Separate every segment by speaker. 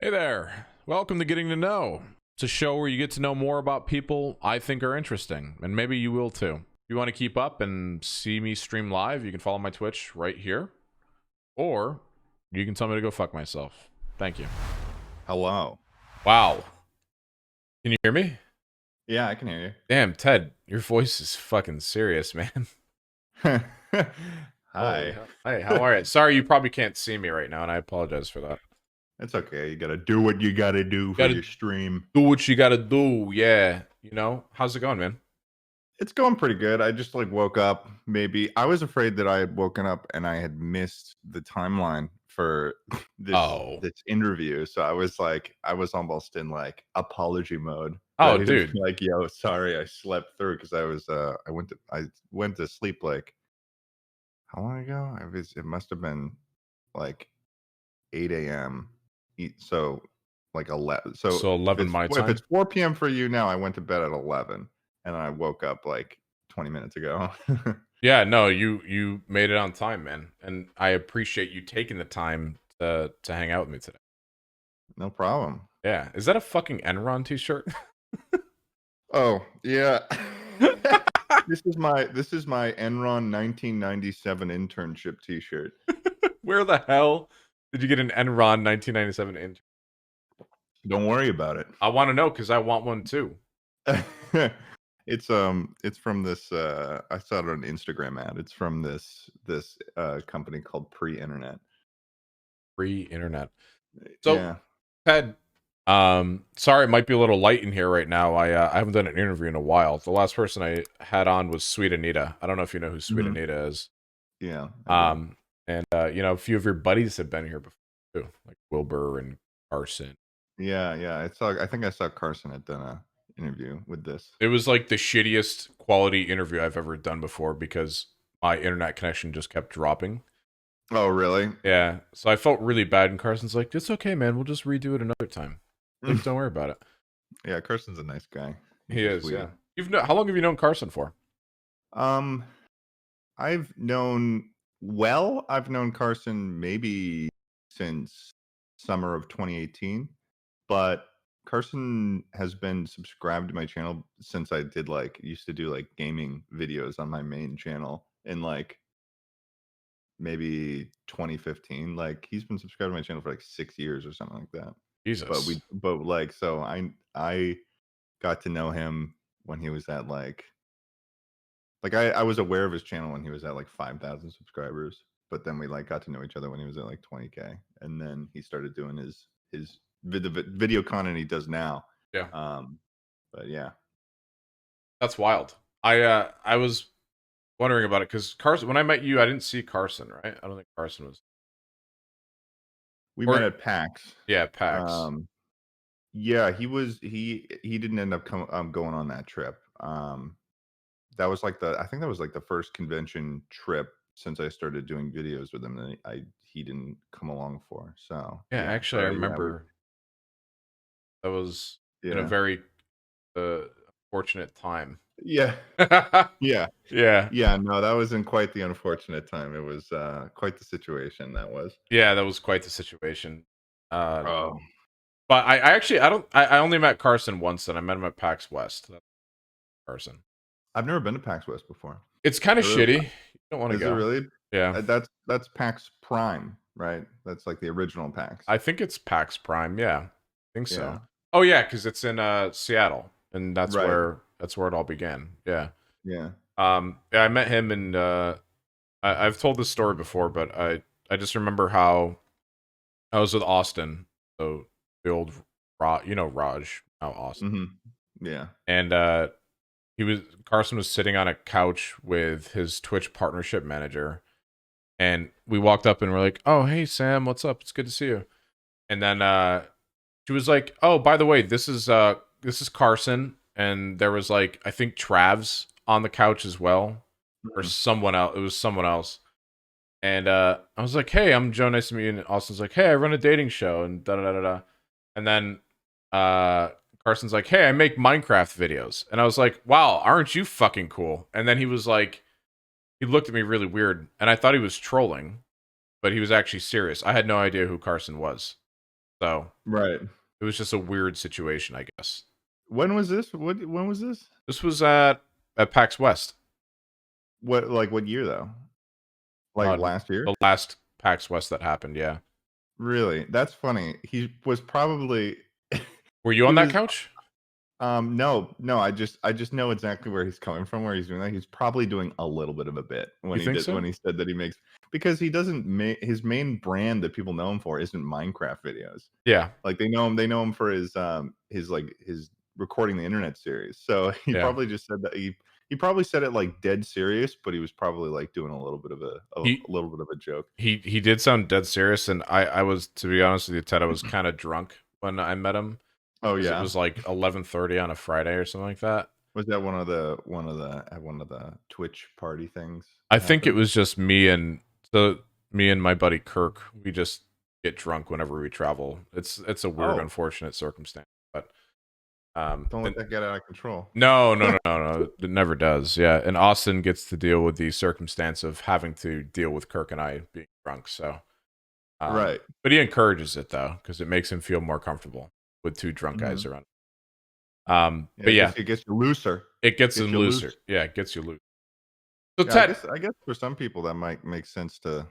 Speaker 1: Hey there. Welcome to Getting to Know. It's a show where you get to know more about people I think are interesting, and maybe you will too. If you want to keep up and see me stream live, you can follow my Twitch right here, or you can tell me to go fuck myself. Thank you.
Speaker 2: Hello.
Speaker 1: Wow. Can you hear me?
Speaker 2: Yeah, I can hear
Speaker 1: Damn, Ted, your voice is fucking serious, man.
Speaker 2: you.
Speaker 1: Holy
Speaker 2: Hi.
Speaker 1: hell. Hey, how are you? Sorry, you probably can't see me right now, and I apologize for that.
Speaker 2: It's okay. You gotta do what you gotta do for
Speaker 1: Gotta
Speaker 2: your stream.
Speaker 1: do what you gotta do, yeah. You know? How's it going, man?
Speaker 2: It's going pretty good. I just woke up. Maybe I was afraid that I had woken up and I had missed the timeline for this
Speaker 1: Oh.
Speaker 2: this interview. So I was almost in apology mode,
Speaker 1: Oh,
Speaker 2: ready to be
Speaker 1: dude.
Speaker 2: like, "Yo, sorry, I slept through," because I went to sleep like how long ago? It must have been like 8 a.m. So like 11. So
Speaker 1: So
Speaker 2: if
Speaker 1: 11
Speaker 2: it's
Speaker 1: my
Speaker 2: if it's
Speaker 1: time?
Speaker 2: 4 p.m. for you now, I went to bed at 11 and I woke up like 20 minutes ago.
Speaker 1: Yeah, no, you made it on time, man. And I appreciate you taking the time to hang out with me today.
Speaker 2: No problem.
Speaker 1: Yeah. Is that a fucking Enron t-shirt?
Speaker 2: Oh, yeah. This is my Enron 1997 internship t-shirt.
Speaker 1: Where the hell did you get an Enron 1997 intern?
Speaker 2: Don't worry about it.
Speaker 1: I want to know because I want one too.
Speaker 2: It's from this I saw it on an Instagram ad. It's from this company called Pre-Internet.
Speaker 1: Free internet. So,
Speaker 2: Yeah.
Speaker 1: Ted, sorry it might be a little light in here right now. I haven't done an interview in a while. The last person I had on was Sweet Anita. I don't know if you know who Sweet
Speaker 2: Mhm.
Speaker 1: Anita is.
Speaker 2: Yeah, I do.
Speaker 1: And a few of your buddies have been here before too, like Wilbur and Carson.
Speaker 2: Yeah. I think I saw Carson had done a interview with this.
Speaker 1: It was like the shittiest quality interview I've ever done before because my internet connection just kept dropping.
Speaker 2: Oh, really?
Speaker 1: Yeah, so I felt really bad, and Carson's like, "It's okay, man. We'll just redo it another time. Like, don't worry about it."
Speaker 2: Yeah, Carson's a nice guy.
Speaker 1: He
Speaker 2: He's a
Speaker 1: is,
Speaker 2: sweetie.
Speaker 1: yeah. How long have you known Carson for?
Speaker 2: Um, I've known Carson maybe since summer of 2018, but Carson has been subscribed to my channel since I used to do gaming videos on my main channel in maybe 2015. Like he's been subscribed to my channel for like 6 years or something like that. But
Speaker 1: Jesus.
Speaker 2: we but like so I got to know him when he was at I was aware of his channel when he was at like 5,000 subscribers, but then we got to know each other when he was at like 20K, and then he started doing the video content he does now.
Speaker 1: Yeah,
Speaker 2: Um, but yeah,
Speaker 1: that's wild. I was wondering about it because Carson. When I met you, I didn't see Carson, right? I don't think Carson was.
Speaker 2: we met
Speaker 1: Or
Speaker 2: at PAX.
Speaker 1: yeah, PAX.
Speaker 2: Um, yeah, he didn't end up going on that trip. That was I think that was like the first convention trip since I started doing videos with him that he didn't come along for. So
Speaker 1: Yeah,
Speaker 2: yeah,
Speaker 1: actually, I
Speaker 2: but yeah,
Speaker 1: remember that was in a
Speaker 2: yeah,
Speaker 1: very fortunate time.
Speaker 2: yeah, yeah,
Speaker 1: Yeah.
Speaker 2: yeah. No, that was in quite the unfortunate time. It was quite the situation that was.
Speaker 1: Yeah, that was quite the situation. Uh,
Speaker 2: Oh,
Speaker 1: but I actually I only met Carson once, and I met him at PAX West. That's Carson.
Speaker 2: I've never been to PAX West before.
Speaker 1: It's kind
Speaker 2: I
Speaker 1: of
Speaker 2: really,
Speaker 1: shitty. You don't want to
Speaker 2: is it
Speaker 1: go.
Speaker 2: really?
Speaker 1: Yeah,
Speaker 2: That's PAX Prime, right? That's like the original PAX.
Speaker 1: I think it's PAX Prime. Yeah, I think so.
Speaker 2: Yeah,
Speaker 1: Oh yeah, because it's in Seattle, and
Speaker 2: right.
Speaker 1: that's where it all began. Yeah.
Speaker 2: Yeah.
Speaker 1: Yeah, I met him, and I've told this story before, but I just remember how I was with Austin, so the old Raj, now Austin,
Speaker 2: Hmm. Yeah.
Speaker 1: and Carson was sitting on a couch with his Twitch partnership manager, and we walked up and we're like, "Oh, hey Sam, what's up? It's good to see you." And then she was like, "Oh, by the way, this is Carson," and there was like I think Traves on the couch as well, or
Speaker 2: Mhm.
Speaker 1: someone else. It was someone else. And I was like, "Hey, I'm Joe. Nice to meet you." And Austin's like, "Hey, I run a dating show," and da da da da da. And then uh, Carson's like, "Hey, I make Minecraft videos," and I was like, "Wow, aren't you fucking cool?" And then he was like, he looked at me really weird, and I thought he was trolling, but he was actually serious. I had no idea who Carson was. So
Speaker 2: Right.
Speaker 1: it was just a weird situation, I guess.
Speaker 2: When was this? When was this?
Speaker 1: This was at PAX West.
Speaker 2: What year though? Like last year?
Speaker 1: The last PAX West that happened. Yeah.
Speaker 2: Really? That's funny. He was probably
Speaker 1: Were you
Speaker 2: he
Speaker 1: on that
Speaker 2: was
Speaker 1: couch?
Speaker 2: no, I just know exactly where he's coming from, where he's doing that. He's probably doing a little bit of a bit
Speaker 1: You think
Speaker 2: when
Speaker 1: so?
Speaker 2: he said that he makes, because he doesn't make his main brand that people know him for isn't Minecraft videos.
Speaker 1: Yeah.
Speaker 2: Like they know him for his recording the internet series. So he
Speaker 1: Yeah.
Speaker 2: probably just said that he probably said it like dead serious, but he was probably like doing a little bit of a
Speaker 1: He
Speaker 2: little bit of a joke.
Speaker 1: he did sound dead serious, and I was, to be honest with you, Ted, I was kind of drunk when I met him
Speaker 2: Oh
Speaker 1: because it
Speaker 2: yeah.
Speaker 1: was like 11:30 on a Friday or something like that.
Speaker 2: Was that one of the Twitch party things
Speaker 1: I
Speaker 2: that
Speaker 1: think it
Speaker 2: happened?
Speaker 1: was just me and my buddy Kirk. We just get drunk whenever we travel. It's a weird,
Speaker 2: Oh,
Speaker 1: unfortunate circumstance, but
Speaker 2: don't let that get out of control.
Speaker 1: no, no, no, no, no. It never does. Yeah, and Austin gets to deal with the circumstance of having to deal with Kirk and I being drunk. So,
Speaker 2: Right.
Speaker 1: but he encourages it though because it makes him feel more comfortable with two drunk guys
Speaker 2: Mhm.
Speaker 1: around.
Speaker 2: Yeah,
Speaker 1: But yeah,
Speaker 2: it gets you looser.
Speaker 1: it gets
Speaker 2: Gets
Speaker 1: him
Speaker 2: you
Speaker 1: looser.
Speaker 2: loose.
Speaker 1: Yeah, it gets you loose. So
Speaker 2: Yeah, I
Speaker 1: Ted,
Speaker 2: guess I guess for some people that might make sense to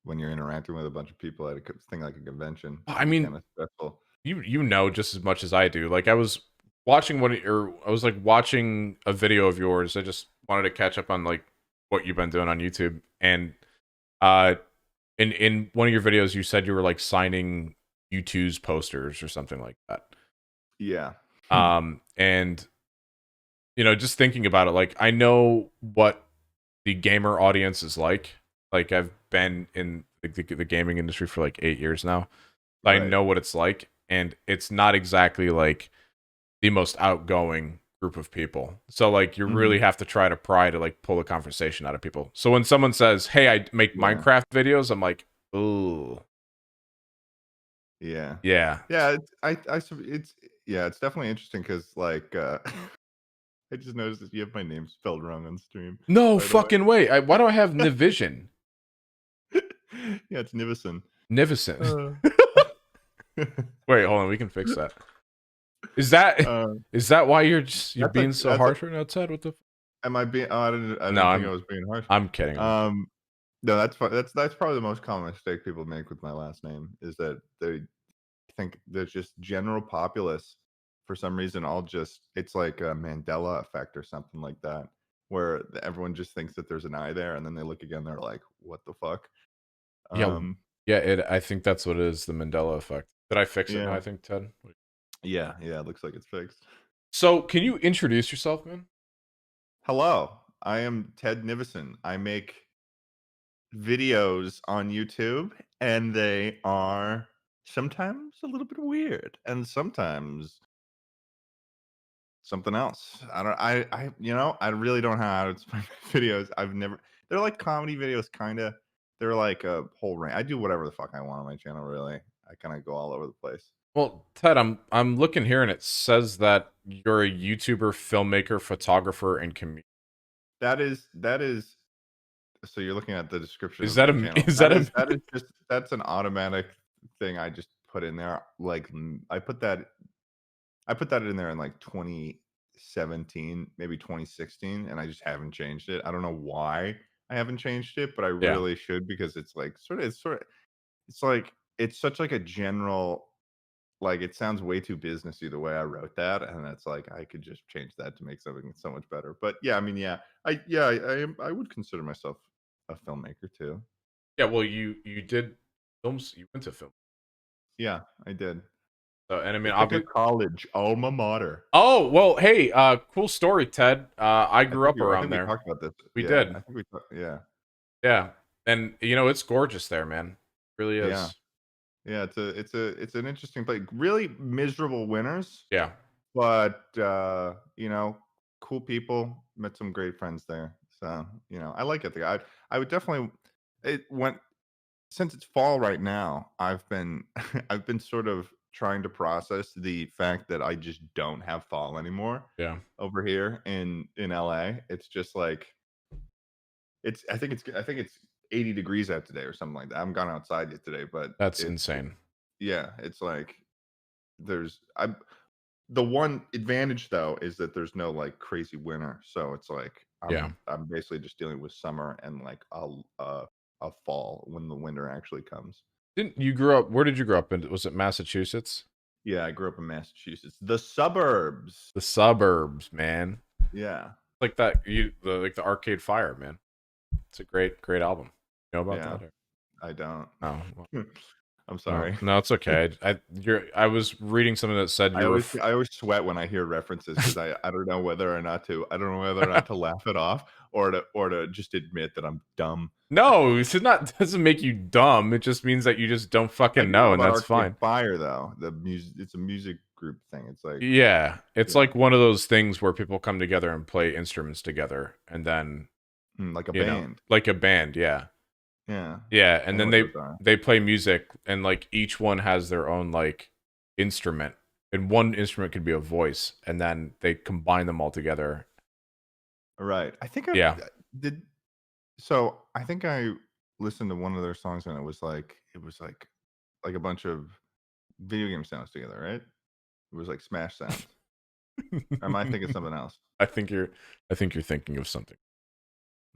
Speaker 2: when you're interacting with a bunch of people at a thing like a convention, it
Speaker 1: I
Speaker 2: can be
Speaker 1: mean,
Speaker 2: kind of stressful.
Speaker 1: you know just as much as I do. Like I was watching I was like watching a video of yours. I just wanted to catch up on like what you've been doing on YouTube. And uh in one of your videos you said you were like signing U2's posters or something like that.
Speaker 2: Yeah.
Speaker 1: And just thinking about it, like I know what the gamer audience is like. Like I've been in the gaming industry for like 8 years now. I
Speaker 2: Right.
Speaker 1: know what it's like, and it's not exactly like the most outgoing group of people. So like you really
Speaker 2: Mhm.
Speaker 1: have to try to pry to like pull a conversation out of people. So when someone says, "Hey, I make
Speaker 2: Yeah.
Speaker 1: Minecraft videos," I'm like, "Ooh,
Speaker 2: Yeah.
Speaker 1: yeah."
Speaker 2: Yeah, it's yeah, it's definitely interesting because like I just noticed that you have my name spelled wrong on stream,
Speaker 1: No
Speaker 2: by the way.
Speaker 1: fucking way. Why do I have Nivision?
Speaker 2: Yeah, it's Nivison.
Speaker 1: Nivison.
Speaker 2: Uh,
Speaker 1: Wait, hold on. We can fix that. Is that
Speaker 2: uh,
Speaker 1: is that why you're
Speaker 2: that's a
Speaker 1: being so
Speaker 2: that's a
Speaker 1: harsh right now, Ted? What the?
Speaker 2: am I being? Oh, I
Speaker 1: No,
Speaker 2: didn't think I was being harsh.
Speaker 1: I'm kidding. I'm kidding.
Speaker 2: Um, no, that's fine. That's probably the most common mistake people make with my last name is that they think there's just general populace for some reason. All just it's like a Mandela effect or something like that, where everyone just thinks that there's an I there, and then they look again, they're like, "What the fuck?"
Speaker 1: Yeah,
Speaker 2: Um,
Speaker 1: yeah. I think that's what it is. The Mandela effect. Did I fix it now?
Speaker 2: yeah,
Speaker 1: I think, Ted.
Speaker 2: yeah. It looks like it's fixed.
Speaker 1: So, can you introduce yourself, man?
Speaker 2: Hello, I am Ted Nivison. I make videos on YouTube, and they are sometimes a little bit weird, and sometimes something else. I don't. I really don't know how to explain my videos. I've never. They're like comedy videos, kind of. They're like a whole range. I do whatever the fuck I want on my channel. Really, I kind of go all over the place.
Speaker 1: Well, Ted, I'm looking here and it says that you're a YouTuber, filmmaker, photographer, and comedian.
Speaker 2: That is. So you're looking at the description
Speaker 1: Is
Speaker 2: of
Speaker 1: that
Speaker 2: my
Speaker 1: a
Speaker 2: channel.
Speaker 1: is that a
Speaker 2: That is just that's an automatic thing I just put in there. Like I put that in there in like 2017, maybe 2016, and I just haven't changed it. I don't know why I haven't changed it, but I
Speaker 1: yeah.
Speaker 2: really should because it's like it's like it's such like a general, like it sounds way too businessy the way I wrote that, and it's like I could just change that to make something so much better. But yeah, I mean, I would consider myself a filmmaker too.
Speaker 1: Yeah, well, you did films. You went to film.
Speaker 2: Yeah, I did.
Speaker 1: So, and I mean,
Speaker 2: It's like a
Speaker 1: obviously.
Speaker 2: college alma mater.
Speaker 1: Oh well, hey, cool story, Ted. I grew up
Speaker 2: I
Speaker 1: around
Speaker 2: think we
Speaker 1: there.
Speaker 2: talked about this.
Speaker 1: We
Speaker 2: Yeah,
Speaker 1: did.
Speaker 2: I think we talked. Yeah,
Speaker 1: Yeah, and it's gorgeous there, man. It really
Speaker 2: yeah.
Speaker 1: is.
Speaker 2: Yeah, it's an interesting place. Really miserable winters,
Speaker 1: Yeah.
Speaker 2: but cool people. Met some great friends there. So I like it there. I would definitely. It went since it's fall right now. I've been I've been sort of trying to process the fact that I just don't have fall anymore
Speaker 1: Yeah.
Speaker 2: over here in LA. It's just like I think it's 80 degrees out today or something like that. I haven't gone outside yet today, but
Speaker 1: That's insane.
Speaker 2: yeah, it's like there's the one advantage though is that there's no like crazy winter, so it's like
Speaker 1: Yeah.
Speaker 2: I'm basically just dealing with summer and like a fall when the winter actually comes.
Speaker 1: Didn't you grow up? Where did you grow up in? Was it Massachusetts?
Speaker 2: Yeah, I grew up in Massachusetts, the suburbs.
Speaker 1: The suburbs, man.
Speaker 2: Yeah,
Speaker 1: Like that, like the Arcade Fire, man. It's a great album. You know about
Speaker 2: yeah,
Speaker 1: that? Or?
Speaker 2: I don't.
Speaker 1: Oh, well,
Speaker 2: I'm
Speaker 1: no,
Speaker 2: sorry.
Speaker 1: no, it's okay. I was reading something that said you were.
Speaker 2: I always sweat when I hear references because I don't know whether or not to laugh it off or to just admit that I'm dumb.
Speaker 1: No, it's not. Doesn't make you dumb. It just means that you just don't
Speaker 2: I
Speaker 1: fucking
Speaker 2: do know
Speaker 1: know, and
Speaker 2: about
Speaker 1: that's
Speaker 2: Arcade
Speaker 1: fine.
Speaker 2: Fire though. The music, it's a music group thing. It's like,
Speaker 1: Yeah, it's
Speaker 2: yeah,
Speaker 1: like one of those things where people come together and play instruments together, and then
Speaker 2: like a band.
Speaker 1: like a band. Yeah,
Speaker 2: Yeah,
Speaker 1: yeah,
Speaker 2: I
Speaker 1: and
Speaker 2: know
Speaker 1: then
Speaker 2: what those are.
Speaker 1: they play music, and like each one has their own like instrument, and one instrument could be a voice, and then they combine them all together.
Speaker 2: Right. I think I
Speaker 1: Yeah.
Speaker 2: did. So I think I listened to one of their songs and it was like a bunch of video game sounds together, right? It was like Smash sounds. Or am I thinking something else?
Speaker 1: I think you're thinking of something.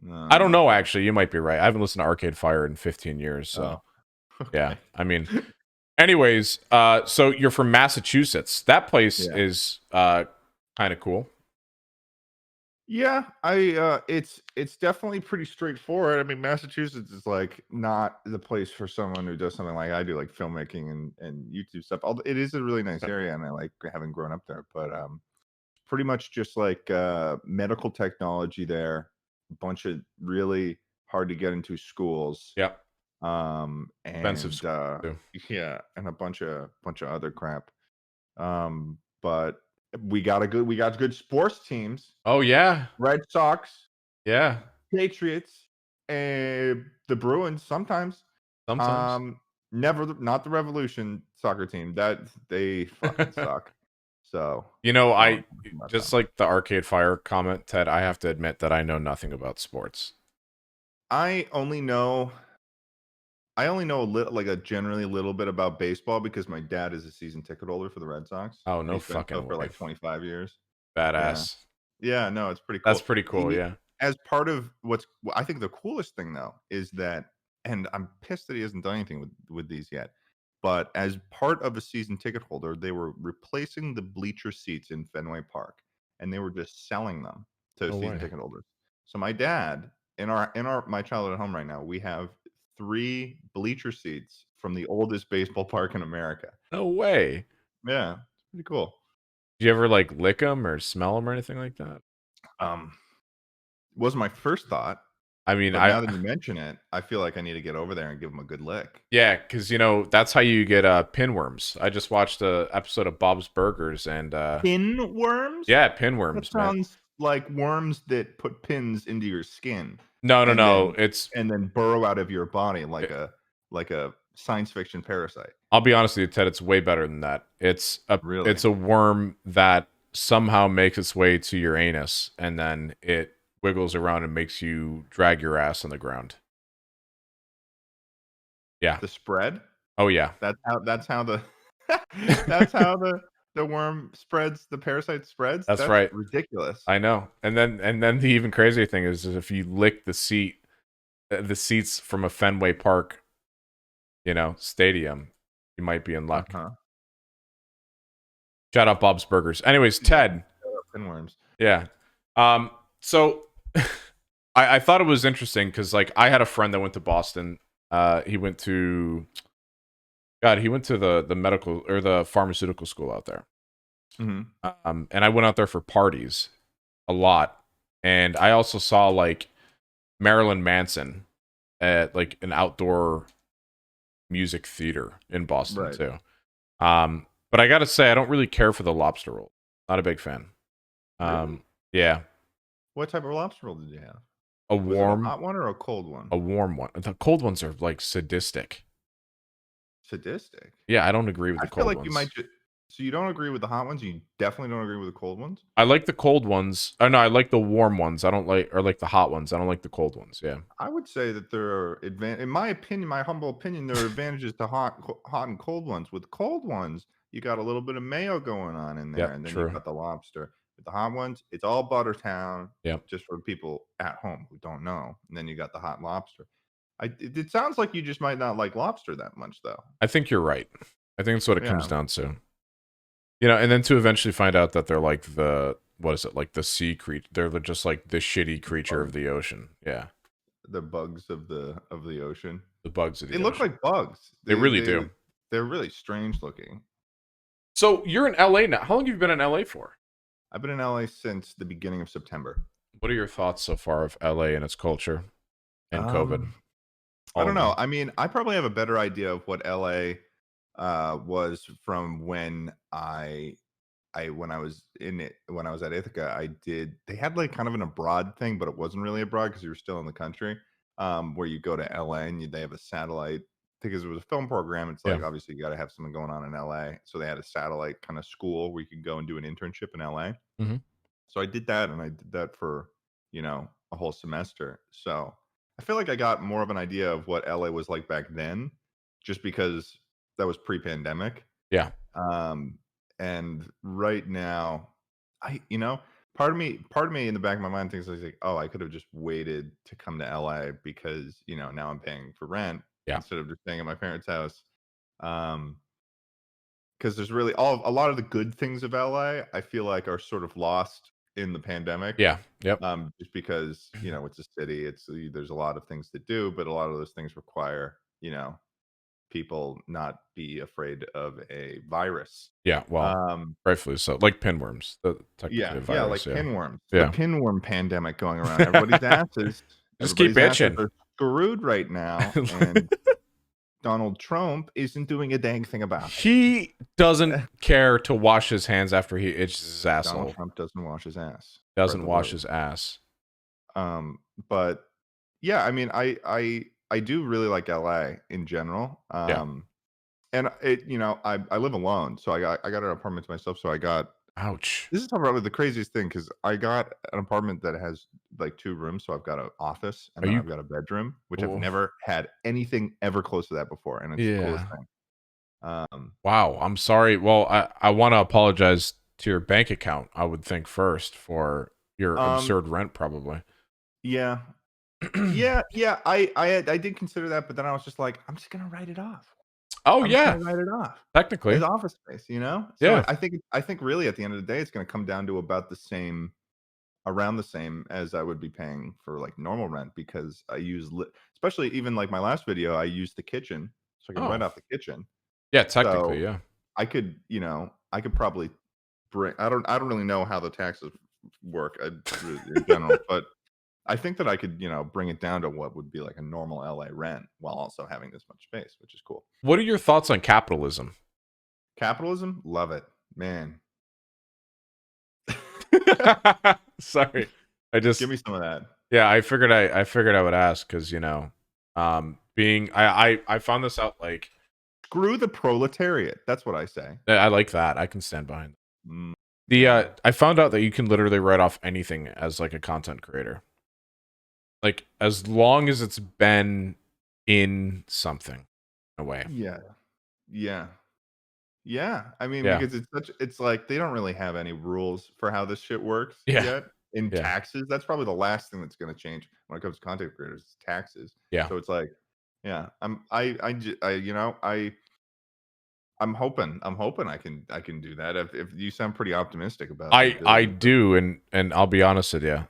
Speaker 1: I don't
Speaker 2: No.
Speaker 1: know actually, you might be right. I haven't listened to Arcade Fire in 15 years, so
Speaker 2: Oh,
Speaker 1: yeah.
Speaker 2: okay.
Speaker 1: I mean, anyways, so you're from Massachusetts. That place
Speaker 2: Yeah.
Speaker 1: is kind of cool.
Speaker 2: Yeah, it's definitely pretty straightforward. I mean, Massachusetts is like not the place for someone who does something like I do, like filmmaking and YouTube stuff. Although it is a really nice area, and I like having grown up there. But pretty much just like medical technology there, a bunch of really hard to get into schools,
Speaker 1: Yep. Expensive
Speaker 2: and
Speaker 1: too.
Speaker 2: yeah, and a bunch of other crap. But we got good sports teams.
Speaker 1: Oh yeah.
Speaker 2: Red Sox,
Speaker 1: Yeah.
Speaker 2: Patriots, and the Bruins sometimes.
Speaker 1: Sometimes.
Speaker 2: Um, never not the Revolution soccer team. That they fucking suck. So
Speaker 1: You know,
Speaker 2: I don't know
Speaker 1: I
Speaker 2: about
Speaker 1: just
Speaker 2: them.
Speaker 1: like the Arcade Fire comment, Ted, I have to admit that I know nothing about sports.
Speaker 2: I only know I only know a little, like a generally a little bit about baseball because my dad is a season ticket holder for the Red Sox,
Speaker 1: Oh,
Speaker 2: and
Speaker 1: no
Speaker 2: he's been so
Speaker 1: fucking
Speaker 2: for
Speaker 1: way.
Speaker 2: like 25 years. Yeah.
Speaker 1: Badass.
Speaker 2: Yeah, no, it's pretty
Speaker 1: That's
Speaker 2: cool.
Speaker 1: pretty cool,
Speaker 2: He
Speaker 1: yeah.
Speaker 2: as part of I think the coolest thing though is that, and I'm pissed that he hasn't done anything with these yet. But as part of a season ticket holder, they were replacing the bleacher seats in Fenway Park, and they were just selling them to
Speaker 1: No
Speaker 2: season
Speaker 1: way.
Speaker 2: ticket holders. So my dad, in our my childhood home right now, we have 3 bleacher seats from the oldest baseball park in America.
Speaker 1: No way.
Speaker 2: Yeah, it's pretty cool.
Speaker 1: Do you ever like lick them or smell them or anything like that?
Speaker 2: Um, was my first thought.
Speaker 1: I mean,
Speaker 2: But now that you mention it, I feel like I need to get over there and give him a good lick.
Speaker 1: yeah, because that's how you get pinworms. I just watched a episode of Bob's Burgers, and
Speaker 2: Pinworms?
Speaker 1: yeah,
Speaker 2: That
Speaker 1: pinworms, man.
Speaker 2: sounds like worms that put pins into your skin
Speaker 1: No, no,
Speaker 2: and
Speaker 1: no. It's
Speaker 2: then burrow out of your body like a science fiction parasite.
Speaker 1: I'll be honest with you, Ted. It's way better than that.
Speaker 2: Really?
Speaker 1: It's a worm that somehow makes its way to your anus, and then it wiggles around and makes you drag your ass on the ground. Yeah.
Speaker 2: The spread?
Speaker 1: Oh yeah.
Speaker 2: That's how the that's how the worm spreads, the parasite spreads?
Speaker 1: That's
Speaker 2: That's
Speaker 1: right.
Speaker 2: ridiculous.
Speaker 1: I know. And then the even crazier thing is if you lick the seats from a Fenway Park, stadium, you might be in luck.
Speaker 2: Uh-huh.
Speaker 1: Shout out Bob's Burgers. Anyways,
Speaker 2: Yeah.
Speaker 1: Ted.
Speaker 2: Pinworms.
Speaker 1: Yeah. So I thought it was interesting because like I had a friend that went to Boston. He went to the medical or the pharmaceutical school out there.
Speaker 2: Mhm.
Speaker 1: And I went out there for parties a lot. And I also saw like Marilyn Manson at like an outdoor music theater in Boston
Speaker 2: Right.
Speaker 1: too. But I gotta say, I don't really care for the lobster roll. Not a big fan.
Speaker 2: Really?
Speaker 1: Yeah,
Speaker 2: What type of lobster roll did you have?
Speaker 1: a
Speaker 2: Was it a
Speaker 1: warm,
Speaker 2: hot one or a cold one?
Speaker 1: a warm one. The cold ones are like sadistic.
Speaker 2: Sadistic?
Speaker 1: Yeah, I don't agree with
Speaker 2: I
Speaker 1: the
Speaker 2: feel
Speaker 1: cold
Speaker 2: like you might
Speaker 1: ones.
Speaker 2: So you don't agree with the hot ones? You definitely don't agree with the cold ones?
Speaker 1: I like the cold ones. Oh no, I like the warm ones. I don't like or like the hot ones. I don't like the cold ones. Yeah.
Speaker 2: I would say that there are in my opinion, my humble opinion, there are advantages to hot and cold ones. With cold ones, you got a little bit of mayo going on in there,
Speaker 1: Yep.
Speaker 2: and then you've
Speaker 1: True.
Speaker 2: got the lobster. With the hot ones, it's all Buttertown,
Speaker 1: Yep.
Speaker 2: just for people at home who don't know. And then you got the hot lobster. It sounds like you just might not like lobster that much, though.
Speaker 1: I think you're right. I think that's what it comes
Speaker 2: Yeah,
Speaker 1: down to. And then to eventually find out that they're like the what is it like the sea creature? They're just like the shitty creature of
Speaker 2: bugs,
Speaker 1: the ocean. Yeah,
Speaker 2: the bugs of the ocean.
Speaker 1: the bugs of
Speaker 2: They
Speaker 1: the
Speaker 2: look
Speaker 1: ocean.
Speaker 2: like bugs.
Speaker 1: They really do.
Speaker 2: They're really strange looking.
Speaker 1: So you're in LA now. How long have you been in LA for?
Speaker 2: I've been in LA since the beginning of September.
Speaker 1: What are your thoughts so far of LA and its culture and COVID?
Speaker 2: Um, I
Speaker 1: All
Speaker 2: don't
Speaker 1: of
Speaker 2: know.
Speaker 1: them.
Speaker 2: I mean, I probably have a better idea of what LA was from when I was in it when I was at Ithaca. They had like kind of an abroad thing, but it wasn't really abroad because you were still in the country. Where you go to LA and they have a satellite because it was a film program. It's
Speaker 1: Yeah.
Speaker 2: like obviously you got to have something going on in LA, so they had a satellite kind of school where you could go and do an internship in LA.
Speaker 1: Hmm.
Speaker 2: So I did that, and I did that for, a whole semester. So I feel like I got more of an idea of what LA was like back then, just because that was pre-pandemic.
Speaker 1: Yeah.
Speaker 2: Um, and right now, part of me in the back of my mind thinks like, oh, I could have just waited to come to LA because now I'm paying for rent
Speaker 1: Yeah.
Speaker 2: instead of just staying at my parents' house. Um, because there's really a lot of the good things of LA, I feel like are sort of lost in the pandemic.
Speaker 1: Yeah. Yep.
Speaker 2: Just because, it's a city, there's a lot of things to do, but a lot of those things require, people not be afraid of a virus.
Speaker 1: Yeah. Well,
Speaker 2: Um,
Speaker 1: rightfully so. Like pinworms, technically
Speaker 2: yeah,
Speaker 1: a
Speaker 2: yeah,
Speaker 1: virus.
Speaker 2: like
Speaker 1: Yeah.
Speaker 2: pinworms. The
Speaker 1: Yeah.
Speaker 2: pinworm pandemic going around.
Speaker 1: Just keep
Speaker 2: Everybody's asses
Speaker 1: itching.
Speaker 2: are screwed right now, and Donald Trump isn't doing a dang thing about it.
Speaker 1: He doesn't care to wash his hands after he itches his
Speaker 2: Donald
Speaker 1: asshole.
Speaker 2: Trump doesn't wash his ass. Spread
Speaker 1: Doesn't
Speaker 2: the
Speaker 1: wash
Speaker 2: word.
Speaker 1: his ass.
Speaker 2: But yeah, I mean, I do really like LA in general.
Speaker 1: Yeah.
Speaker 2: And I live alone, so I got an apartment to myself. So I got
Speaker 1: Ouch.
Speaker 2: this is probably the craziest thing because I got an apartment that has like 2 rooms. So I've got an office and
Speaker 1: Are
Speaker 2: then
Speaker 1: you?
Speaker 2: I've got a bedroom, which I've
Speaker 1: Oh,
Speaker 2: never had anything ever close to that before, and it's the coolest
Speaker 1: yeah.
Speaker 2: thing. Um,
Speaker 1: Wow. I'm sorry. Well, I want to apologize to your bank account. I would think first for your
Speaker 2: um,
Speaker 1: absurd rent, probably.
Speaker 2: yeah, yeah. I did consider that, but then I was just like, I'm just gonna write it off.
Speaker 1: Oh
Speaker 2: I'm just
Speaker 1: yeah.
Speaker 2: gonna write it off as
Speaker 1: Technically.
Speaker 2: office space. So
Speaker 1: Yeah.
Speaker 2: I think really at the end of the day, it's gonna come down to about the same, around the same as I would be paying for like normal rent because I use especially even like my last video, I used the kitchen, so I can
Speaker 1: Oh.
Speaker 2: write off the kitchen.
Speaker 1: Yeah. Technically.
Speaker 2: So
Speaker 1: Yeah.
Speaker 2: I could probably bring. I don't really know how the taxes work in general, but I think that I could bring it down to what would be like a normal LA rent while also having this much space, which is cool.
Speaker 1: What are your thoughts on capitalism?
Speaker 2: Capitalism, love it, man.
Speaker 1: Sorry. I
Speaker 2: Give
Speaker 1: just
Speaker 2: me some of that.
Speaker 1: yeah, I figured I would ask because being I found this out like
Speaker 2: Screw the proletariat. That's what I say.
Speaker 1: I like that. I can stand behind
Speaker 2: Mm,
Speaker 1: the
Speaker 2: yeah.
Speaker 1: I found out that you can literally write off anything as like a content creator. Like as long as it's been in something in a way.
Speaker 2: Yeah. Yeah. Yeah. I mean,
Speaker 1: Yeah.
Speaker 2: because it's like they don't really have any rules for how this shit works
Speaker 1: Yeah.
Speaker 2: yet. In
Speaker 1: Yeah.
Speaker 2: taxes, that's probably the last thing that's going to change when it comes to content creators, is taxes.
Speaker 1: Yeah.
Speaker 2: So it's like, yeah, I'm hoping I can do that. If you sound pretty optimistic about the
Speaker 1: I
Speaker 2: ability to.
Speaker 1: do and I'll be honest with you.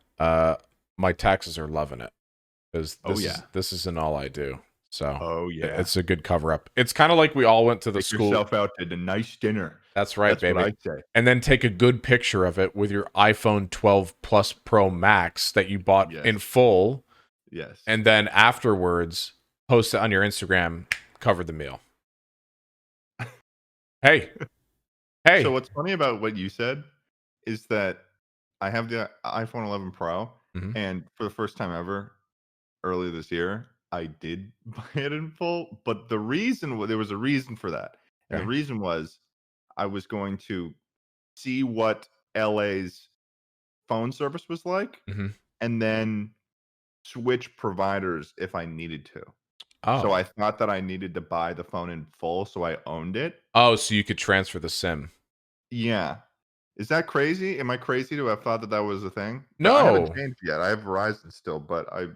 Speaker 1: My taxes are loving it because
Speaker 2: Oh yeah.
Speaker 1: this isn't all I do. So
Speaker 2: Oh yeah.
Speaker 1: it's a good cover up. It's kind of like we all went to the
Speaker 2: Take
Speaker 1: school.
Speaker 2: yourself out to a nice dinner.
Speaker 1: That's right,
Speaker 2: That's what
Speaker 1: baby.
Speaker 2: I say.
Speaker 1: And then take a good picture of it with your iPhone 12 Plus Pro Max that you bought
Speaker 2: Yes.
Speaker 1: in full.
Speaker 2: Yes.
Speaker 1: And then afterwards, post it on your Instagram, cover the meal. Hey. Hey.
Speaker 2: So what's funny about what you said is that I have the iPhone 11 Pro,
Speaker 1: Mhm.
Speaker 2: and for the first time ever, earlier this year, I did buy it in full. But there was a reason for that, and the
Speaker 1: Okay.
Speaker 2: reason was I was going to see what LA's phone service was like,
Speaker 1: Mhm.
Speaker 2: and then switch providers if I needed to. So
Speaker 1: Oh.
Speaker 2: I thought that I needed to buy the phone in full, so I owned it.
Speaker 1: Oh, so you could transfer the SIM.
Speaker 2: Yeah. Is that crazy? Am I crazy to have thought that that was a thing? But I haven't
Speaker 1: No.
Speaker 2: changed yet. I have Verizon still, but I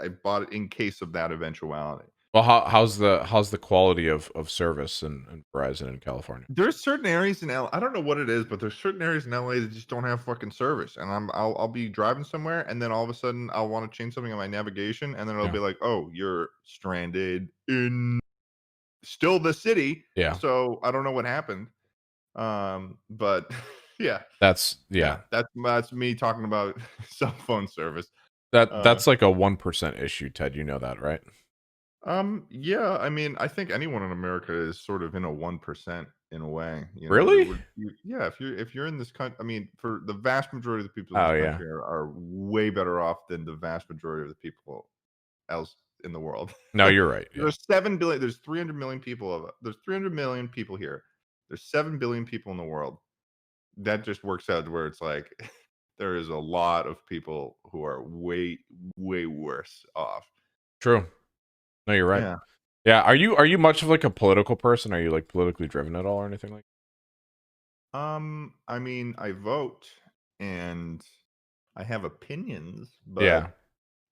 Speaker 2: bought it in case of that eventuality.
Speaker 1: Well, how's the quality of service in Verizon in California?
Speaker 2: There's certain areas in L I don't know what it is, but there's certain areas in LA that just don't have fucking service, and I'll be driving somewhere, and then all of a sudden, I'll wanna change something on my navigation, and then it'll
Speaker 1: Yeah.
Speaker 2: be like, "Oh, you're stranded in still the city,"
Speaker 1: Yeah.
Speaker 2: so I don't know what happened. But yeah,
Speaker 1: Yeah.
Speaker 2: yeah, that's me talking about cell phone service. Uh,
Speaker 1: That's like a 1% issue, Ted. You know that, right?
Speaker 2: yeah, I mean, I think anyone in America is sort of in a 1% in a way, you know,
Speaker 1: Really?
Speaker 2: yeah, if you're in this country, I mean, for the vast majority of the people in
Speaker 1: Oh
Speaker 2: this
Speaker 1: yeah.
Speaker 2: country are way better off than the vast majority of the people else in the world.
Speaker 1: No, you're right. Yeah.
Speaker 2: There's 7 billion, there's 300 million people there's 300 million people here. There's 7 billion people in the world. That just works out to where it's like there is a lot of people who are way, way worse off.
Speaker 1: True. No, you're right.
Speaker 2: Yeah.
Speaker 1: Yeah. Are you much of like a political person? Are you like politically driven at all or anything like?
Speaker 2: I mean, I vote and I have opinions,
Speaker 1: Yeah.
Speaker 2: but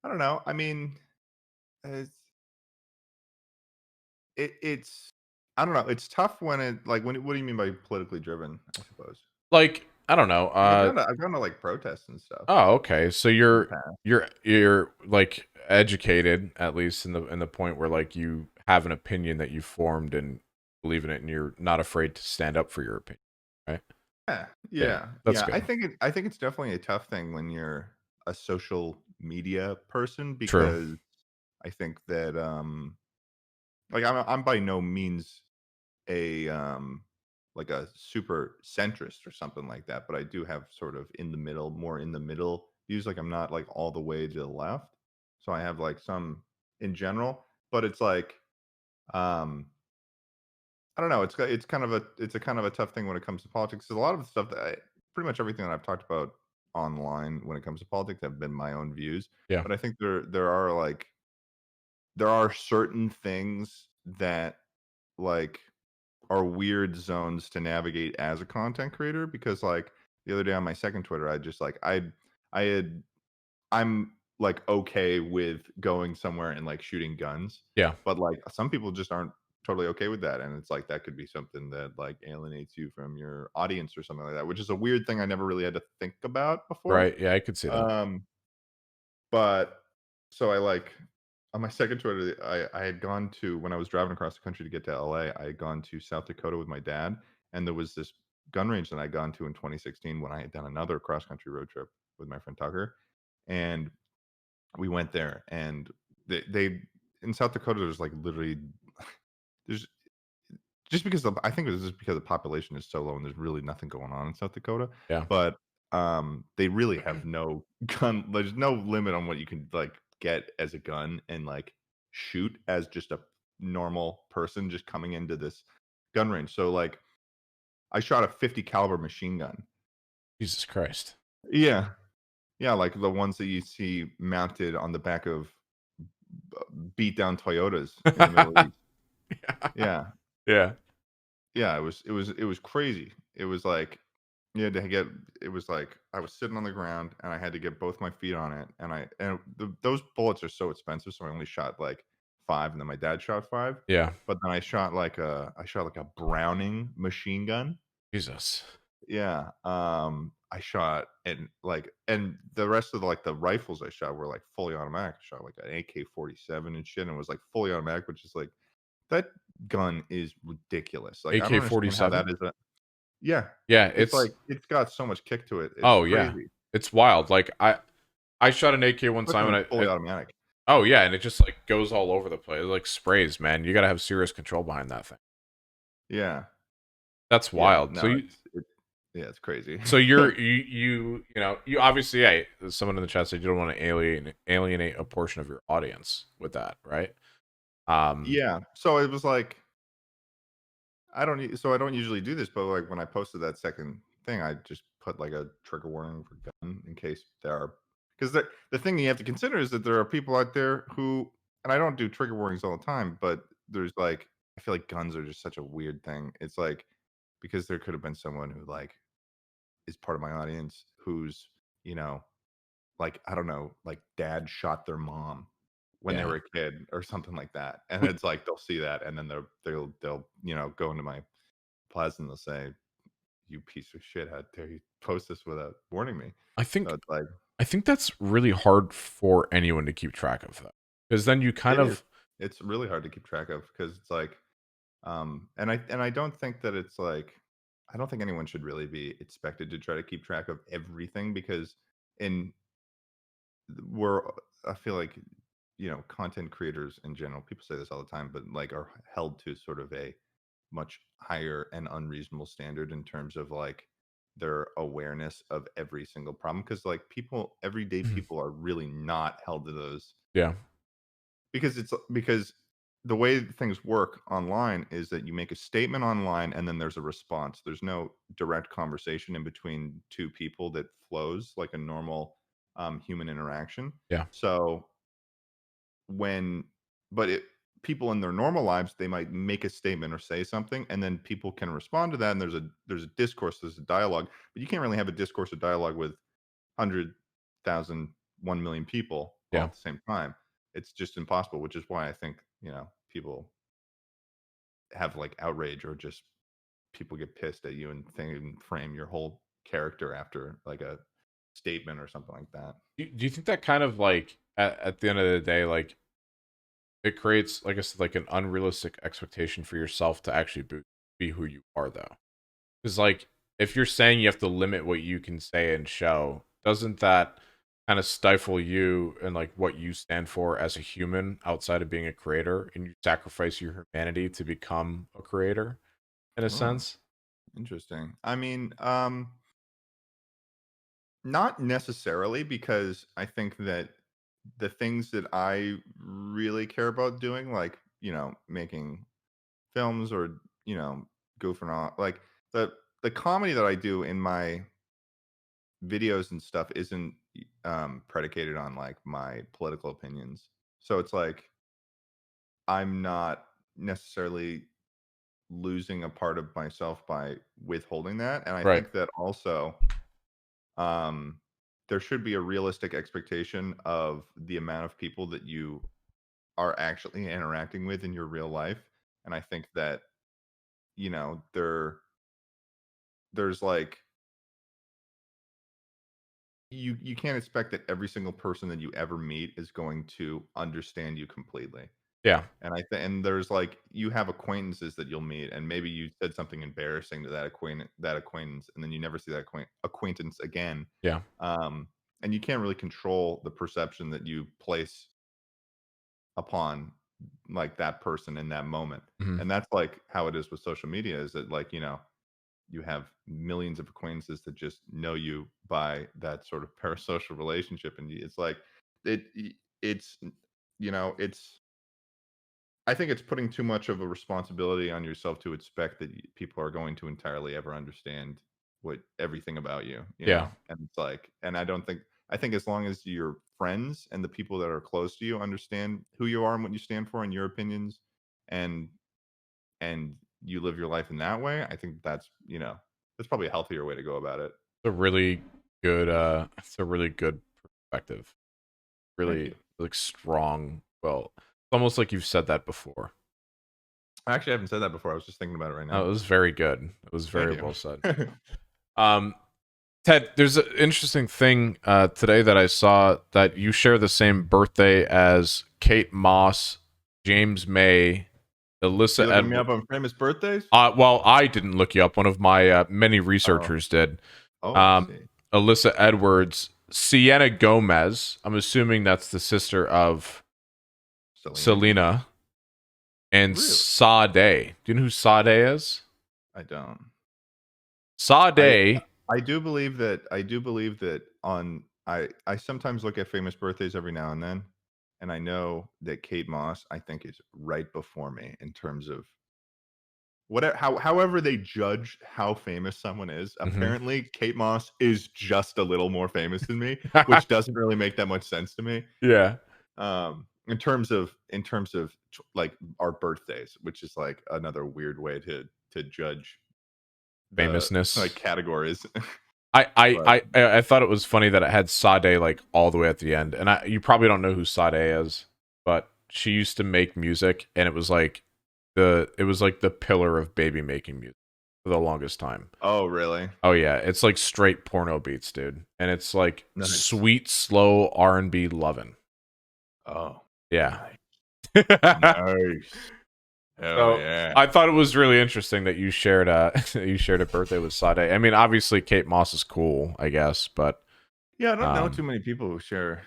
Speaker 2: I don't know. I mean, it's it's I don't know. It's tough when it like what do you mean by politically driven? I suppose.
Speaker 1: Like, I don't know.
Speaker 2: Like I've gone to like protests and stuff
Speaker 1: Oh, okay. So
Speaker 2: in the
Speaker 1: you're
Speaker 2: past.
Speaker 1: you're like educated at least in the point where like you have an opinion that you formed and believe in it and you're not afraid to stand up for your opinion, right?
Speaker 2: Yeah,
Speaker 1: Yeah.
Speaker 2: yeah,
Speaker 1: That's
Speaker 2: yeah.
Speaker 1: good.
Speaker 2: I think it's definitely a tough thing when you're a social media person
Speaker 1: True.
Speaker 2: because I think that like I'm by no means a like a super centrist or something like that, but I do have sort of in the middle, more in the middle views. Like I'm not like all the way to the left. So I have like some in general, but it's like um I don't know. It's kind of it's a kind of a tough thing when it comes to politics. 'Cause a lot of the stuff that pretty much everything that I've talked about online when it comes to politics have been my own views.
Speaker 1: Yeah.
Speaker 2: But I think there are certain things that like are weird zones to navigate as a content creator because like the other day on my second Twitter, I just like I had I'm, like, okay with going somewhere and, like, shooting guns,
Speaker 1: Yeah.
Speaker 2: but, like, some people just aren't totally okay with that, and it's like, that could be something that, like, alienates you from your audience or something like that, which is a weird thing I never really had to think about before,
Speaker 1: Right. Yeah, I could see that.
Speaker 2: um, but so I, like on my second Twitter, I had gone to when I was driving across the country to get to LA, I had gone to South Dakota with my dad, and there was this gun range that I'd gone to in 2016 when I had done another cross country road trip with my friend Tucker, and we went there and they in South Dakota, there's like literally there's just because I think it was just because the population is so low and there's really nothing going on in South Dakota.
Speaker 1: Yeah.
Speaker 2: But they really have no gun. There's no limit on what you can like get as a gun and like shoot as just a normal person just coming into this gun range. So like I shot a 50 caliber machine gun.
Speaker 1: Jesus Christ.
Speaker 2: Yeah. Yeah, like the ones that you see mounted on the back of beat down Toyotas in the Middle East. Yeah.
Speaker 1: Yeah.
Speaker 2: Yeah, it was crazy. It was like you had to get it was like I was sitting on the ground and I had to get both my feet on it and those bullets are so expensive, so I only shot like 5 and then my dad shot 5.
Speaker 1: Yeah.
Speaker 2: But then I shot like a Browning machine gun.
Speaker 1: Jesus.
Speaker 2: Yeah, I shot and the rest of the rifles I shot were, like, fully automatic. I shot, like, an AK-47 and shit, and it was, like, fully automatic, which is, like that gun is ridiculous. Like, I don't understand how
Speaker 1: AK-47?
Speaker 2: that is a yeah.
Speaker 1: Yeah,
Speaker 2: It's, like it's got so much kick to it. It's
Speaker 1: oh yeah.
Speaker 2: crazy,
Speaker 1: It's wild. Like I shot an AK one time
Speaker 2: especially when
Speaker 1: and
Speaker 2: it's fully automatic.
Speaker 1: oh yeah, and it just like goes all over the place. It like sprays, man. You got to have serious control behind that thing.
Speaker 2: Yeah.
Speaker 1: That's
Speaker 2: Yeah.
Speaker 1: wild.
Speaker 2: No, yeah, it's crazy.
Speaker 1: So you know, you obviously, yeah, someone in the chat said you don't want to alienate a portion of your audience with that, right? Um
Speaker 2: Yeah. So it was like So I don't usually do this, but like when I posted that second thing, I just put like a trigger warning for gun in case there are, because the thing you have to consider is that there are people out there who, and I don't do trigger warnings all the time, but there's like, I feel like guns are just such a weird thing. It's like, because there could have been someone who like is part of my audience who's, you know, like, I don't know, like dad shot their mom when they
Speaker 1: Yeah.
Speaker 2: were a kid or something like that. And
Speaker 1: We,
Speaker 2: it's like they'll see that and then they'll go into my plaza and they'll say, "You piece of shit, how dare you post this without warning me?"
Speaker 1: I
Speaker 2: So
Speaker 1: think
Speaker 2: it's like
Speaker 1: I think that's really hard for anyone to keep track of that. Because then you kind
Speaker 2: it is.
Speaker 1: of
Speaker 2: It's really hard to keep track of because it's like, and I don't think that it's like, I don't think anyone should really be expected to try to keep track of everything because in we're I feel like, content creators in general, people say this all the time, but like are held to sort of a much higher and unreasonable standard in terms of like their awareness of every single problem. Because like people, everyday
Speaker 1: Mhm.
Speaker 2: people are really not held to those,
Speaker 1: Yeah.
Speaker 2: because the way things work online is that you make a statement online and then there's a response. There's no direct conversation in between two people that flows like a normal human interaction.
Speaker 1: Yeah.
Speaker 2: So when but it people in their normal lives, they might make a statement or say something, and then people can respond to that, and there's a discourse, there's a dialogue, but you can't really have a discourse or dialogue with 100,000, 1,000,000 people all
Speaker 1: Yeah.
Speaker 2: at the same time. It's just impossible, which is why I think, people have like outrage or just people get pissed at you and think and frame your whole character after like a statement or something like that.
Speaker 1: Do you think that kind of like at the end of the day, like it creates, like I said, like an unrealistic expectation for yourself to actually be who you are, though? Because like if you're saying you have to limit what you can say and show, doesn't that kind of stifle you and like what you stand for as a human outside of being a creator, and you sacrifice your humanity to become a creator in a
Speaker 2: Oh,
Speaker 1: sense?
Speaker 2: interesting. I mean, not necessarily, because I think that the things that I really care about doing, like, making films or, goofing off, like the comedy that I do in my videos and stuff isn't predicated on like my political opinions. So it's like I'm not necessarily losing a part of myself by withholding that. And I
Speaker 1: Right.
Speaker 2: think that also um there should be a realistic expectation of the amount of people that you are actually interacting with in your real life. And I think that, there's like, you can't expect that every single person that you ever meet is going to understand you completely.
Speaker 1: Yeah.
Speaker 2: And and there's like, you have acquaintances that you'll meet, and maybe you said something embarrassing to that acquaintance, and then you never see that acquaintance again.
Speaker 1: Yeah.
Speaker 2: Um, and you can't really control the perception that you place upon like that person in that moment.
Speaker 1: Mhm.
Speaker 2: And that's like how it is with social media, is that like, you have millions of acquaintances that just know you by that sort of parasocial relationship, and it's like it's it's, I think it's putting too much of a responsibility on yourself to expect that people are going to entirely ever understand what everything about you,
Speaker 1: Yeah.
Speaker 2: and it's like, and I think as long as your friends and the people that are close to you understand who you are and what you stand for and your opinions, and and you live your life in that way, I think that's probably a healthier way to go about it.
Speaker 1: It's a really good perspective.
Speaker 2: Thank
Speaker 1: Really
Speaker 2: you.
Speaker 1: like strong. Well, it's almost like you've said that before.
Speaker 2: I actually haven't said that before. I was just thinking about it right now.
Speaker 1: It was very good. It was
Speaker 2: Thank
Speaker 1: very
Speaker 2: you.
Speaker 1: well said. Um, Ted, there's an interesting thing today that I saw, that you share the same birthday as Kate Moss, James May,
Speaker 2: You
Speaker 1: Alyssa
Speaker 2: looking me
Speaker 1: Edwards.
Speaker 2: up on famous birthdays?
Speaker 1: Well, I didn't look you up. One of my many
Speaker 2: Oh,
Speaker 1: researchers did.
Speaker 2: I
Speaker 1: Um,
Speaker 2: see.
Speaker 1: Alyssa Edwards, Sienna Gomez. I'm assuming that's the sister of
Speaker 2: Selena?
Speaker 1: Selena, and
Speaker 2: Really?
Speaker 1: Sade. Do you know who Sade is?
Speaker 2: I don't. I
Speaker 1: Sade.
Speaker 2: I do believe that on I sometimes look at famous birthdays every now and then, and I know that Kate Moss, I think, is right before me in terms of whatever, however they judge how famous someone is,
Speaker 1: Mhm.
Speaker 2: apparently Kate Moss is just a little more famous than me, which doesn't really make that much sense to me.
Speaker 1: Yeah.
Speaker 2: In terms of like our birthdays, which is like another weird way to judge the like
Speaker 1: Famousness.
Speaker 2: categories.
Speaker 1: I I
Speaker 2: But
Speaker 1: I I thought it was funny that it had Sade, like, all the way at the end, and you probably don't know who Sade is, but she used to make music, and it was like the pillar of baby making music for the longest time.
Speaker 2: oh, really?
Speaker 1: Oh, yeah, it's like straight porno beats, dude, and it's like
Speaker 2: Nice.
Speaker 1: sweet, slow R&B lovin'.
Speaker 2: Oh,
Speaker 1: Yeah.
Speaker 2: nice. Nice. Hell
Speaker 1: So,
Speaker 2: yeah.
Speaker 1: I thought it was really interesting that you shared you shared a birthday with Sade. I mean, obviously, Kate Moss is cool, I guess, but,
Speaker 2: Yeah, I don't know too
Speaker 1: um
Speaker 2: many people who share.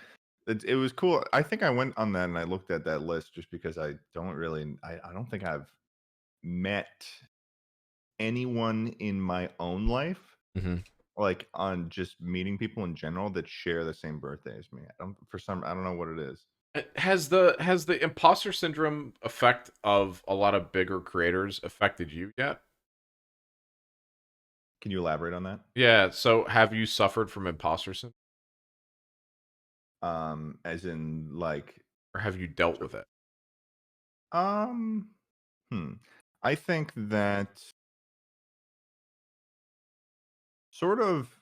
Speaker 2: It was cool. I think I went on that and I looked at that list just because I don't think I've met anyone in my own life,
Speaker 1: mhm.
Speaker 2: like on just meeting people in general that share the same birthday as me. I don't know what it is.
Speaker 1: Has the imposter syndrome effect of a lot of bigger creators affected you yet?
Speaker 2: Can you elaborate on that?
Speaker 1: Yeah, so have you suffered from imposter syndrome,
Speaker 2: As in like
Speaker 1: or have you dealt
Speaker 2: so-
Speaker 1: with it?
Speaker 2: um I think that sort of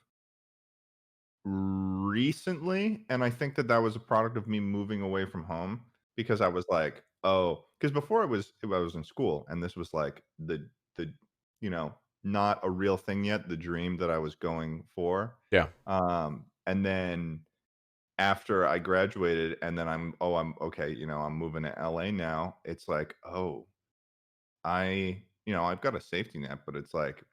Speaker 2: recently, and I think that that was a product of me moving away from home because I was like, oh, because before I was in school and this was like the you know not a real thing yet, the dream that I was going for.
Speaker 1: Yeah.
Speaker 2: And then after I graduated, and then I'm okay, I'm moving to LA now. It's like, oh, I've got a safety net, but it's like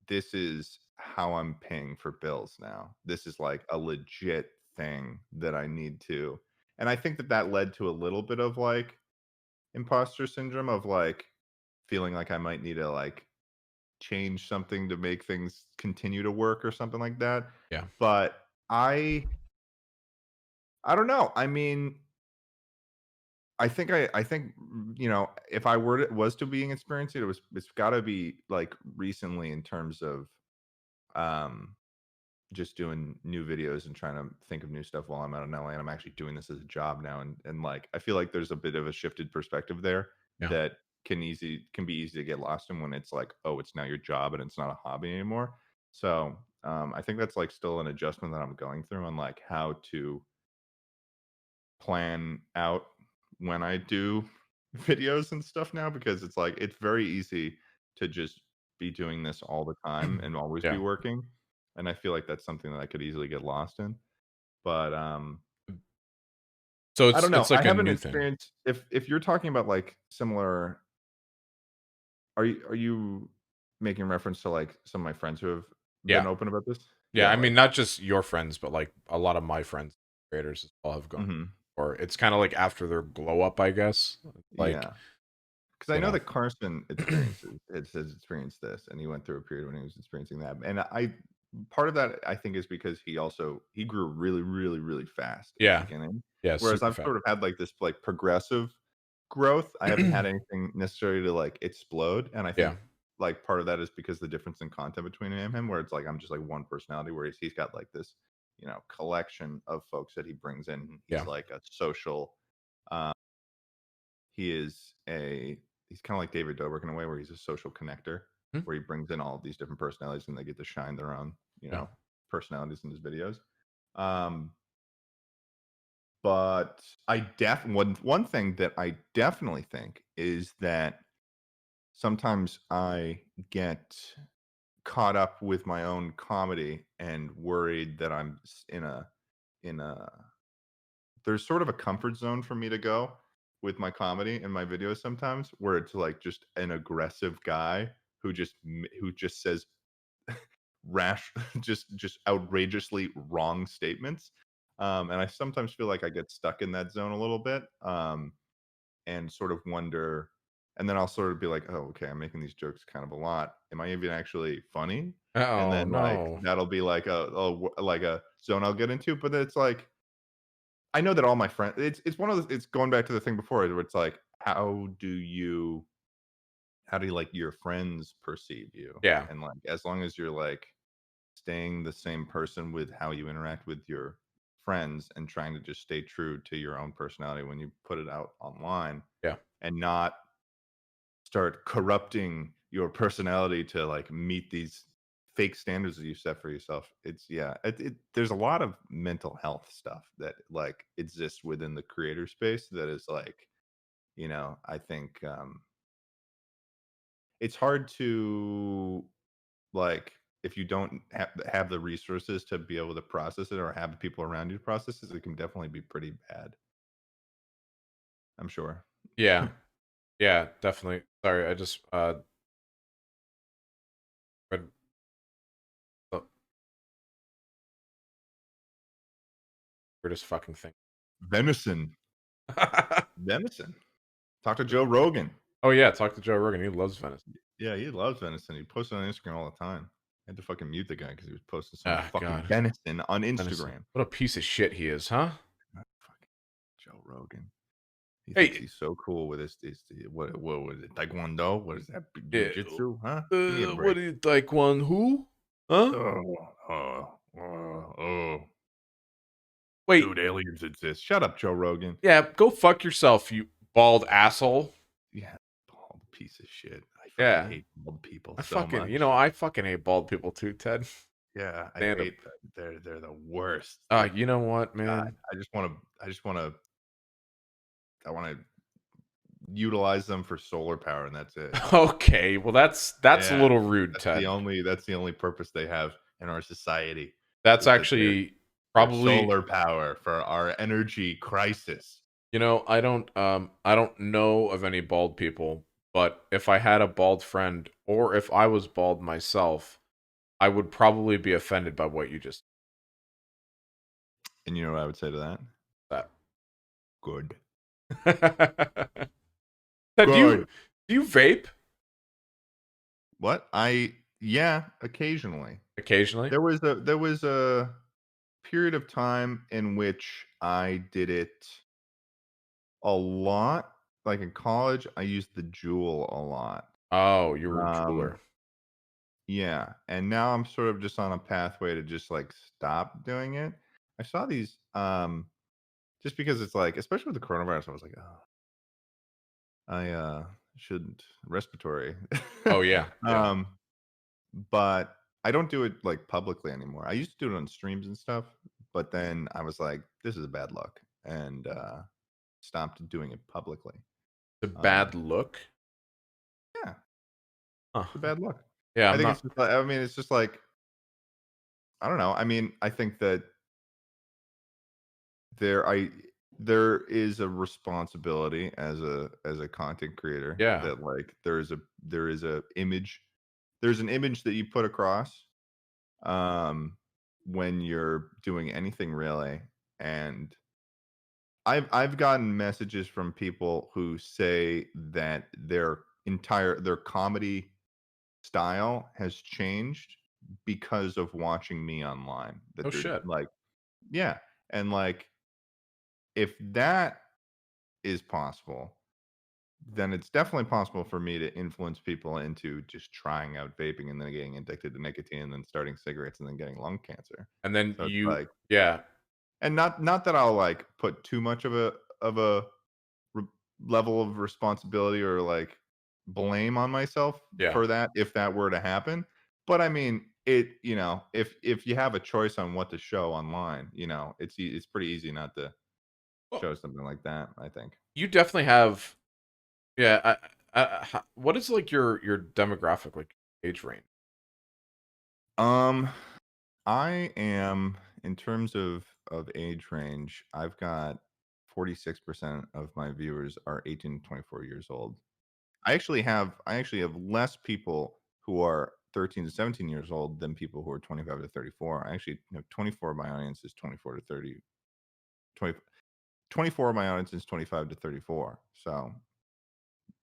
Speaker 2: this is how I'm paying for bills now. This is like a legit thing that I need to. And I think that that led to a little bit of like imposter syndrome of like feeling like I might need to like change something to make things continue to work or something like that.
Speaker 1: Yeah.
Speaker 2: But I don't know. I mean, I think if I was to be experiencing it, it's got to be like recently in terms of um just doing new videos and trying to think of new stuff while I'm out in LA, and I'm actually doing this as a job now, and like I feel like there's a bit of a shifted perspective there
Speaker 1: Yeah.
Speaker 2: that can be easy to get lost in when it's like, oh, it's now your job and it's not a hobby anymore. So I think that's like still an adjustment that I'm going through on like how to plan out when I do videos and stuff now, because it's like it's very easy to just be doing this all the time and always be
Speaker 1: Yeah.
Speaker 2: working. And I feel like that's something that I could easily get lost in. But
Speaker 1: So
Speaker 2: I don't know.
Speaker 1: it's
Speaker 2: I
Speaker 1: like a
Speaker 2: haven't
Speaker 1: new thing.
Speaker 2: experienced if you're talking about like similar, are you making reference to like some of my friends who have been
Speaker 1: Yeah.
Speaker 2: open about this?
Speaker 1: Yeah,
Speaker 2: Yeah,
Speaker 1: I
Speaker 2: like
Speaker 1: mean, not just your friends, but, like, a lot of my friends, creators as well have gone,
Speaker 2: mhm.
Speaker 1: or it's kinda like after their glow up, I guess, like,
Speaker 2: Yeah. Because I
Speaker 1: you
Speaker 2: know
Speaker 1: know.
Speaker 2: that Carson has experienced this, and he went through a period when he was experiencing that. And I part of that I think is because he grew really, really, really fast in the
Speaker 1: Yeah.
Speaker 2: beginning.
Speaker 1: Yeah,
Speaker 2: Whereas
Speaker 1: super
Speaker 2: I've
Speaker 1: fat.
Speaker 2: sort of had like this like progressive growth. I haven't had anything necessarily to like explode. And I
Speaker 1: Yeah.
Speaker 2: think like part of that is because the difference in content between me and him, where it's like I'm just like one personality, whereas he's got like this, collection of folks that he brings in. He's
Speaker 1: Yeah.
Speaker 2: like a social uh, he is a he's kind of like David Dobrik in a way where he's a social connector,
Speaker 1: Mhm.
Speaker 2: where he brings in all of these different personalities and they get to shine their own,
Speaker 1: Yeah.
Speaker 2: personalities in his videos. Um, but one thing that I definitely think is that sometimes I get caught up with my own comedy and worried that in a there's sort of a comfort zone for me to go with my comedy and my videos sometimes, where it's like just an aggressive guy who just says rash just outrageously wrong statements. And I sometimes feel like I get stuck in that zone a little bit, and sort of wonder, and then I'll sort of be like, oh, okay, I'm making these jokes kind of a lot. Am I even actually funny? And
Speaker 1: Oh,
Speaker 2: then like
Speaker 1: no.
Speaker 2: that'll be like like a zone I'll get into. But it's like I know that all my friends, it's one of those, it's going back to the thing before where it's like, how do like your friends perceive you?
Speaker 1: Yeah.
Speaker 2: And like as long as you're like staying the same person with how you interact with your friends and trying to just stay true to your own personality when you put it out online
Speaker 1: Yeah.
Speaker 2: and not start corrupting your personality to like meet these fake standards that you set for yourself. It's yeah, there's a lot of mental health stuff that like exists within the creator space that is like, I think it's hard to like if you don't have the resources to be able to process it or have the people around you to process it, it can definitely be pretty bad. I'm sure.
Speaker 1: Yeah. Yeah, definitely. Sorry, I just read the weirdest fucking thing.
Speaker 2: Venison. Venison. Talk to Joe Rogan.
Speaker 1: Oh yeah, talk to Joe Rogan. He loves Venice.
Speaker 2: Yeah, he loves venison. He posted on Instagram all the time. I had to fucking mute the guy because he was posting so much
Speaker 1: Ah,
Speaker 2: fucking
Speaker 1: God.
Speaker 2: venison on
Speaker 1: Venison.
Speaker 2: Instagram.
Speaker 1: What a piece of shit he is, huh?
Speaker 2: Fucking Joe Rogan. He thinks
Speaker 1: Hey,
Speaker 2: he's so cool with his what was it? Taekwondo? What is that?
Speaker 1: yeah,
Speaker 2: Jiu-jitsu? Huh? Give me a
Speaker 1: what
Speaker 2: break.
Speaker 1: do you like one who? Huh?
Speaker 2: Oh.
Speaker 1: Wait,
Speaker 2: Dude, aliens exist. Shut up, Joe Rogan.
Speaker 1: yeah, go fuck yourself, you bald asshole.
Speaker 2: Yeah, bald piece of shit. I fucking
Speaker 1: Yeah.
Speaker 2: hate bald people
Speaker 1: I
Speaker 2: so
Speaker 1: fucking,
Speaker 2: much.
Speaker 1: I fucking hate bald people too, Ted.
Speaker 2: Yeah, I
Speaker 1: Stand up.
Speaker 2: hate that. They're the worst. Like,
Speaker 1: You know what,
Speaker 2: God,
Speaker 1: man?
Speaker 2: I wanna utilize them for solar power, and that's it.
Speaker 1: Okay, well that's a
Speaker 2: Yeah,
Speaker 1: little rude, Ted.
Speaker 2: that's the only purpose they have in our society
Speaker 1: That's
Speaker 2: is that
Speaker 1: actually
Speaker 2: they're
Speaker 1: probably,
Speaker 2: solar power for our energy crisis.
Speaker 1: I don't know of any bald people, but if I had a bald friend or if I was bald myself, I would probably be offended by what you just
Speaker 2: And you know what I would say to that?
Speaker 1: said.
Speaker 2: Good.
Speaker 1: Ted,
Speaker 2: Good.
Speaker 1: do you vape
Speaker 2: What? Yeah, occasionally.
Speaker 1: occasionally?
Speaker 2: There was a period of time in which I did it a lot. Like in college, I used the Jewel a lot.
Speaker 1: Oh, you were a
Speaker 2: Um,
Speaker 1: jeweler.
Speaker 2: yeah, and now I'm sort of just on a pathway to just like stop doing it. I saw these just because it's like, especially with the coronavirus, I was like, oh, I shouldn't respiratory.
Speaker 1: Oh yeah, yeah.
Speaker 2: um, but I don't do it like publicly anymore. I used to do it on streams and stuff, but then I was like, this is a bad luck, and stopped doing it publicly.
Speaker 1: The
Speaker 2: Um,
Speaker 1: bad look.
Speaker 2: yeah,
Speaker 1: Huh.
Speaker 2: it's a bad luck.
Speaker 1: Yeah,
Speaker 2: I
Speaker 1: I'm
Speaker 2: think it's
Speaker 1: not.
Speaker 2: just like, I mean, it's just like I don't know. I mean, I think that there I there is a responsibility as a content creator
Speaker 1: Yeah.
Speaker 2: that like there's an image that you put across um when you're doing anything really. And I've gotten messages from people who say that their comedy style has changed because of watching me online,
Speaker 1: Oh
Speaker 2: that they're
Speaker 1: shit.
Speaker 2: like yeah. And like if that is possible, then it's definitely possible for me to influence people into just trying out vaping and then getting addicted to nicotine and then starting cigarettes and then getting lung cancer.
Speaker 1: And then
Speaker 2: So it's like,
Speaker 1: yeah,
Speaker 2: and not that I'll like put too much of a re- level of responsibility or like blame on myself
Speaker 1: yeah.
Speaker 2: for that if that were to happen. But I mean, if you have a choice on what to show online, it's pretty easy not to
Speaker 1: Well,
Speaker 2: show something like that, I think.
Speaker 1: you definitely have. Yeah. What is like your demographic, like age range?
Speaker 2: Um, I am in terms of age range, I've got 46% of my viewers are 18 to 24 years old. I actually have less people who are 13 to 17 years old than people who are 25 to 34. I actually have 24 of my audience is 24 to 30 20 24 of my audience is 25 to 34. So,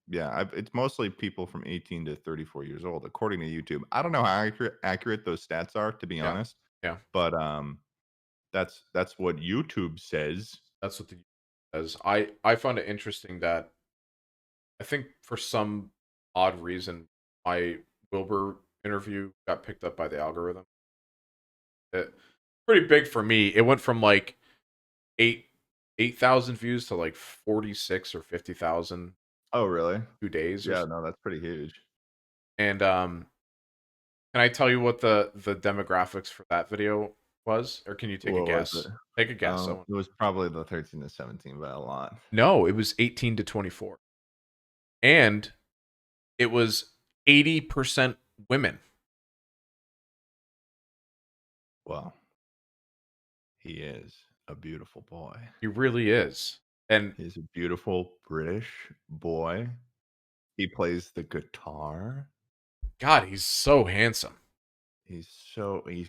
Speaker 2: yeah, it's mostly people from 18 to 34 years old according to YouTube. I don't know how accurate those stats are, to be
Speaker 1: Yeah.
Speaker 2: honest,
Speaker 1: Yeah.
Speaker 2: but that's what YouTube says.
Speaker 1: That's what the says. I find it interesting that I think for some odd reason my Wilbur interview got picked up by the algorithm. It, pretty big for me. It went from like 8,000 views to like 46 or 50,000
Speaker 2: Oh, really?
Speaker 1: 2 days or
Speaker 2: Yeah,
Speaker 1: so.
Speaker 2: no, that's pretty huge.
Speaker 1: And can I tell you what the demographics for that video was, or can you take a
Speaker 2: What was it?
Speaker 1: guess? Take a guess.
Speaker 2: It was probably the 13 to 17 by a lot.
Speaker 1: No, it was 18 to 24, and it was 80% women.
Speaker 2: Well, he is a beautiful boy.
Speaker 1: He really is, and
Speaker 2: He's a beautiful British boy. He plays the guitar.
Speaker 1: God, he's so handsome.
Speaker 2: He's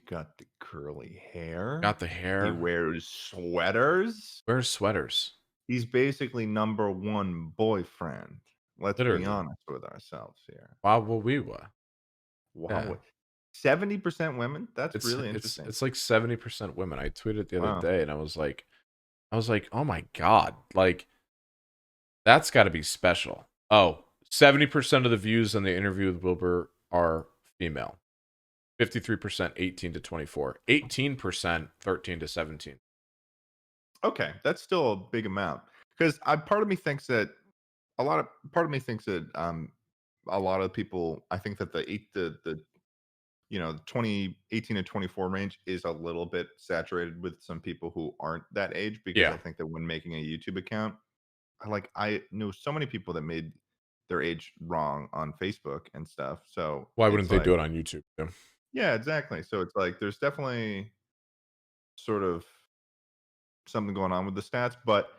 Speaker 2: got the curly hair.
Speaker 1: Got the
Speaker 2: He
Speaker 1: hair.
Speaker 2: wears sweaters.
Speaker 1: Wears sweaters.
Speaker 2: He's basically number one boyfriend. Let's be
Speaker 1: Literally.
Speaker 2: honest with ourselves here.
Speaker 1: Wow, we were. Yeah.
Speaker 2: Wow. 70% women? That's
Speaker 1: It's
Speaker 2: really
Speaker 1: it's
Speaker 2: interesting.
Speaker 1: it's like 70% women. I tweeted the other
Speaker 2: Wow.
Speaker 1: day, and I was like, oh my God, like that's got to be special. Oh, 70% of the views on the interview with Wilbur are female. 53% 18 to 24. 18% 13 to 17.
Speaker 2: Okay, that's still a big amount. Because part of me thinks that a lot of people, I think that the 2018 to 24 range is a little bit saturated with some people who aren't that age, because
Speaker 1: Yeah.
Speaker 2: I think that when making a YouTube account, I know so many people that made their age wrong on Facebook and stuff. So
Speaker 1: Why
Speaker 2: it's
Speaker 1: wouldn't they
Speaker 2: like,
Speaker 1: do it on YouTube? Yeah.
Speaker 2: yeah, exactly. So it's like there's definitely sort of something going on with the stats, but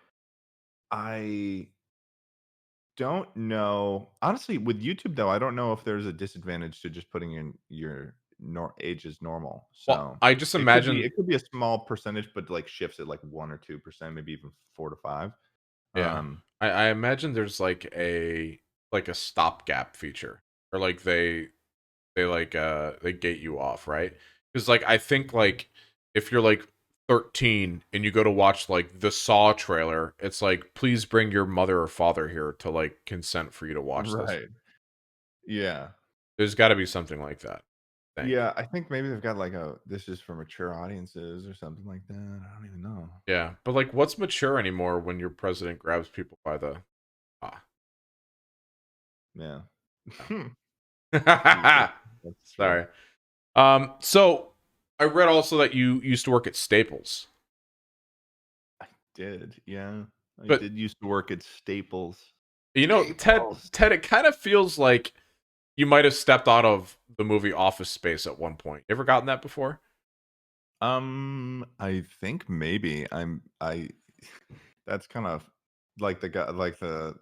Speaker 2: I don't know. Honestly, with YouTube though, I don't know if there's a disadvantage to just putting in your age as normal.
Speaker 1: Well,
Speaker 2: So
Speaker 1: I just
Speaker 2: it could be
Speaker 1: imagine,
Speaker 2: it could be a small percentage, but like shifts at like 1 or 2%, maybe even 4 to 5.
Speaker 1: yeah.
Speaker 2: Um,
Speaker 1: I imagine there's like a stopgap feature, or like they gate you off, right? Because like I think like if you're like 13 and you go to watch like the Saw trailer, it's like please bring your mother or father here to like consent for you to watch this.
Speaker 2: right. Yeah.
Speaker 1: There's got to be something like that, I think.
Speaker 2: Yeah, I think maybe they've got like this is for mature audiences or something like that. I don't even know.
Speaker 1: Yeah, but like what's mature anymore when your president grabs people by the
Speaker 2: Yeah.
Speaker 1: ah.
Speaker 2: That's true.
Speaker 1: Sorry. So I read also that you used to work at Staples.
Speaker 2: I did. Yeah. I
Speaker 1: But
Speaker 2: did used to work at Staples.
Speaker 1: you know,
Speaker 2: Staples.
Speaker 1: Ted, it kind of feels like you might have stepped out of the movie Office Space at one point. You ever gotten that before?
Speaker 2: I think maybe I that's kind of like the guy, like the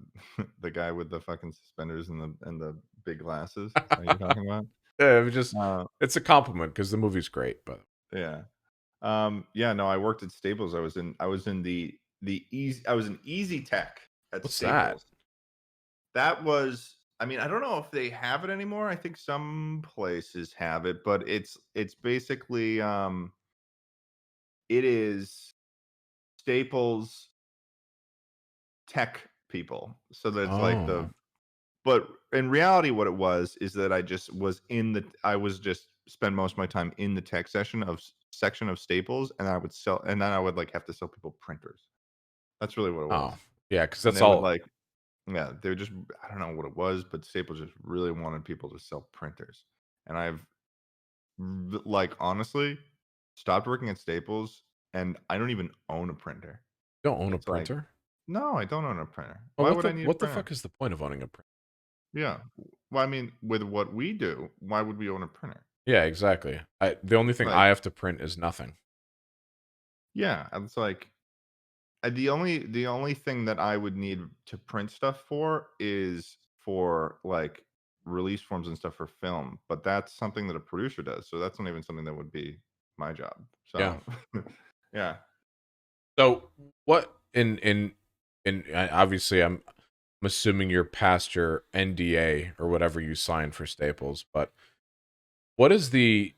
Speaker 2: the guy with the fucking suspenders and the big glasses. Is that what you're talking about?
Speaker 1: Yeah, it was just
Speaker 2: Uh,
Speaker 1: it's a compliment because the movie's great, but
Speaker 2: yeah. Yeah, no, I worked at Staples. I was in the easy I was an easy tech at
Speaker 1: what's that?
Speaker 2: Staples. That was, I mean, I don't know if they have it anymore. I think some places have it, but it's basically it is Staples tech people. So that's like
Speaker 1: Oh.
Speaker 2: but in reality what it was is that I was just spend most of my time in the tech section of Staples, and then I would like have to sell people printers. That's really what it was.
Speaker 1: Oh. Yeah, because
Speaker 2: And
Speaker 1: that's
Speaker 2: they would
Speaker 1: all.
Speaker 2: like, yeah, they were just, I don't know what it was, but Staples just really wanted people to sell printers. And like honestly stopped working at Staples, and I don't even own a printer.
Speaker 1: You don't own a
Speaker 2: It's like,
Speaker 1: printer?
Speaker 2: no, I don't own a printer.
Speaker 1: Well,
Speaker 2: Why would I need a
Speaker 1: what the
Speaker 2: printer?
Speaker 1: fuck is the point of owning a printer?
Speaker 2: Yeah. Well, I mean, with what we do, why would we own a printer?
Speaker 1: Yeah, exactly. The only thing
Speaker 2: Like,
Speaker 1: I have to print is nothing.
Speaker 2: yeah, it's like the only thing that I would need to print stuff for is for like release forms and stuff for film, but that's something that a producer does. So that's not even something that would be my job.
Speaker 1: Yeah.
Speaker 2: So yeah.
Speaker 1: So what obviously I'm assuming you're past your NDA or whatever you signed for Staples, but what is the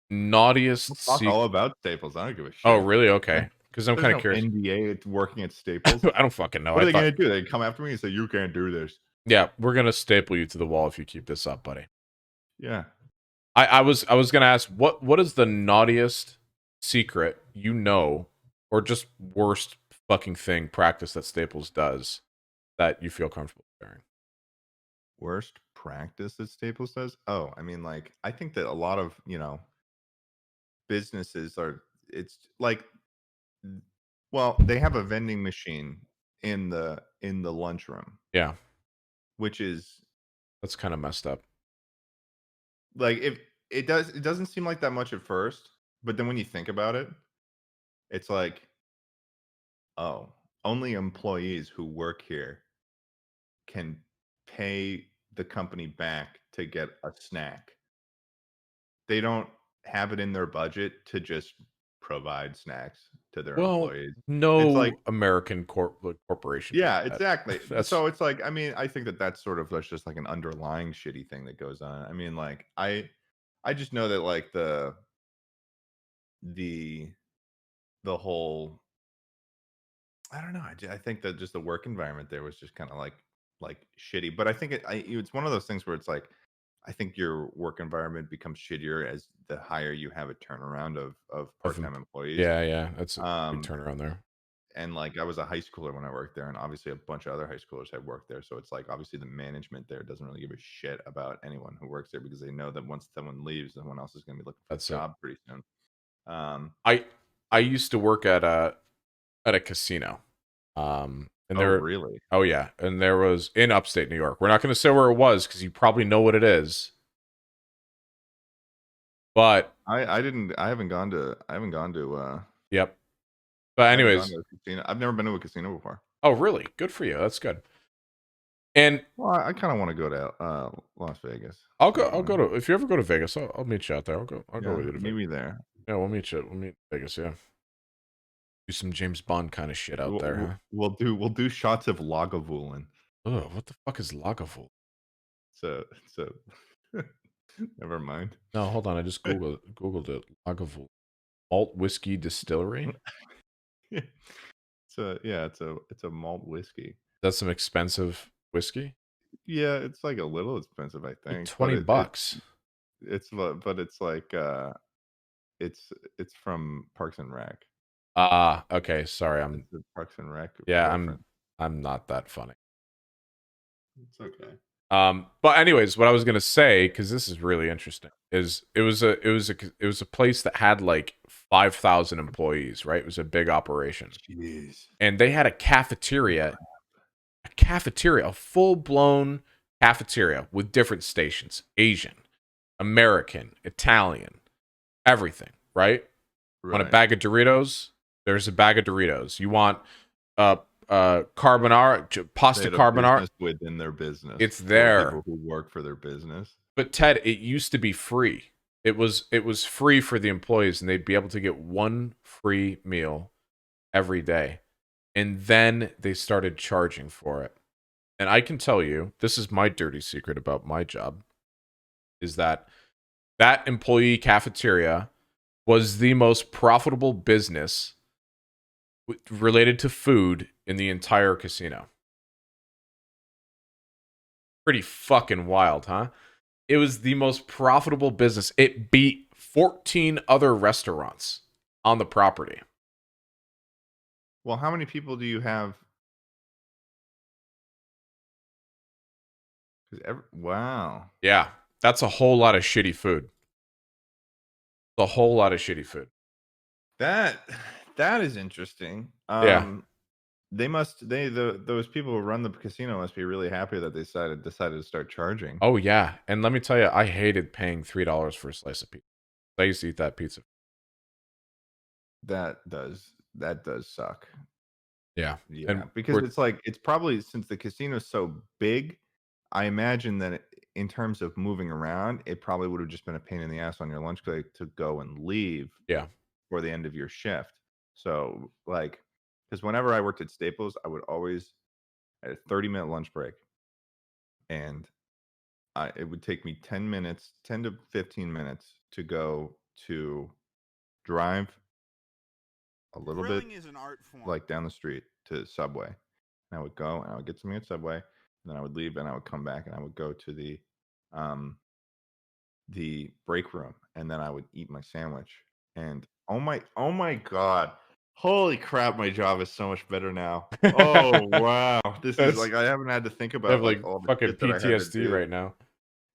Speaker 1: naughtiest
Speaker 2: Talk all
Speaker 1: secret?
Speaker 2: about Staples. I don't give a
Speaker 1: Oh,
Speaker 2: shit.
Speaker 1: really? Okay. Because I'm
Speaker 2: There's
Speaker 1: kind of
Speaker 2: no
Speaker 1: curious.
Speaker 2: NDA working at Staples.
Speaker 1: I don't fucking know.
Speaker 2: What
Speaker 1: I
Speaker 2: are they
Speaker 1: thought
Speaker 2: gonna do? They come after me and say you can't do this.
Speaker 1: Yeah, we're gonna staple you to the wall if you keep this up, buddy.
Speaker 2: Yeah.
Speaker 1: I was gonna ask what is the naughtiest secret you know, or just worst fucking thing practice that Staples does that you feel comfortable sharing?
Speaker 2: Worst practice that Staples does? Oh, I mean, like, I think that a lot of, businesses are it's like well, they have a vending machine in the lunchroom,
Speaker 1: Yeah,
Speaker 2: which is
Speaker 1: that's kind of messed up.
Speaker 2: like if it doesn't seem like that much at first, but then when you think about it, it's like, oh, only employees who work here can pay the company back to get a snack. They don't have it in their budget to just provide snacks to their
Speaker 1: Well,
Speaker 2: employees. It's like
Speaker 1: no American corporation does
Speaker 2: yeah,
Speaker 1: that.
Speaker 2: exactly.
Speaker 1: That's
Speaker 2: So it's like, I mean, I think that that's sort of that's just like an underlying shitty thing that goes on. I mean, like I just know that like the the whole I don't know. I think that just the work environment there was just kind of like shitty. But I think it's one of those things where it's like I think your work environment becomes shittier as the higher you have a turnaround of
Speaker 1: of
Speaker 2: part-time employees.
Speaker 1: yeah, yeah, that's a big
Speaker 2: Um,
Speaker 1: turnaround there.
Speaker 2: and like I was a high schooler when I worked there, and obviously a bunch of other high schoolers had worked there. So it's like obviously the management there doesn't really give a shit about anyone who works there because they know that once someone leaves, someone else is going to be looking for a
Speaker 1: That's it.
Speaker 2: job pretty soon. Um,
Speaker 1: I I used to work at a casino. And
Speaker 2: oh
Speaker 1: there
Speaker 2: really?
Speaker 1: oh yeah, and there was in upstate New York. We're not going to say where it was cuz you probably know what it is. But
Speaker 2: I haven't gone to
Speaker 1: yep. But
Speaker 2: I haven't gone
Speaker 1: anyways,
Speaker 2: to a casino. I've never been to a casino before.
Speaker 1: oh really? Good for you. That's good. And
Speaker 2: Well, I kind of want to go to Las Vegas.
Speaker 1: I'll
Speaker 2: So
Speaker 1: go to if you ever go to Vegas, I'll meet you out there. I'll go
Speaker 2: yeah,
Speaker 1: with you to
Speaker 2: meet
Speaker 1: Vegas.
Speaker 2: me there.
Speaker 1: Yeah, we'll meet in Vegas, yeah. Do some James Bond kind of shit out there, huh?
Speaker 2: We'll do shots of Lagavulin.
Speaker 1: Oh, what the fuck is Lagavulin?
Speaker 2: So never mind.
Speaker 1: No, hold on. I just googled it. Lagavulin. Malt whiskey distillery?
Speaker 2: It's a malt whiskey.
Speaker 1: That's some expensive whiskey?
Speaker 2: Yeah, it's like a little expensive, I
Speaker 1: Like
Speaker 2: think, but
Speaker 1: 20 bucks.
Speaker 2: but it's like it's from Parks and Rec.
Speaker 1: Ah, okay. Sorry.
Speaker 2: It's a Parks and Rec
Speaker 1: Yeah,
Speaker 2: reference.
Speaker 1: I'm not that funny.
Speaker 2: It's okay.
Speaker 1: But anyways, what I was gonna say, because this is really interesting, is it was a place that had like 5,000 employees, right? It was a big operation.
Speaker 2: Jeez.
Speaker 1: And they had a full blown cafeteria with different stations, Asian, American, Italian, everything, right? Want a
Speaker 2: Right.
Speaker 1: bag of Doritos? There's a bag of Doritos. You want uh carbonara,
Speaker 2: They
Speaker 1: pasta
Speaker 2: had a
Speaker 1: carbonara?
Speaker 2: business within their business
Speaker 1: It's
Speaker 2: for people
Speaker 1: there.
Speaker 2: who work for their business.
Speaker 1: But Ted, it used to be free. It was free for the employees, and they'd be able to get one free meal every day. And then they started charging for it. And I can tell you, this is my dirty secret about my job, is that that employee cafeteria was the most profitable business related to food in the entire casino. Pretty fucking wild, huh? It was the most profitable business. It beat 14 other restaurants on the property.
Speaker 2: Well, how many people do you have? 'Wow.
Speaker 1: Yeah, that's a whole lot of shitty food. A whole lot of shitty food.
Speaker 2: That that is interesting.
Speaker 1: Yeah.
Speaker 2: Those people who run the casino must be really happy that they decided to start charging.
Speaker 1: Oh yeah. And let me tell you, I hated paying $3 for a slice of pizza. I used to eat that pizza.
Speaker 2: That does suck.
Speaker 1: Yeah.
Speaker 2: Yeah,
Speaker 1: And
Speaker 2: because
Speaker 1: we're
Speaker 2: it's like it's probably since the casino's so big, I imagine that in terms of moving around, it probably would have just been a pain in the ass on your lunch break to go and leave
Speaker 1: yeah.
Speaker 2: for the end of your shift. So, like, because whenever I worked at Staples, I would always at a 30-minute lunch break, and it would take me 10 minutes, 10 to 15 minutes to go to drive a little bit
Speaker 3: Grilling is an art form.
Speaker 2: like down the street to Subway. And I would go and I would get something at Subway. And then I would leave and I would come back and I would go to the break room, and then I would eat my sandwich. And oh my god, holy crap, my job is so much better now. Oh wow, this is
Speaker 1: That's
Speaker 2: like, I haven't had to think
Speaker 1: I have
Speaker 2: about like
Speaker 1: like
Speaker 2: all the
Speaker 1: fucking
Speaker 2: shit that I had to
Speaker 1: PTSD
Speaker 2: do.
Speaker 1: right now.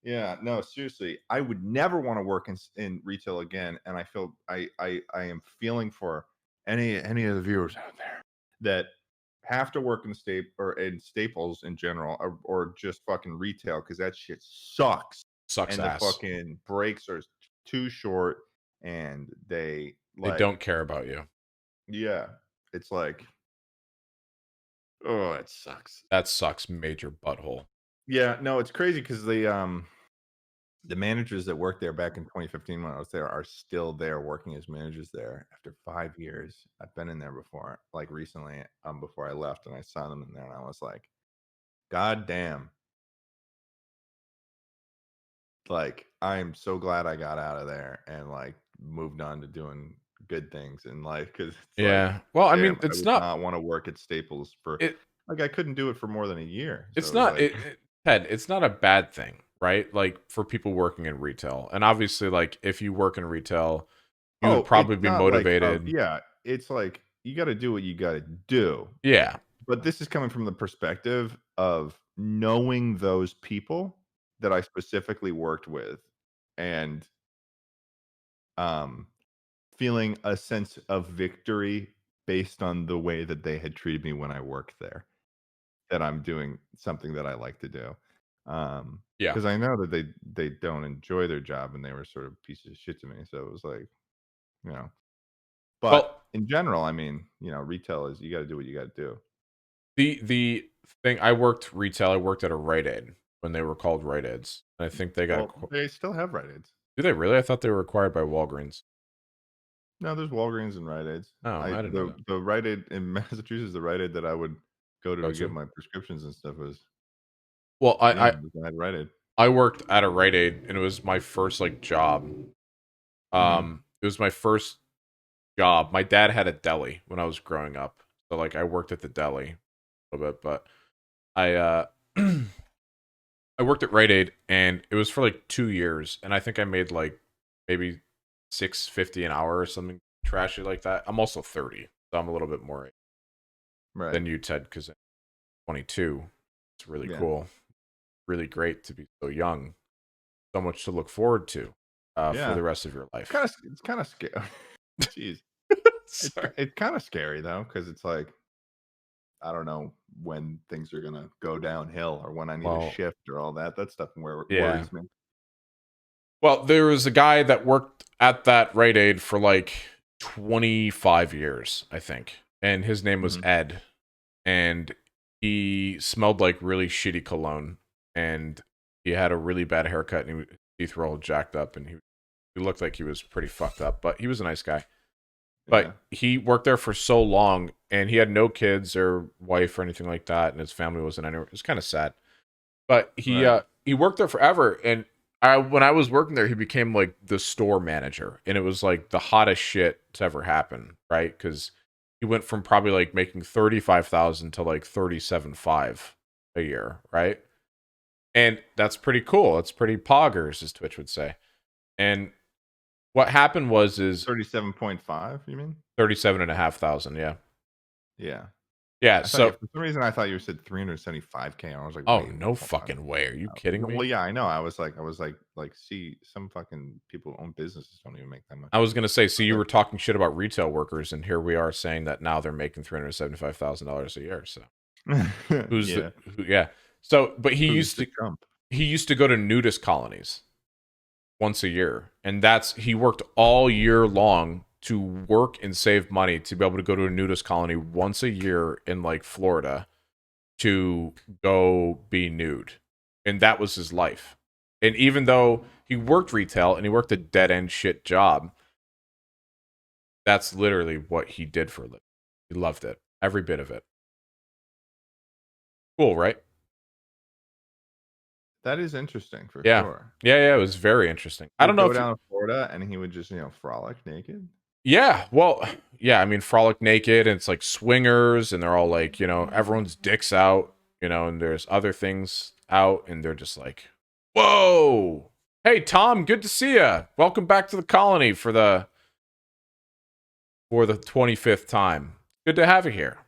Speaker 2: Yeah, no, seriously, I would never want to work in retail again. And I feel I am feeling for any of the viewers out there that have to work in in Staples in general, or just fucking retail, because that shit sucks.
Speaker 1: Sucks
Speaker 2: And the
Speaker 1: ass.
Speaker 2: fucking breaks are too short, and they
Speaker 1: They
Speaker 2: like,
Speaker 1: don't care about you.
Speaker 2: yeah, it's like, oh, it sucks.
Speaker 1: That sucks major butthole.
Speaker 2: Yeah, no, it's crazy because the managers that worked there back in 2015 when I was there are still there working as managers there after 5 years. I've been in there before, like recently, before I left, and I saw them in there, and I was like, God damn. Like, I am so glad I got out of there and like moved on to doing good things in life, because it's like,
Speaker 1: Yeah. Well, I
Speaker 2: damn,
Speaker 1: mean,
Speaker 2: I
Speaker 1: it's
Speaker 2: would
Speaker 1: not
Speaker 2: not want to work at Staples for,
Speaker 1: it
Speaker 2: like, I couldn't do it for more than a year. So
Speaker 1: it's
Speaker 2: it was
Speaker 1: not
Speaker 2: like,
Speaker 1: it Ted, it's not a bad thing, right? Like for people working in retail. And obviously like if you work in retail, you would
Speaker 2: oh, it's
Speaker 1: probably be
Speaker 2: not like,
Speaker 1: motivated.
Speaker 2: yeah, it's like you got to do what you got to do.
Speaker 1: Yeah.
Speaker 2: But this is coming from the perspective of knowing those people that I specifically worked with, and um, feeling a sense of victory based on the way that they had treated me when I worked there, that I'm doing something that I like to do.
Speaker 1: Yeah.
Speaker 2: Because I know that they don't enjoy their job, and they were sort of pieces of shit to me. So it was like, you know. But
Speaker 1: Well,
Speaker 2: in general, I mean, retail is, you got to do what you got to do.
Speaker 1: the thing, I worked retail, I worked at a Rite Aid when they were called Rite Aids. And I think they got
Speaker 2: Well, they still have Rite Aids.
Speaker 1: do they really? I thought they were acquired by Walgreens.
Speaker 2: No, there's Walgreens and Rite Aids.
Speaker 1: Oh, I
Speaker 2: I
Speaker 1: didn't know that.
Speaker 2: the Rite Aid in Massachusetts, the Rite Aid that I would go
Speaker 1: Go
Speaker 2: to get
Speaker 1: to.
Speaker 2: my prescriptions and stuff was,
Speaker 1: Well,
Speaker 2: yeah, I had Rite Aid.
Speaker 1: I worked at a Rite Aid and it was my first like job.
Speaker 2: Mhm.
Speaker 1: It was my first job. My dad had a deli when I was growing up. So like I worked at the deli a little bit, but I I worked at Rite Aid and it was for like 2 years and I think I made like maybe $6.50 an hour or something trashy like that. I'm also 30, so I'm a little bit more
Speaker 2: Right.
Speaker 1: than you, Ted, because I'm 22. It's really
Speaker 2: Yeah.
Speaker 1: cool. Really great to be so young. So much to look forward to for
Speaker 2: Yeah.
Speaker 1: the rest of your
Speaker 2: It's
Speaker 1: life.
Speaker 2: kinda it's kinda scary. Jeez.
Speaker 1: Sorry.
Speaker 2: It's kinda scary though, because it's like, I don't know when things are gonna go downhill, or when I need a
Speaker 1: Well,
Speaker 2: shift, or all that. That stuff
Speaker 1: yeah.
Speaker 2: worries me.
Speaker 1: Well, there was a guy that worked at that Rite Aid for like 25 years, I think. And his name was
Speaker 2: Mhm.
Speaker 1: Ed. And he smelled like really shitty cologne. And he had a really bad haircut and his teeth were all jacked up. And he looked like he was pretty fucked up. But he was a nice guy.
Speaker 2: Yeah.
Speaker 1: But he worked there for so long and he had no kids or wife or anything like that. And his family wasn't anywhere. It was kind of sad. But
Speaker 2: Right.
Speaker 1: he worked there forever, and when I was working there, he became like the store manager, and it was like the hottest shit to ever happen, right? Because he went from probably like making 35,000 to like 37.5 a year, right? And that's pretty cool. It's pretty poggers, as Twitch would say. And what happened was is
Speaker 2: 37.5, you mean?
Speaker 1: 37,500, yeah,
Speaker 2: Yeah.
Speaker 1: yeah.
Speaker 2: I thought you,
Speaker 1: So,
Speaker 2: for some reason, I thought you said 375K, and I was like,
Speaker 1: oh,
Speaker 2: wait,
Speaker 1: no
Speaker 2: hold on.
Speaker 1: fucking way. Are you kidding
Speaker 2: Well,
Speaker 1: me?
Speaker 2: yeah, I know. I was like, see, some fucking people who own businesses don't even make that much.
Speaker 1: I was gonna say, so you
Speaker 2: Okay.
Speaker 1: were talking shit about retail workers, and here we are saying that now they're making $375,000 a year. So who's the
Speaker 2: Yeah.
Speaker 1: yeah? So, but
Speaker 2: Who's the chump?
Speaker 1: he used to go to nudist colonies once a year, and he worked all year long to work and save money to be able to go to a nudist colony once a year in like Florida to go be nude, and that was his life. And even though he worked retail and he worked a dead end shit job, that's literally what he did for a living. He loved it. Every bit of it. Cool, right?
Speaker 2: That is interesting for
Speaker 1: Yeah.
Speaker 2: sure.
Speaker 1: Yeah, yeah, it was very interesting. I
Speaker 2: He'd
Speaker 1: don't know
Speaker 2: go
Speaker 1: if you
Speaker 2: down to Florida, and he would just, frolic naked.
Speaker 1: yeah, well, yeah, I mean frolic naked and it's like swingers and they're all like, everyone's dicks out you know, and there's other things out, and they're just like, whoa, hey Tom, good to see ya. Welcome back to the colony for the 25th time. Good to have you here.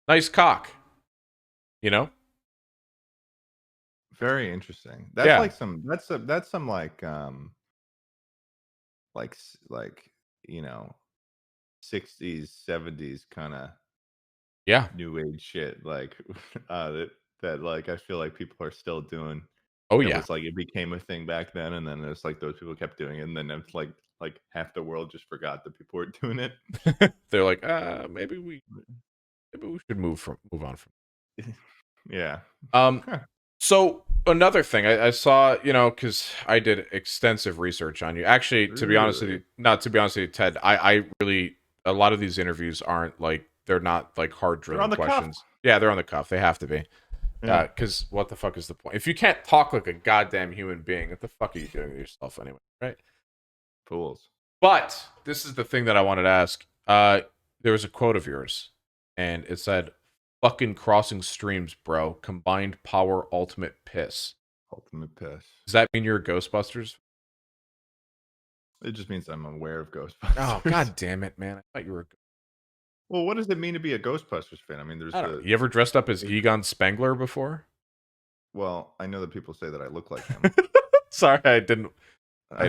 Speaker 1: Nice cock. You know?
Speaker 2: Very interesting. That's
Speaker 1: Yeah.
Speaker 2: like some. That's some like you know 60s 70s kind of
Speaker 1: Yeah.
Speaker 2: new age shit like that like I feel like people are still doing.
Speaker 1: Oh
Speaker 2: It
Speaker 1: yeah.
Speaker 2: was like it became a thing back then, and then it's like those people kept doing it, and then it's like half the world just forgot that people were doing it.
Speaker 1: They're like, maybe we should move on from.
Speaker 2: Yeah.
Speaker 1: Um, so another thing I saw, you know, because I did extensive research on you. Actually, to be honest with
Speaker 2: Really?
Speaker 1: you, not to be honest with you, Ted, I really a lot of these interviews aren't like they're not like hard
Speaker 2: They're on
Speaker 1: drilling
Speaker 2: the cuff.
Speaker 1: questions. Yeah, they're on the cuff. They have to be.
Speaker 2: Yeah.
Speaker 1: Because what the fuck is the point? If you can't talk like a goddamn human being, what the fuck are you doing with yourself anyway, right?
Speaker 2: Fools.
Speaker 1: But this is the thing that I wanted to ask. There was a quote of yours, and it said, "Fucking crossing streams, bro. Combined power, ultimate piss."
Speaker 2: Ultimate piss.
Speaker 1: Does that mean you're a Ghostbusters?
Speaker 2: It just means I'm aware of
Speaker 1: Oh,
Speaker 2: Ghostbusters.
Speaker 1: god damn it, man! I thought you were.
Speaker 2: Well, what does it mean to be a Ghostbusters fan? I mean, there's
Speaker 1: I don't know. You ever dressed up as Egon Spengler before?
Speaker 2: well, I know that people say that I look like him.
Speaker 1: Sorry, I didn't. I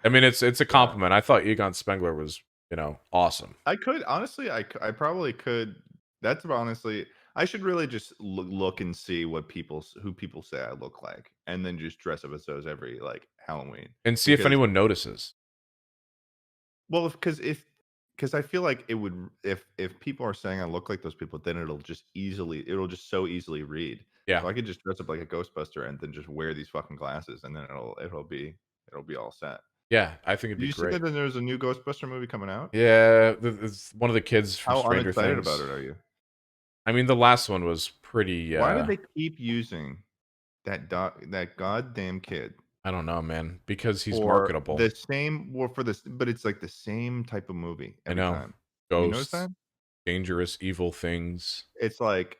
Speaker 1: mean, it's a
Speaker 2: Yeah.
Speaker 1: compliment. I thought Egon Spengler was, you know, awesome.
Speaker 2: I could honestly, I probably could. That's honestly, I should really just look and see what who people say I look like, and then just dress up as those every like Halloween.
Speaker 1: And see if
Speaker 2: Because
Speaker 1: anyone notices.
Speaker 2: well, because I feel like it would if people are saying I look like those people, then it'll just so easily read.
Speaker 1: Yeah.
Speaker 2: So I could just dress up like a Ghostbuster and then just wear these fucking glasses, and then it'll be all set.
Speaker 1: Yeah, I think it'd
Speaker 2: Did
Speaker 1: be
Speaker 2: you see
Speaker 1: great.
Speaker 2: that there's a new Ghostbuster movie coming out?
Speaker 1: Yeah, it's one of the kids from
Speaker 2: How
Speaker 1: Stranger
Speaker 2: unexcited about
Speaker 1: Things.
Speaker 2: it are you?
Speaker 1: I mean, the last one was pretty.
Speaker 2: Why did they keep using that goddamn kid
Speaker 1: I don't know, man, because he's
Speaker 2: for
Speaker 1: marketable.
Speaker 2: the same well for this, but it's like the same type of movie
Speaker 1: I
Speaker 2: every
Speaker 1: know.
Speaker 2: time. Have you noticed
Speaker 1: Ghosts,
Speaker 2: that?
Speaker 1: dangerous, evil things.
Speaker 2: It's like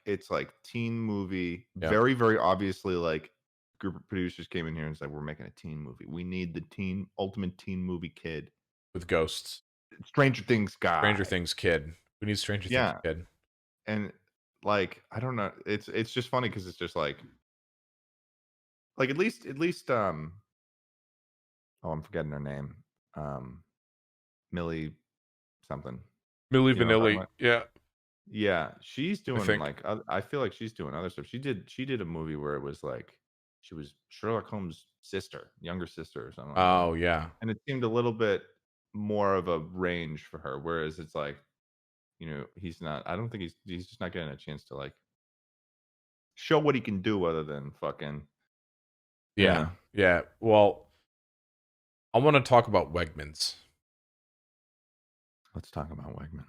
Speaker 2: teen movie,
Speaker 1: Yep.
Speaker 2: very, very obviously like group of producers came in here and said, "We're making a teen movie. We need the ultimate teen movie kid.
Speaker 1: With ghosts.
Speaker 2: Stranger Things
Speaker 1: Stranger
Speaker 2: guy."
Speaker 1: Things kid. We need Stranger Things
Speaker 2: Yeah.
Speaker 1: kid.
Speaker 2: And like I don't know, it's just funny because it's just like at least oh, I'm forgetting her name. Um Millie something.
Speaker 1: Millie
Speaker 2: You know what I'm talking
Speaker 1: Vanilli.
Speaker 2: about?
Speaker 1: Yeah,
Speaker 2: Yeah, she's
Speaker 1: I
Speaker 2: doing
Speaker 1: think.
Speaker 2: like I feel like she's doing other stuff. She did a movie where it was like she was Sherlock Holmes' sister, younger sister or something like that.
Speaker 1: Oh yeah.
Speaker 2: And it seemed a little bit more of a range for her, whereas it's like, he's not I don't think he's just not getting a chance to like show what he can do other than fucking
Speaker 1: Yeah.
Speaker 2: yeah.
Speaker 1: Yeah. Well, I want to talk about Wegmans.
Speaker 2: Let's talk about Wegmans.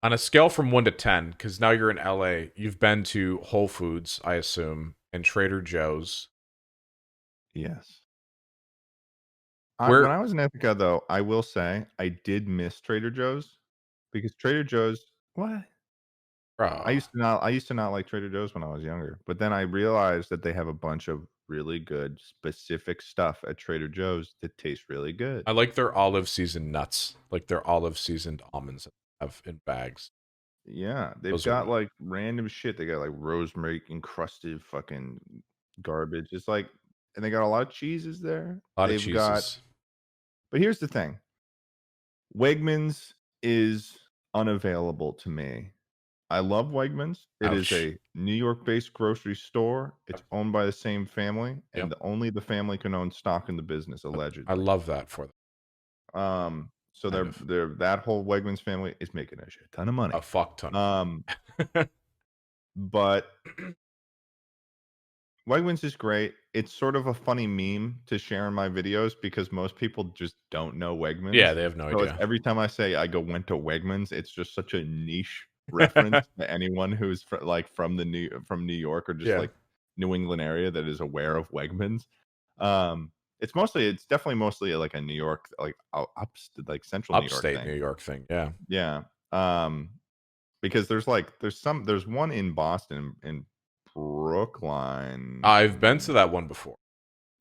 Speaker 1: On a scale from 1 to 10, because now you're in LA, you've been to Whole Foods, I assume, and Trader Joe's.
Speaker 2: Yes. When
Speaker 1: Where,
Speaker 2: I was in Ithaca, though, I will say I did miss Trader Joe's because Trader Joe's what? I
Speaker 1: bro,
Speaker 2: used to not I used to not like Trader Joe's when I was younger, but then I realized that they have a bunch of really good specific stuff at Trader Joe's that tastes really good.
Speaker 1: I like their olive seasoned nuts, like their olive seasoned almonds that they have in bags.
Speaker 2: Yeah, they've
Speaker 1: Those are
Speaker 2: got like random shit. They got like rosemary encrusted fucking garbage. It's like, and they got a lot of cheeses there.
Speaker 1: a lot of
Speaker 2: They've got,
Speaker 1: cheeses.
Speaker 2: but here's the thing: Wegmans is unavailable to me. I love Wegmans. It is
Speaker 1: Ouch.
Speaker 2: a New York-based grocery store. It's owned by the same family,
Speaker 1: Yep.
Speaker 2: and only the family can own stock in the business,
Speaker 1: I
Speaker 2: allegedly.
Speaker 1: love that for them,
Speaker 2: So
Speaker 1: kind of.
Speaker 2: they're that whole Wegmans family is making a shit ton of money.
Speaker 1: A fuck ton of
Speaker 2: Um,
Speaker 1: money.
Speaker 2: but Wegmans is great. It's sort of a funny meme to share in my videos because most people just don't know
Speaker 1: Yeah,
Speaker 2: Wegmans.
Speaker 1: they have no
Speaker 2: So it's
Speaker 1: idea.
Speaker 2: every time I say went to Wegmans, it's just such a niche reference to anyone who's from New York or just
Speaker 1: Yeah.
Speaker 2: like New England area that is aware of Wegmans. It's definitely mostly like a New York like central New York
Speaker 1: Upstate New
Speaker 2: thing.
Speaker 1: York thing. Yeah.
Speaker 2: Yeah. Because there's one in Boston, in Brookline.
Speaker 1: I've been to that one before.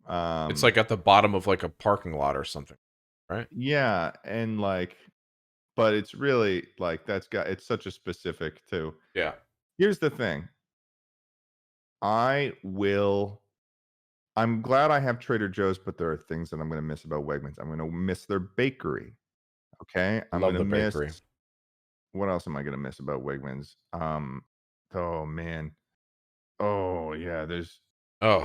Speaker 1: It's
Speaker 2: Um,
Speaker 1: like at the bottom of like a parking lot or something, right?
Speaker 2: yeah, and like, but it's really like it's such a specific too.
Speaker 1: Yeah.
Speaker 2: Here's the thing. I will I'm glad I have Trader Joe's, but there are things that I'm gonna miss about Wegmans. I'm gonna miss their bakery. Okay. I'm
Speaker 1: Love
Speaker 2: gonna
Speaker 1: the
Speaker 2: miss
Speaker 1: bakery.
Speaker 2: what else am I gonna miss about Wegmans? Oh man. Oh yeah,
Speaker 1: Oh.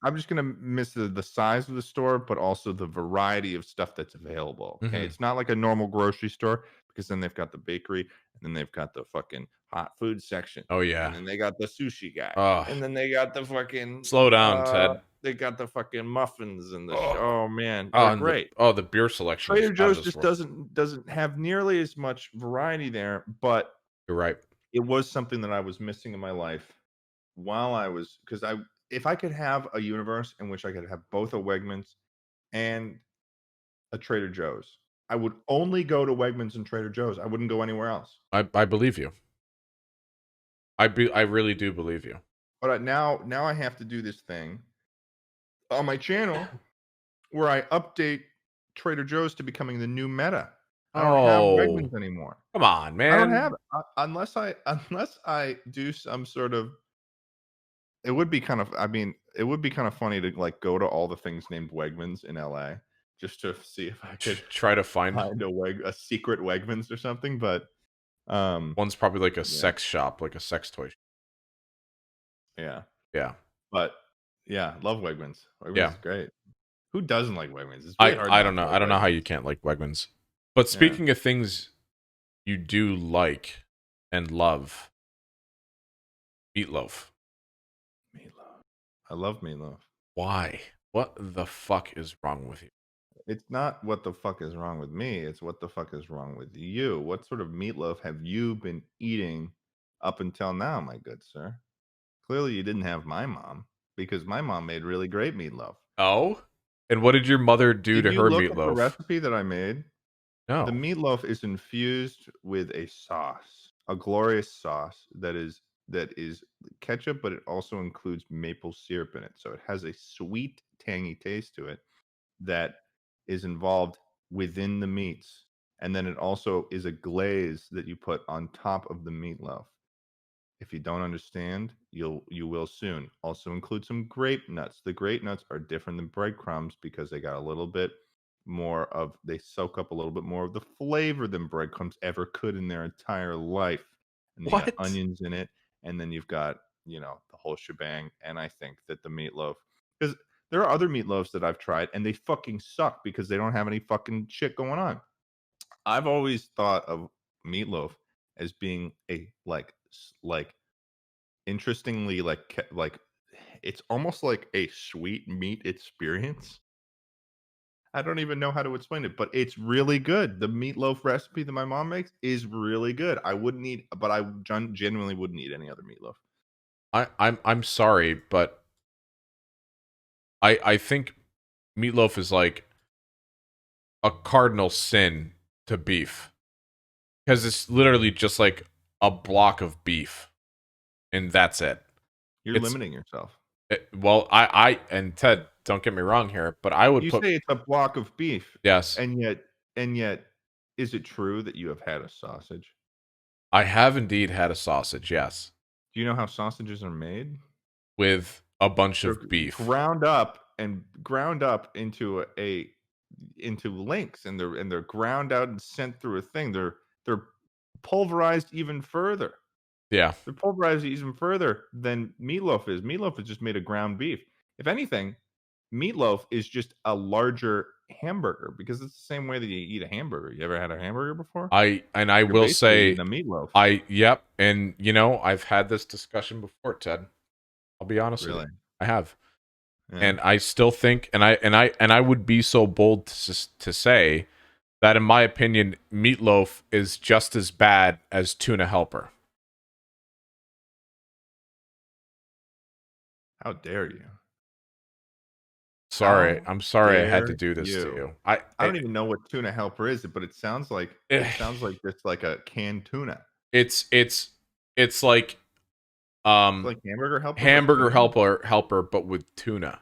Speaker 2: I'm just gonna miss the size of the store, but also the variety of stuff that's available. Okay.
Speaker 1: Mhm.
Speaker 2: It's not like a normal grocery store because then they've got the bakery and then they've got the fucking hot food section.
Speaker 1: Oh,
Speaker 2: And
Speaker 1: yeah.
Speaker 2: then they got the sushi guy.
Speaker 1: Oh,
Speaker 2: And then they got the fucking
Speaker 1: slow down, Ted.
Speaker 2: they got the fucking muffins and
Speaker 1: Oh.
Speaker 2: oh man,
Speaker 1: Oh,
Speaker 2: they're
Speaker 1: and
Speaker 2: great.
Speaker 1: the beer selection is
Speaker 2: Trader
Speaker 1: out of
Speaker 2: Joe's
Speaker 1: this
Speaker 2: just
Speaker 1: world.
Speaker 2: doesn't have nearly as much variety there, but
Speaker 1: You're right.
Speaker 2: it was something that I was missing in my life while I was because I if I could have a universe in which I could have both a Wegmans and a Trader Joe's, I would only go to Wegmans and Trader Joe's. I wouldn't go anywhere else.
Speaker 1: I believe you. I really do believe you.
Speaker 2: But now I have to do this thing on my channel where I update Trader Joe's to becoming the new meta. I don't have
Speaker 1: Oh,
Speaker 2: Wegmans anymore.
Speaker 1: come on,
Speaker 2: I don't have
Speaker 1: man.
Speaker 2: it unless I unless I do some sort of it would be kind of I mean, it would be kind of funny to, like, go to all the things named Wegmans in LA just to see if I could
Speaker 1: Try to find
Speaker 2: find a secret Wegmans or something, but,
Speaker 1: one's probably like a
Speaker 2: yeah,
Speaker 1: sex shop, like a sex toy.
Speaker 2: yeah,
Speaker 1: Yeah.
Speaker 2: but, yeah, love Wegmans. Wegmans
Speaker 1: Yeah.
Speaker 2: is great. Who doesn't like Wegmans? It's really hard
Speaker 1: I
Speaker 2: not
Speaker 1: don't
Speaker 2: to
Speaker 1: know.
Speaker 2: like
Speaker 1: I don't know how
Speaker 2: Wegmans.
Speaker 1: you can't like Wegmans. But
Speaker 2: Yeah.
Speaker 1: speaking of things you do like and love, Meatloaf.
Speaker 2: Meatloaf. I love Meatloaf.
Speaker 1: Why? What the fuck is wrong with you?
Speaker 2: It's not what the fuck is wrong with me, it's what the fuck is wrong with you. What sort of meatloaf have you been eating up until now, my good sir? Clearly, you didn't have my mom because my mom made really great meatloaf.
Speaker 1: Oh? And what did your mother do
Speaker 2: Did
Speaker 1: to
Speaker 2: you
Speaker 1: her
Speaker 2: look at the
Speaker 1: meatloaf?
Speaker 2: recipe that I made? The
Speaker 1: No.
Speaker 2: meatloaf is infused with a sauce, a glorious sauce that is ketchup, but it also includes maple syrup in it. So it has a sweet, tangy taste to it that is involved within the meats. And then it also is a glaze that you put on top of the meatloaf. If you don't understand, you will soon. Also include some grape nuts. The grape nuts are different than breadcrumbs because they got a little bit more of they soak up a little bit more of the flavor than breadcrumbs ever could in their entire life. And you got
Speaker 1: What?
Speaker 2: onions in it, and then you've got, the whole shebang. And I think that the meatloaf because there are other meatloaves that I've tried and they fucking suck because they don't have any fucking shit going on. I've always thought of meatloaf as being a like interestingly like it's almost like a sweet meat experience. I don't even know how to explain it, but it's really good. The meatloaf recipe that my mom makes is really good. I wouldn't eat, but I genuinely wouldn't eat any other meatloaf.
Speaker 1: I'm sorry, but I think meatloaf is like a cardinal sin to beef because it's literally just like a block of beef and that's it.
Speaker 2: You're
Speaker 1: It's
Speaker 2: limiting yourself.
Speaker 1: well, I and Ted, don't get me wrong here, but I would
Speaker 2: You
Speaker 1: put
Speaker 2: say it's a block of beef,
Speaker 1: yes,
Speaker 2: and yet, is it true that you have had a sausage?
Speaker 1: I have indeed had a sausage, yes,
Speaker 2: Do you know how sausages are made?
Speaker 1: with a bunch
Speaker 2: They're
Speaker 1: of beef.
Speaker 2: ground up into links, and they're ground out and sent through a thing. They're pulverized even further.
Speaker 1: Yeah.
Speaker 2: They're pulverized even further than meatloaf is. Meatloaf is just made of ground beef. If anything, meatloaf is just a larger hamburger because it's the same way that you eat a hamburger. You ever had a hamburger before?
Speaker 1: I
Speaker 2: You're
Speaker 1: will
Speaker 2: basically
Speaker 1: say
Speaker 2: eating a meatloaf.
Speaker 1: yep, and I've had this discussion before, Ted. I'll be honest with you.
Speaker 2: Really?
Speaker 1: I have.
Speaker 2: Yeah.
Speaker 1: And I still think and I would be so bold to say that in my opinion meatloaf is just as bad as tuna helper.
Speaker 2: How dare you?
Speaker 1: Sorry.
Speaker 2: How
Speaker 1: I'm sorry I had to
Speaker 2: dare
Speaker 1: do this to
Speaker 2: you?
Speaker 1: you.
Speaker 2: I don't even know what tuna helper is, but it sounds like
Speaker 1: Eh,
Speaker 2: just like a canned tuna.
Speaker 1: It's like
Speaker 2: It's like hamburger helper.
Speaker 1: hamburger helper, but with tuna.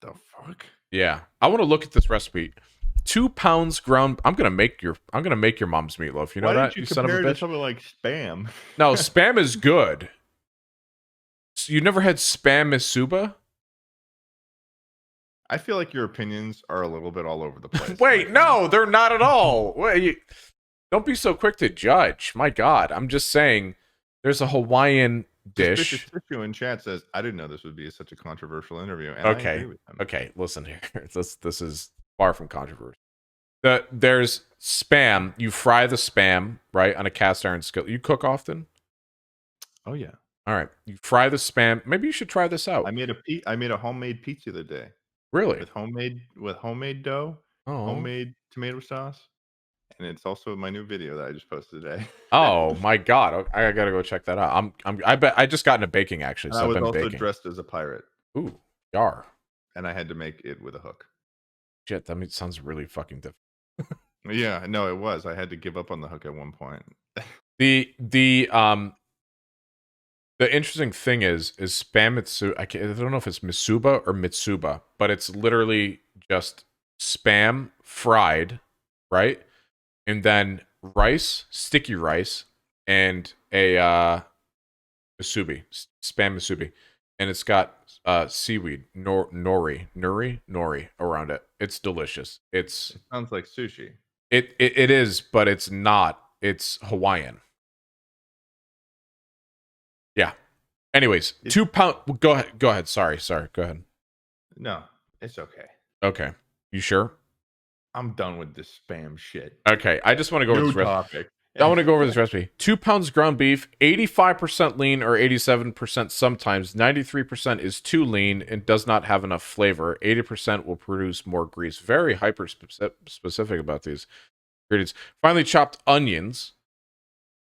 Speaker 2: The fuck?
Speaker 1: Yeah, I want to look at this recipe. 2 pounds ground. I'm gonna make your mom's meatloaf. You know
Speaker 2: Why
Speaker 1: that,
Speaker 2: didn't you
Speaker 1: son of a
Speaker 2: compare it to
Speaker 1: bitch.
Speaker 2: something like Spam?
Speaker 1: No, Spam is good. So you never had Spam Misuba?
Speaker 2: I feel like your opinions are a little bit all over the place.
Speaker 1: Wait, no, they're not at all. Wait, don't be so quick to judge. My God, I'm just saying. There's a Hawaiian dish.
Speaker 2: Suspicious Tissue in chat says, "I didn't know this would be such a controversial interview," and
Speaker 1: Okay,
Speaker 2: I agree with him.
Speaker 1: okay. Listen here. This is far from controversial. There's Spam. You fry the Spam right on a cast iron skillet. You cook often?
Speaker 2: Oh yeah.
Speaker 1: All right. You fry the Spam. Maybe you should try this out.
Speaker 2: I made a homemade pizza the other day.
Speaker 1: Really?
Speaker 2: With homemade dough, homemade tomato sauce, and it's also my new video that I just posted today.
Speaker 1: Oh my God! I gotta go check that out. I bet I just got into baking actually. So
Speaker 2: I was
Speaker 1: I've been
Speaker 2: also
Speaker 1: baking.
Speaker 2: dressed as a pirate.
Speaker 1: Ooh, yar.
Speaker 2: And I had to make it with a hook.
Speaker 1: Shit, that sounds really fucking difficult.
Speaker 2: Yeah, no, it was. I had to give up on the hook at one point.
Speaker 1: The interesting thing is Spam Mitsu. I don't know if it's Misuba or Mitsuba, but it's literally just Spam fried, right? And then rice, sticky rice, and a musubi, Spam musubi, and it's got seaweed, nori around it. It's delicious.
Speaker 2: It sounds like sushi.
Speaker 1: It is, but it's not. It's Hawaiian. Yeah. Anyways, 2 pound. Go ahead. Sorry. Go ahead.
Speaker 2: No, it's okay.
Speaker 1: Okay. You sure?
Speaker 2: I'm done with this Spam shit.
Speaker 1: Okay. I just want to go over this
Speaker 2: topic.
Speaker 1: I want to go over this recipe. 2 pounds ground beef, 85% lean or 87% sometimes. 93% is too lean and does not have enough flavor. 80% will produce more grease. Very hyper specific about these ingredients. Finely chopped onions.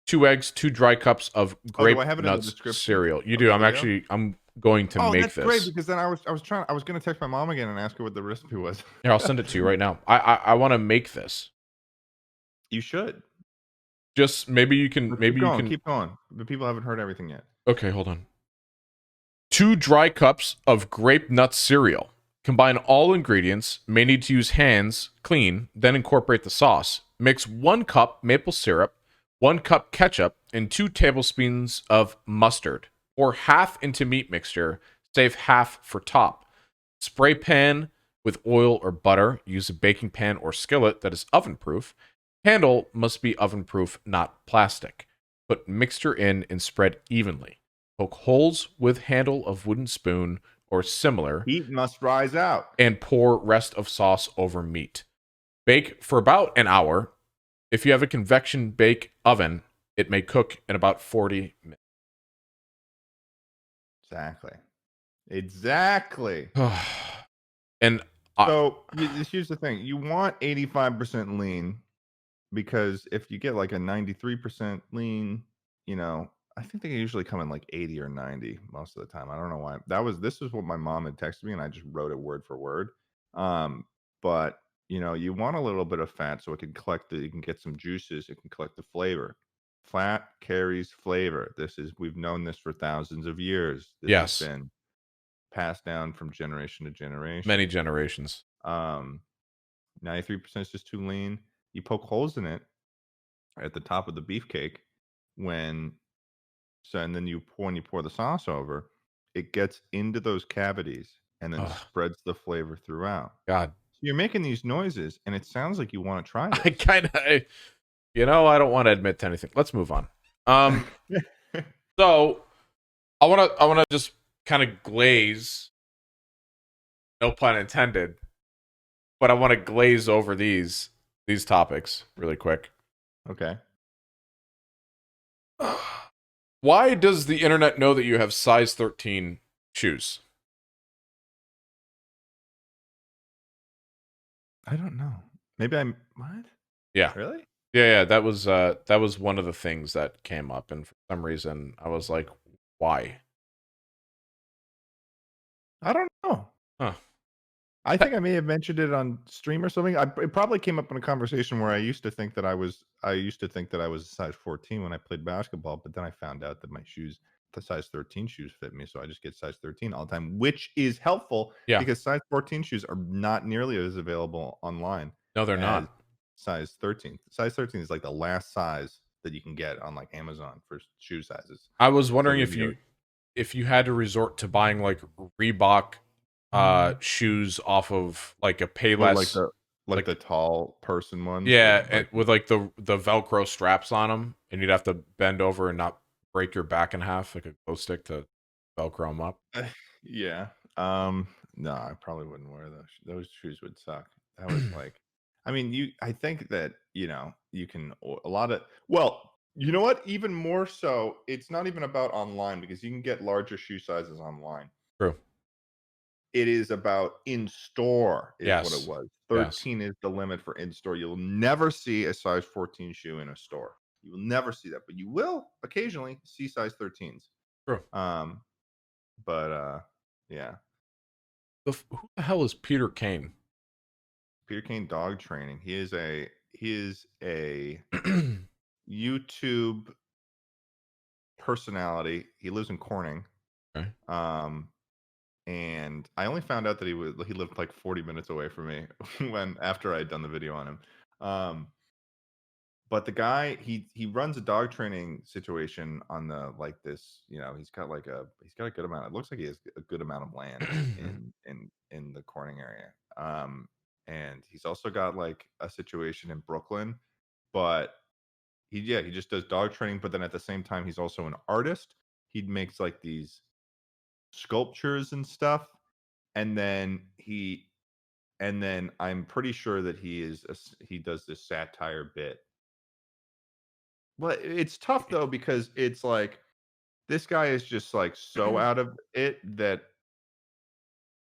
Speaker 1: 2 eggs, 2 dry cups of grape nuts cereal. You do. I'm going to make this.
Speaker 2: Great, because then I was going to text my mom again and ask her what the recipe was.
Speaker 1: Here, I'll send it to you right now. I want to make this.
Speaker 2: You should.
Speaker 1: Just maybe you can
Speaker 2: keep going. The people haven't heard everything yet.
Speaker 1: Okay, hold on. 2 dry cups of grape nut cereal. Combine all ingredients. May need to use hands, clean, then incorporate the sauce. Mix 1 cup maple syrup, 1 cup ketchup, and 2 tablespoons of mustard. Pour half into meat mixture. Save half for top. Spray pan with oil or butter. Use a baking pan or skillet that is oven proof. Handle must be oven proof, not plastic. Put mixture in and spread evenly. Poke holes with handle of wooden spoon or similar.
Speaker 2: Heat must rise out.
Speaker 1: And pour rest of sauce over meat. Bake for about an hour. If you have a convection bake oven, it may cook in about 40 minutes.
Speaker 2: Exactly.
Speaker 1: And
Speaker 2: so here's the thing. You want 85% lean, because if you get like a 93% lean, I think they usually come in like 80 or 90 most of the time. I don't know why. This is what my mom had texted me, and I just wrote it word for word. But you want a little bit of fat so it can you can get some juices. It can collect the flavor. Fat carries flavor. We've known this for thousands of years. This has been passed down from generation to generation.
Speaker 1: Many generations.
Speaker 2: 93% is just too lean. You poke holes in it at the top of the beefcake and then when you pour the sauce over, it gets into those cavities and then spreads the flavor throughout.
Speaker 1: God.
Speaker 2: So you're making these noises, and it sounds like you want to try this.
Speaker 1: I don't want to admit to anything. Let's move on. So I want to just kind of glaze, no pun intended, but I want to glaze over these topics really quick.
Speaker 2: Okay.
Speaker 1: Why does the internet know that you have size 13 shoes?
Speaker 2: I don't know. Maybe what?
Speaker 1: Yeah.
Speaker 2: Really?
Speaker 1: Yeah, that was one of the things that came up, and for some reason I was like, why?
Speaker 2: I don't know.
Speaker 1: Huh.
Speaker 2: I think I may have mentioned it on stream or something. It probably came up in a conversation where I used to think that I was a size 14 when I played basketball, but then I found out that the size 13 shoes fit me, so I just get size 13 all the time, which is helpful
Speaker 1: Yeah.
Speaker 2: because size 14 shoes are not nearly as available online
Speaker 1: No, they're
Speaker 2: as
Speaker 1: not.
Speaker 2: size 13. Size 13 is like the last size that you can get on like Amazon for shoe sizes.
Speaker 1: I was
Speaker 2: So
Speaker 1: wondering
Speaker 2: then you
Speaker 1: if you had to resort to buying like Reebok shoes off of like a
Speaker 2: or
Speaker 1: Payless,
Speaker 2: like
Speaker 1: like
Speaker 2: the tall person ones with
Speaker 1: yeah, and
Speaker 2: like
Speaker 1: with like the Velcro straps on them, and you'd have to bend over and not break your back in half like a glow stick to Velcro them up.
Speaker 2: yeah. No, I probably wouldn't wear those. Those shoes would suck. That was like, I mean, I think that, you can a lot of, well, you know what? Even more so, it's not even about online because you can get larger shoe sizes online.
Speaker 1: True.
Speaker 2: It is about in store, is what it
Speaker 1: Yes.
Speaker 2: was.
Speaker 1: Yes.
Speaker 2: 13 is the limit for in store. You'll never see a size 14 shoe in a store. You will never see that, but you will occasionally see size 13s.
Speaker 1: True.
Speaker 2: Um, but yeah.
Speaker 1: Who the hell is Peter Caine?
Speaker 2: Peter Caine dog training. He is a YouTube personality. He lives in Corning.
Speaker 1: Okay.
Speaker 2: Um, and I only found out that he lived like 40 minutes away from me after I had done the video on him. But the guy, he runs a dog training situation on the like this, he's got a good amount. It looks like he has a good amount of land in the Corning area. And he's also got like a situation in Brooklyn, but he just does dog training, but then at the same time he's also an artist. He makes like these sculptures and stuff, and then I'm pretty sure that he does this satire bit. Well, it's tough though because it's like this guy is just like so out of it that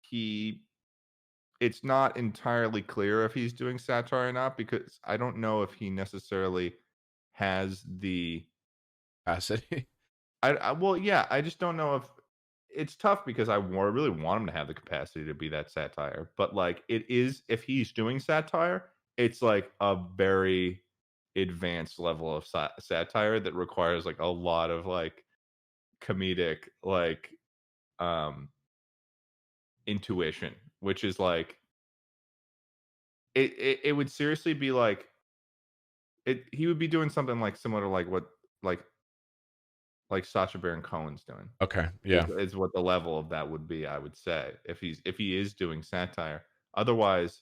Speaker 2: he it's not entirely clear if he's doing satire or not because I don't know if he necessarily has the
Speaker 1: Capacity.
Speaker 2: well, yeah, I just don't know if it's tough because really want him to have the capacity to be that satire, but like it is if he's doing satire, it's like a very advanced level of satire that requires like a lot of like comedic like um intuition, which is like it would seriously be like he would be doing something like similar to like what like Sacha Baron Cohen's doing
Speaker 1: Okay.
Speaker 2: is
Speaker 1: Yeah.
Speaker 2: is what the level of that would be, I would say, if he is doing satire. Otherwise,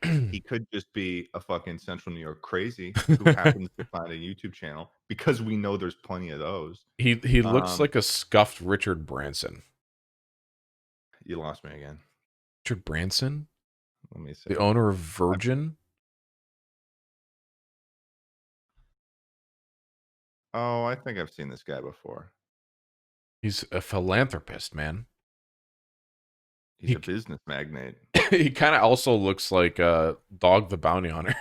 Speaker 2: he could just be a fucking Central New York crazy who happens to find a YouTube channel because we know there's plenty of those.
Speaker 1: he looks
Speaker 2: Um,
Speaker 1: like a scuffed Richard Branson.
Speaker 2: you lost me again.
Speaker 1: Richard Branson,
Speaker 2: Let me see.
Speaker 1: the owner of
Speaker 2: I
Speaker 1: Virgin.
Speaker 2: Oh, I think I've seen this guy before.
Speaker 1: He's a philanthropist, man.
Speaker 2: He's a
Speaker 1: He
Speaker 2: business magnate.
Speaker 1: he kind of also looks like Dog the Bounty Hunter.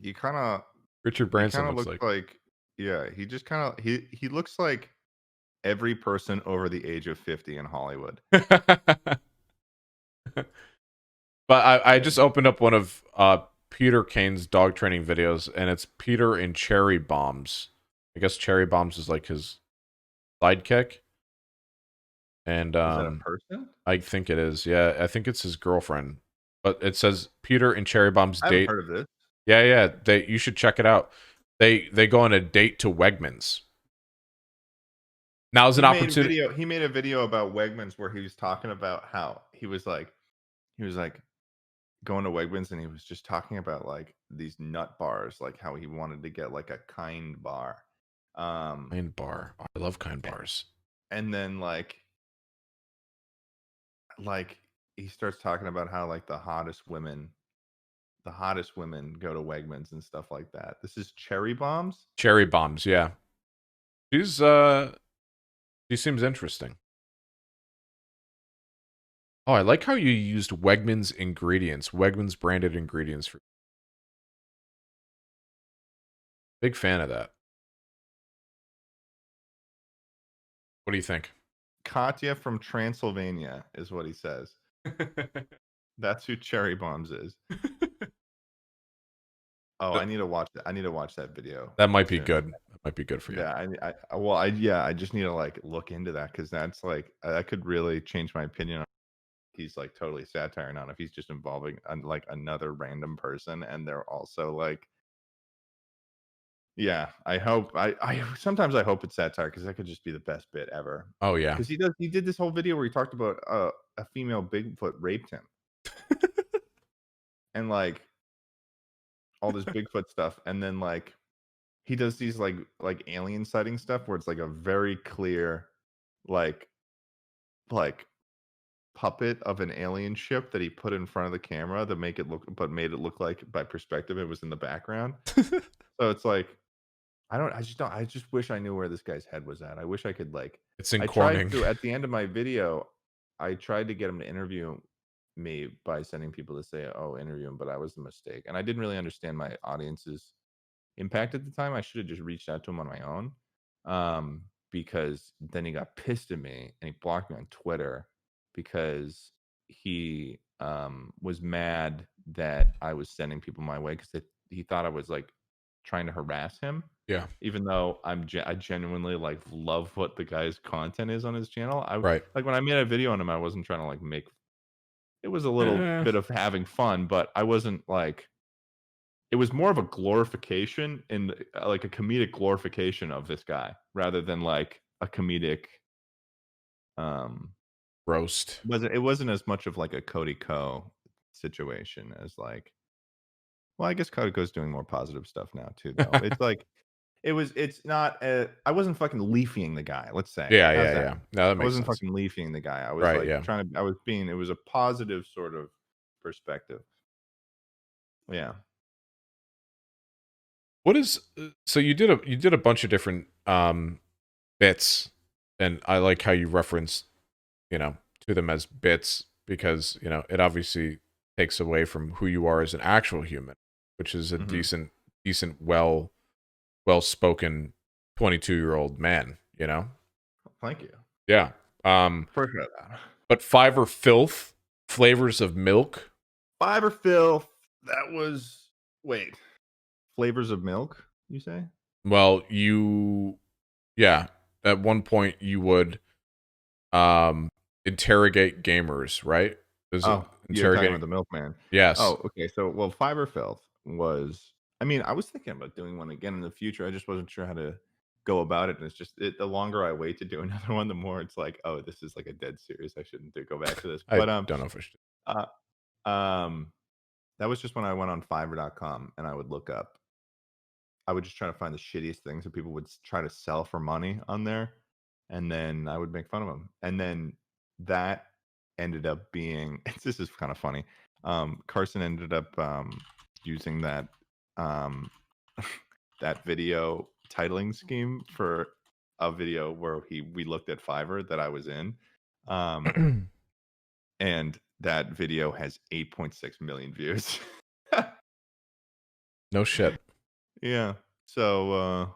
Speaker 2: He kind of
Speaker 1: Richard
Speaker 2: he
Speaker 1: Branson
Speaker 2: kind of
Speaker 1: looks
Speaker 2: looks
Speaker 1: like.
Speaker 2: like yeah, he just kind of he looks like every person over the age of 50 in Hollywood.
Speaker 1: But I
Speaker 2: Yeah.
Speaker 1: just opened up one of Peter Caine's dog training videos, and it's Peter and Cherry Bombs. I guess Cherry Bombs is like his sidekick, and
Speaker 2: Is that a person?
Speaker 1: I think it is. Yeah, I think it's his girlfriend. But it says Peter and Cherry Bombs
Speaker 2: I haven't
Speaker 1: date.
Speaker 2: heard of this.
Speaker 1: Yeah, yeah. You should check it out. They go on a date to Wegmans. Now's an opportunity.
Speaker 2: He made a video about Wegmans where he was talking about how he was like going to Wegmans and he was just talking about like these nut bars, like how he wanted to get like a kind bar.
Speaker 1: Kind bar. Oh, I love kind
Speaker 2: a-
Speaker 1: bars.
Speaker 2: and then like he starts talking about how like the hottest women go to Wegmans and stuff like that. This is Cherry Bombs.
Speaker 1: Cherry Bombs. Yeah, she's she seems interesting. Oh, I like how you used Wegmans ingredients, Wegmans branded ingredients for. Big fan of that. What do you think?
Speaker 2: Katya from Transylvania is what he says. That's who Cherry Bombs is. Oh,
Speaker 1: But
Speaker 2: I need to watch that video
Speaker 1: that might be
Speaker 2: soon.
Speaker 1: good. That might be good for you.
Speaker 2: Yeah, well, I just need to like look into that because that's like that could really change my opinion on if he's like totally satire, not if he's just involving like another random person and they're also like, yeah. I hope I sometimes I hope it's satire because that could just be the best bit ever.
Speaker 1: Oh yeah.
Speaker 2: Because he did this whole video where he talked about a female Bigfoot raped him and like all this Bigfoot stuff, and then like he does these like alien sighting stuff where it's like a very clear like like puppet of an alien ship that he put in front of the camera to make it look but made it look like by perspective it was in the background. So it's like I just wish I knew where this guy's head was at. I wish I could like
Speaker 1: It's in
Speaker 2: I tried
Speaker 1: Corning.
Speaker 2: to at the end of my video, I tried to get him to interview me by sending people to say, "Oh, interview him," but I was the mistake. And I didn't really understand my audience's impact at the time. I should have just reached out to him on my own. Because then he got pissed at me and he blocked me on Twitter because he was mad that I was sending people my way because he thought I was like trying to harass him.
Speaker 1: Yeah.
Speaker 2: Even though I genuinely like love what the guy's content is on his channel. I
Speaker 1: Right.
Speaker 2: like when I made a video on him, I wasn't trying to like make it was a little
Speaker 1: Eh,
Speaker 2: bit of having fun, but I wasn't like it was more of a glorification and like a comedic glorification of this guy rather than like a comedic um
Speaker 1: roast.
Speaker 2: it wasn't as much of like a Cody Co situation as like well I guess Cody Co's doing more positive stuff now too though. It's like it's not I wasn't fucking leafing the guy, let's say.
Speaker 1: Yeah,
Speaker 2: How's
Speaker 1: yeah,
Speaker 2: that?
Speaker 1: yeah. No, that
Speaker 2: I
Speaker 1: makes
Speaker 2: wasn't
Speaker 1: sense.
Speaker 2: fucking leafing the guy. I was
Speaker 1: Right,
Speaker 2: like
Speaker 1: yeah.
Speaker 2: trying to I was being it was a positive sort of perspective. Yeah.
Speaker 1: What is so you did a bunch of different bits, and I like how you reference, to them as bits because, it obviously takes away from who you are as an actual human, which is a
Speaker 2: Mhm.
Speaker 1: decent well-spoken 22-year-old man,
Speaker 2: Thank you.
Speaker 1: Yeah.
Speaker 2: Appreciate that.
Speaker 1: But Fiverr Filth, Flavors of Milk.
Speaker 2: Fiverr Filth, that was wait, Flavors of Milk, you say?
Speaker 1: Well, yeah, at one point you would interrogate gamers, right? Is it
Speaker 2: Oh, you're talking about
Speaker 1: interrogating?
Speaker 2: the milkman.
Speaker 1: Yes.
Speaker 2: Oh, okay, so, well, Fiverr Filth was I mean, I was thinking about doing one again in the future, I just wasn't sure how to go about it, and it's just the longer I wait to do another one, the more it's like, "Oh, this is like a dead series, I shouldn't do go back to this."
Speaker 1: I
Speaker 2: But,
Speaker 1: don't know if I should.
Speaker 2: uh, um, that was just when I went on Fiverr.com and I would look up I would just try to find the shittiest things that people would try to sell for money on there, and then I would make fun of them. And then that ended up being this is kind of funny. Carson ended up using that um, that video titling scheme for a video where we looked at Fiverr that I was in, um, and that video has 8.6 million views.
Speaker 1: No shit.
Speaker 2: Yeah. So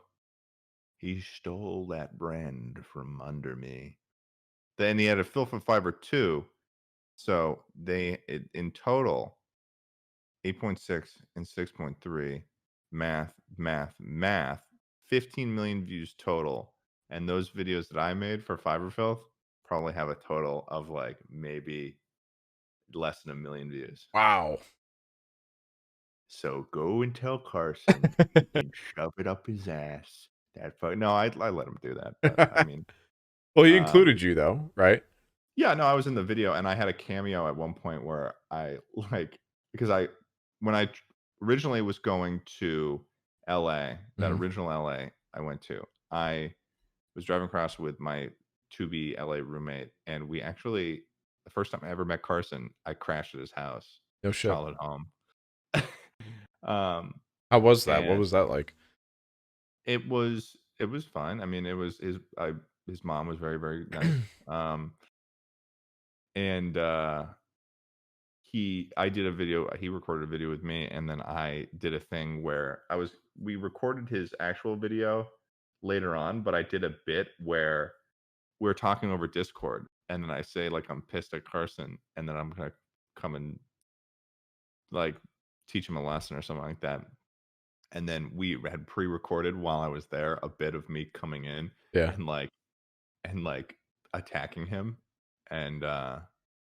Speaker 2: he stole that brand from under me. Then he had a Filth and Fiber 2. So in total, 8.6 and 6.3, math, 15 million views total. And those videos that I made for Fiber Filth probably have a total of like maybe less than a million views.
Speaker 1: Wow.
Speaker 2: So go and tell Carson he can shove it up his ass. No, I let him do that, but I mean,
Speaker 1: Well, he
Speaker 2: um,
Speaker 1: included you though, right?
Speaker 2: yeah, no, I was in the video and I had a cameo at one point where I like because when I originally was going to LA, that
Speaker 1: Mhm.
Speaker 2: original LA I went to, I was driving across with my to be LA roommate, and we actually the first time I ever met Carson, I crashed at his house,
Speaker 1: No
Speaker 2: his
Speaker 1: shit.
Speaker 2: childhood home. um,
Speaker 1: How was that? What
Speaker 2: and
Speaker 1: was that like?
Speaker 2: it was fine. I mean, it was his mom was very, very nice. And I did a video, he recorded a video with me, and then I did a thing where we recorded his actual video later on, but I did a bit where we were talking over Discord and then I say like I'm pissed at Carson, and then I'm gonna come and like teach him a lesson or something like that. And then we had pre-recorded while I was there a bit of me coming in
Speaker 1: Yeah.
Speaker 2: and like attacking him. And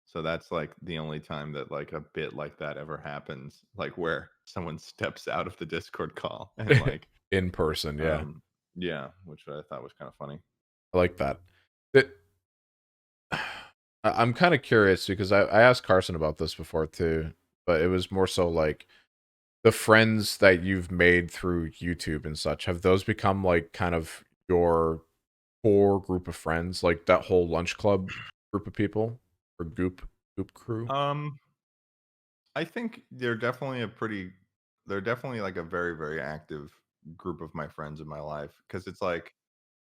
Speaker 2: so that's like the only time that like a bit like that ever happens, like where someone steps out of the Discord call and like
Speaker 1: In person, yeah.
Speaker 2: um yeah, which I thought was kind of funny.
Speaker 1: I like that. That I'm kind of curious because I asked Carson about this before too, but it was more so like the friends that you've made through YouTube and such, have those become like kind of your core group of friends, like that whole lunch club group of people or goop crew?
Speaker 2: Um I think they're definitely like a very, very active group of my friends in my life because it's like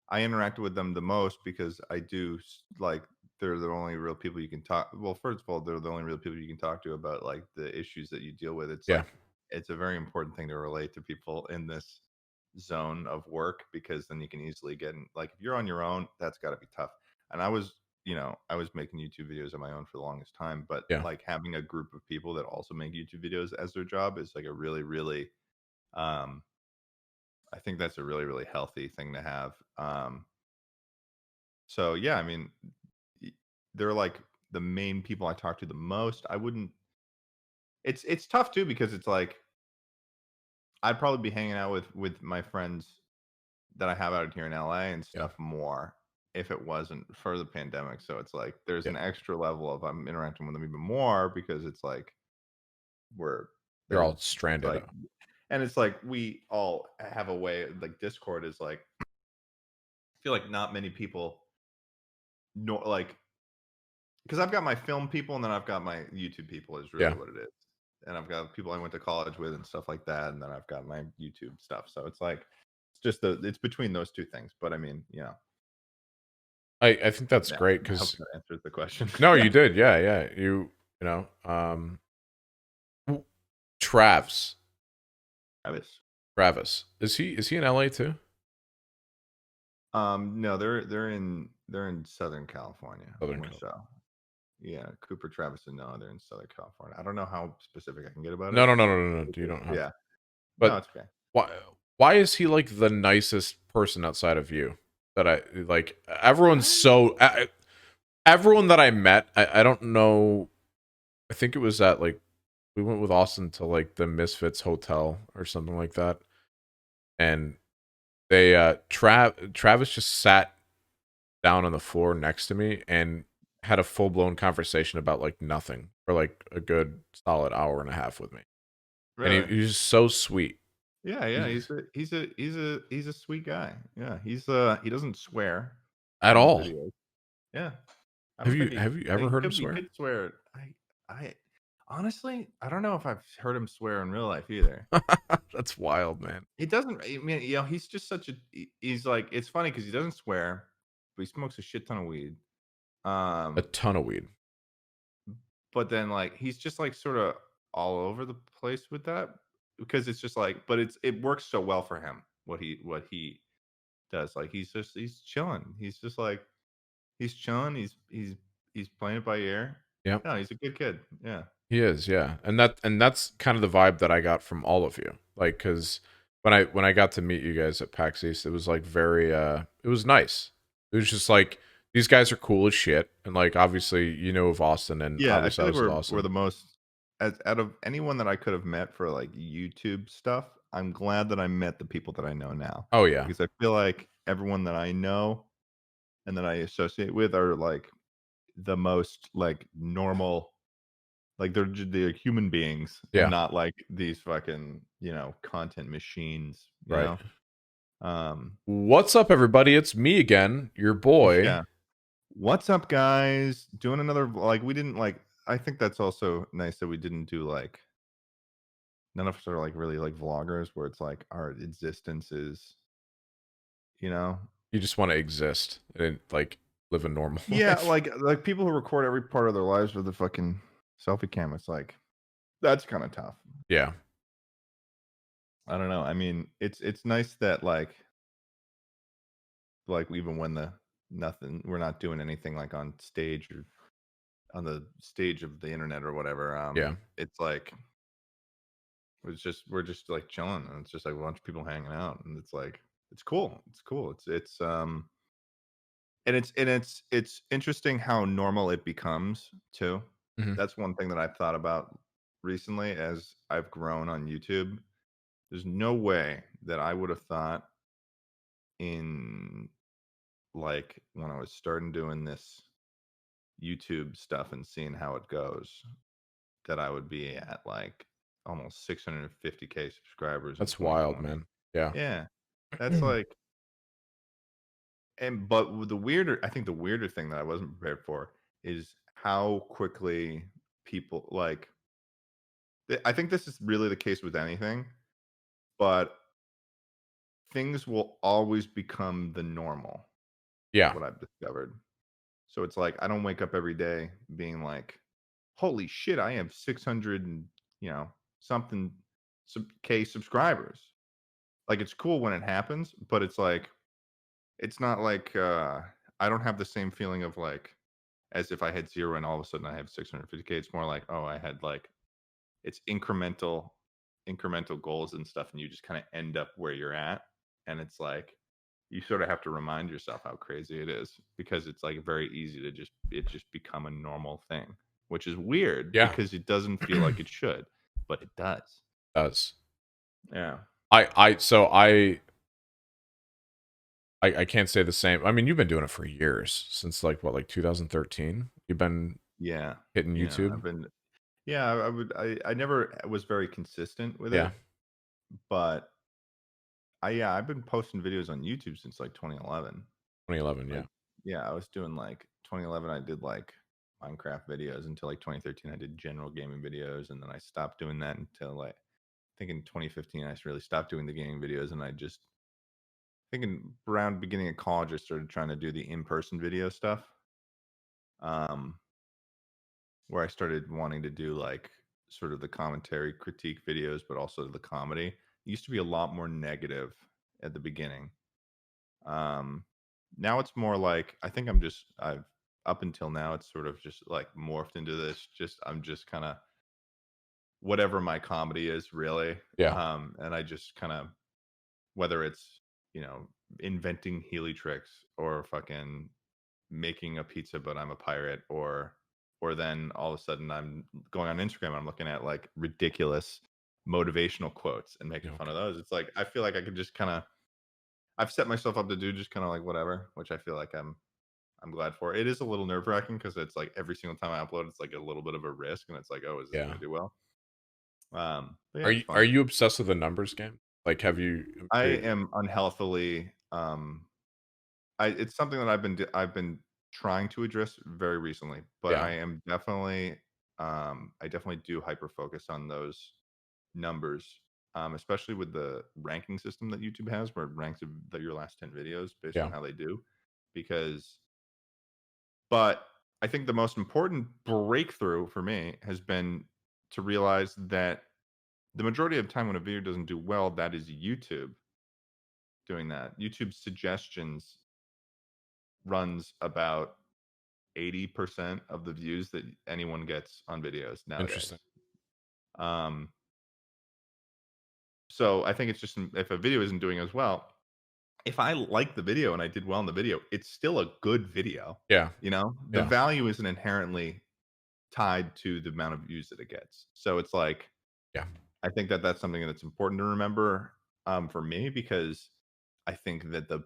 Speaker 2: I interacted with them the most because like they're the only real people you can talk. Well, first of all, they're the only real people you can talk to about like the issues that you deal with. It's
Speaker 1: Yeah,
Speaker 2: like it's a very important thing to relate to people in this zone of work because then you can easily get in. Like if you're on your own, that's got to be tough. And I was making YouTube videos on my own for the longest time, but
Speaker 1: yeah.
Speaker 2: like having a group of people that also make YouTube videos as their job is like a really, really um I think that's a really, really healthy thing to have. So yeah, I mean, y- they're like the main people I talk to the most. I wouldn't. It's tough too because it's like I'd probably be hanging out with my friends that I have out here in LA and
Speaker 1: Yeah,
Speaker 2: stuff more if it wasn't for the pandemic. So it's like there's
Speaker 1: yeah.
Speaker 2: an extra level of I'm interacting with them even more because it's like we're
Speaker 1: You're
Speaker 2: they're
Speaker 1: all stranded.
Speaker 2: like, and it's like we all have a way. Like Discord is like I feel like not many people know like because I've got my film people and then I've got my YouTube people is really
Speaker 1: Yeah.
Speaker 2: what it is. And I've got people I went to college with and stuff like that. And then I've got my YouTube stuff. So it's like it's between those two things. But I mean,
Speaker 1: I think that's
Speaker 2: yeah,
Speaker 1: great
Speaker 2: I hope
Speaker 1: because
Speaker 2: that answers the question.
Speaker 1: no, you did. Yeah, yeah. You know, w- Travs,
Speaker 2: Travis.
Speaker 1: Travis. Is he in LA too?
Speaker 2: No, they're in Southern California,
Speaker 1: Southern
Speaker 2: more
Speaker 1: Cal.
Speaker 2: so. Yeah, Cooper, Travis, and Noah, they're in Southern California. I don't know how specific I can get about
Speaker 1: No,
Speaker 2: it.
Speaker 1: no, no, no, no, no. You
Speaker 2: Because,
Speaker 1: don't have to.
Speaker 2: yeah. No,
Speaker 1: But
Speaker 2: it's okay.
Speaker 1: why why is he like the nicest person outside of you? That I like everyone's
Speaker 2: I
Speaker 1: so everyone that I met, I don't know. I think it was at like we went with Austin to like the Misfits hotel or something like that. And they Travis just sat down on the floor next to me and had a full-blown conversation about like nothing for like a good solid hour and a half with me. And
Speaker 2: really.
Speaker 1: he was just so sweet.
Speaker 2: Yeah, yeah,
Speaker 1: He's
Speaker 2: he's a sweet guy. Yeah, he doesn't swear
Speaker 1: at
Speaker 2: on the
Speaker 1: all.
Speaker 2: videos. Yeah, I don't think
Speaker 1: Have you ever heard him
Speaker 2: he
Speaker 1: swear?
Speaker 2: could swear. I honestly, I don't know if I've heard him swear in real life either.
Speaker 1: That's wild, man.
Speaker 2: He doesn't. I mean, he's just such a. He's like it's funny because he doesn't swear, but he smokes a shit ton of weed.
Speaker 1: A
Speaker 2: Um,
Speaker 1: ton of weed.
Speaker 2: but then like he's just like sort of all over the place with that because it's just like, but it works so well for him what he does. Like he's chilling. He's just like he's chilling. He's playing it by ear.
Speaker 1: Yep.
Speaker 2: No, he's a good kid. Yeah.
Speaker 1: He is, yeah. And that's kind of the vibe that I got from all of you. Like cuz when I got to meet you guys at PAX East, it was like very it was nice. It was just like these guys are cool as shit and like obviously you know of Austin and
Speaker 2: Yeah, I
Speaker 1: obviously
Speaker 2: feel
Speaker 1: I
Speaker 2: like
Speaker 1: was with
Speaker 2: we're
Speaker 1: Austin.
Speaker 2: the most as out of anyone that I could have met for like YouTube stuff. I'm glad that I met the people that I know now
Speaker 1: Oh yeah.
Speaker 2: because I feel like everyone that I know and that I associate with are like the most like normal. Like they're human beings and
Speaker 1: Yeah.
Speaker 2: not like these fucking content machines.
Speaker 1: Right.
Speaker 2: Um,
Speaker 1: What's up everybody? It's me again, your boy.
Speaker 2: yeah. What's up, guys? Doing another like we didn't like. I think that's also nice that we didn't do like none of us are like really like vloggers where it's like our existence is, you know.
Speaker 1: You just want to exist and like live a normal
Speaker 2: Yeah,
Speaker 1: life.
Speaker 2: like people who record every part of their lives with a fucking selfie cam. It's like that's kind of tough.
Speaker 1: Yeah.
Speaker 2: I don't know. I mean, it's nice that like even when nothing. We're not doing anything like on stage or on the stage of the internet or whatever.
Speaker 1: Yeah.
Speaker 2: It's like we're just like chilling, and it's just like a bunch of people hanging out, and it's like it's cool. It's cool. It's and it's interesting how normal it becomes too.
Speaker 1: Hmm.
Speaker 2: That's one thing that I've thought about recently as I've grown on YouTube. There's no way that I would have thought in like when I was starting doing this YouTube stuff and seeing how it goes that I would be at like almost 650K subscribers in
Speaker 1: That's wild,
Speaker 2: 2020.
Speaker 1: man. Yeah.
Speaker 2: Yeah. That's like but I think the weirder thing that I wasn't prepared for is how quickly people like I think this is really the case with anything, but things will always become the normal is
Speaker 1: Yeah.
Speaker 2: what I've discovered. So it's like I don't wake up every day being like, "Holy shit, I have 600 and, you know, something K subscribers." Like it's cool when it happens, but it's like it's not like I don't have the same feeling of like as if I had 0 and all of a sudden I have 650K. It's more like, "Oh, I had like it's incremental goals and stuff and you just kind of end up where you're at." And it's like you sort of have to remind yourself how crazy it is because it's like very easy to just become a normal thing, which is weird
Speaker 1: Yeah.
Speaker 2: because it doesn't feel like it should, but it does.
Speaker 1: Does.
Speaker 2: Yeah.
Speaker 1: I can't say the same. I mean, you've been doing it for years, since like what, like 2013? You've been
Speaker 2: Yeah.
Speaker 1: hitting
Speaker 2: Yeah.
Speaker 1: YouTube?
Speaker 2: I never was very consistent with
Speaker 1: Yeah.
Speaker 2: it, but I've been posting videos on YouTube since like 2011.
Speaker 1: 2011, yeah.
Speaker 2: Like, yeah, I was doing like 2011, I did like Minecraft videos until like 2013. I did general gaming videos, and then I stopped doing that until like I think in 2015 I really stopped doing the gaming videos, and I just thinking around beginning of college I started trying to do the in-person video stuff. Um, where I started wanting to do like sort of the commentary critique videos, but also the comedy. It used to be a lot more negative at the beginning. Um, Now it's more like I think I've up until now it's sort of just like morphed into this. Just I'm just kind of whatever my comedy is really,
Speaker 1: Yeah.
Speaker 2: and I just kind of whether it's you know inventing Healy tricks or fucking making a pizza but I'm a pirate or then all of a sudden I'm going on Instagram and I'm looking at like ridiculous motivational quotes and making fun
Speaker 1: Okay.
Speaker 2: of those. It's like I feel like I could just kind of I've set myself up to do just kind of like whatever, which I feel like I'm glad for. It is a little nerve wracking because it's like every single time I upload, it's like a little bit of a risk, and it's like, oh, is this
Speaker 1: Yeah.
Speaker 2: gonna do well? But yeah,
Speaker 1: Are
Speaker 2: it's
Speaker 1: you are
Speaker 2: fun.
Speaker 1: you obsessed with the numbers game? Like, have you
Speaker 2: I
Speaker 1: are you
Speaker 2: am unhealthily. I it's something that I've been trying to address very recently, but
Speaker 1: yeah.
Speaker 2: I definitely do hyper focus on those numbers, especially with the ranking system that YouTube has, where it ranks your last 10 videos based on
Speaker 1: Yeah.
Speaker 2: how they do, because But I think the most important breakthrough for me has been to realize that the majority of time when a video doesn't do well, that is YouTube doing that. YouTube suggestions runs about 80% of the views that anyone gets on videos
Speaker 1: Interesting.
Speaker 2: nowadays. Um, so I think it's just if a video isn't doing as well, if I like the video and I did well in the video, it's still a good video.
Speaker 1: Yeah.
Speaker 2: You know, the
Speaker 1: Yeah.
Speaker 2: value isn't inherently tied to the amount of views that it gets. So it's like
Speaker 1: Yeah.
Speaker 2: I think that that's something that's important to remember for me because I think that the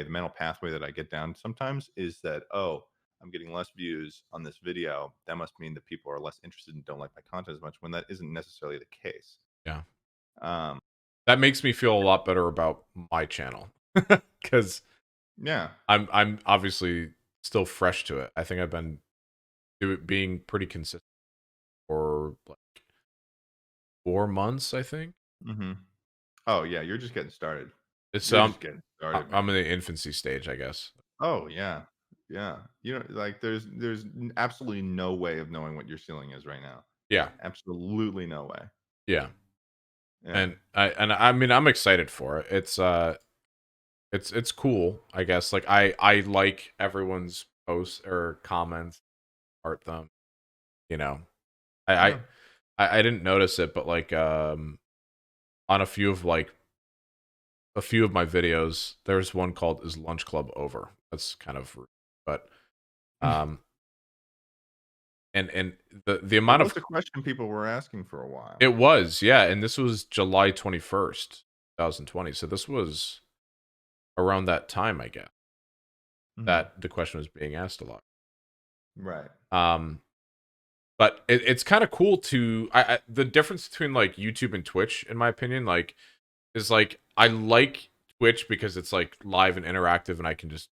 Speaker 2: mental pathway that I get down sometimes is that oh, I'm getting less views on this video. That must mean that people are less interested and don't like my content as much when that isn't necessarily the case.
Speaker 1: Yeah.
Speaker 2: Um,
Speaker 1: That makes me feel a lot better about my channel because
Speaker 2: yeah.
Speaker 1: I'm obviously still fresh to it. I think I've been being pretty consistent for like 4 months, I think.
Speaker 2: hmm Oh yeah, you're just getting started.
Speaker 1: It's
Speaker 2: You're just getting started,
Speaker 1: I'm
Speaker 2: man.
Speaker 1: in the infancy stage, I guess.
Speaker 2: Oh yeah, yeah. You know, like absolutely no way of knowing what your ceiling is right now.
Speaker 1: Yeah.
Speaker 2: Absolutely no way.
Speaker 1: Yeah.
Speaker 2: Yeah.
Speaker 1: And I mean I'm excited for it. It's It's cool, I guess. Like I like everyone's posts or comments, art them. You know, I I
Speaker 2: Yeah.
Speaker 1: I didn't notice it, but like on a few of my videos, there's one called "Is Lunch Club Over?" That's kind of rude, but um and the
Speaker 2: It
Speaker 1: amount
Speaker 2: was
Speaker 1: of
Speaker 2: a question people were asking for a while.
Speaker 1: it was, yeah, and this was July 21st, 2020. So this was around that time, I guess,
Speaker 2: Mhm.
Speaker 1: that the question was being asked a lot.
Speaker 2: Right.
Speaker 1: Um but it's kind of cool to the difference between like YouTube and Twitch, in my opinion, like is like I like Twitch because it's like live and interactive and I can just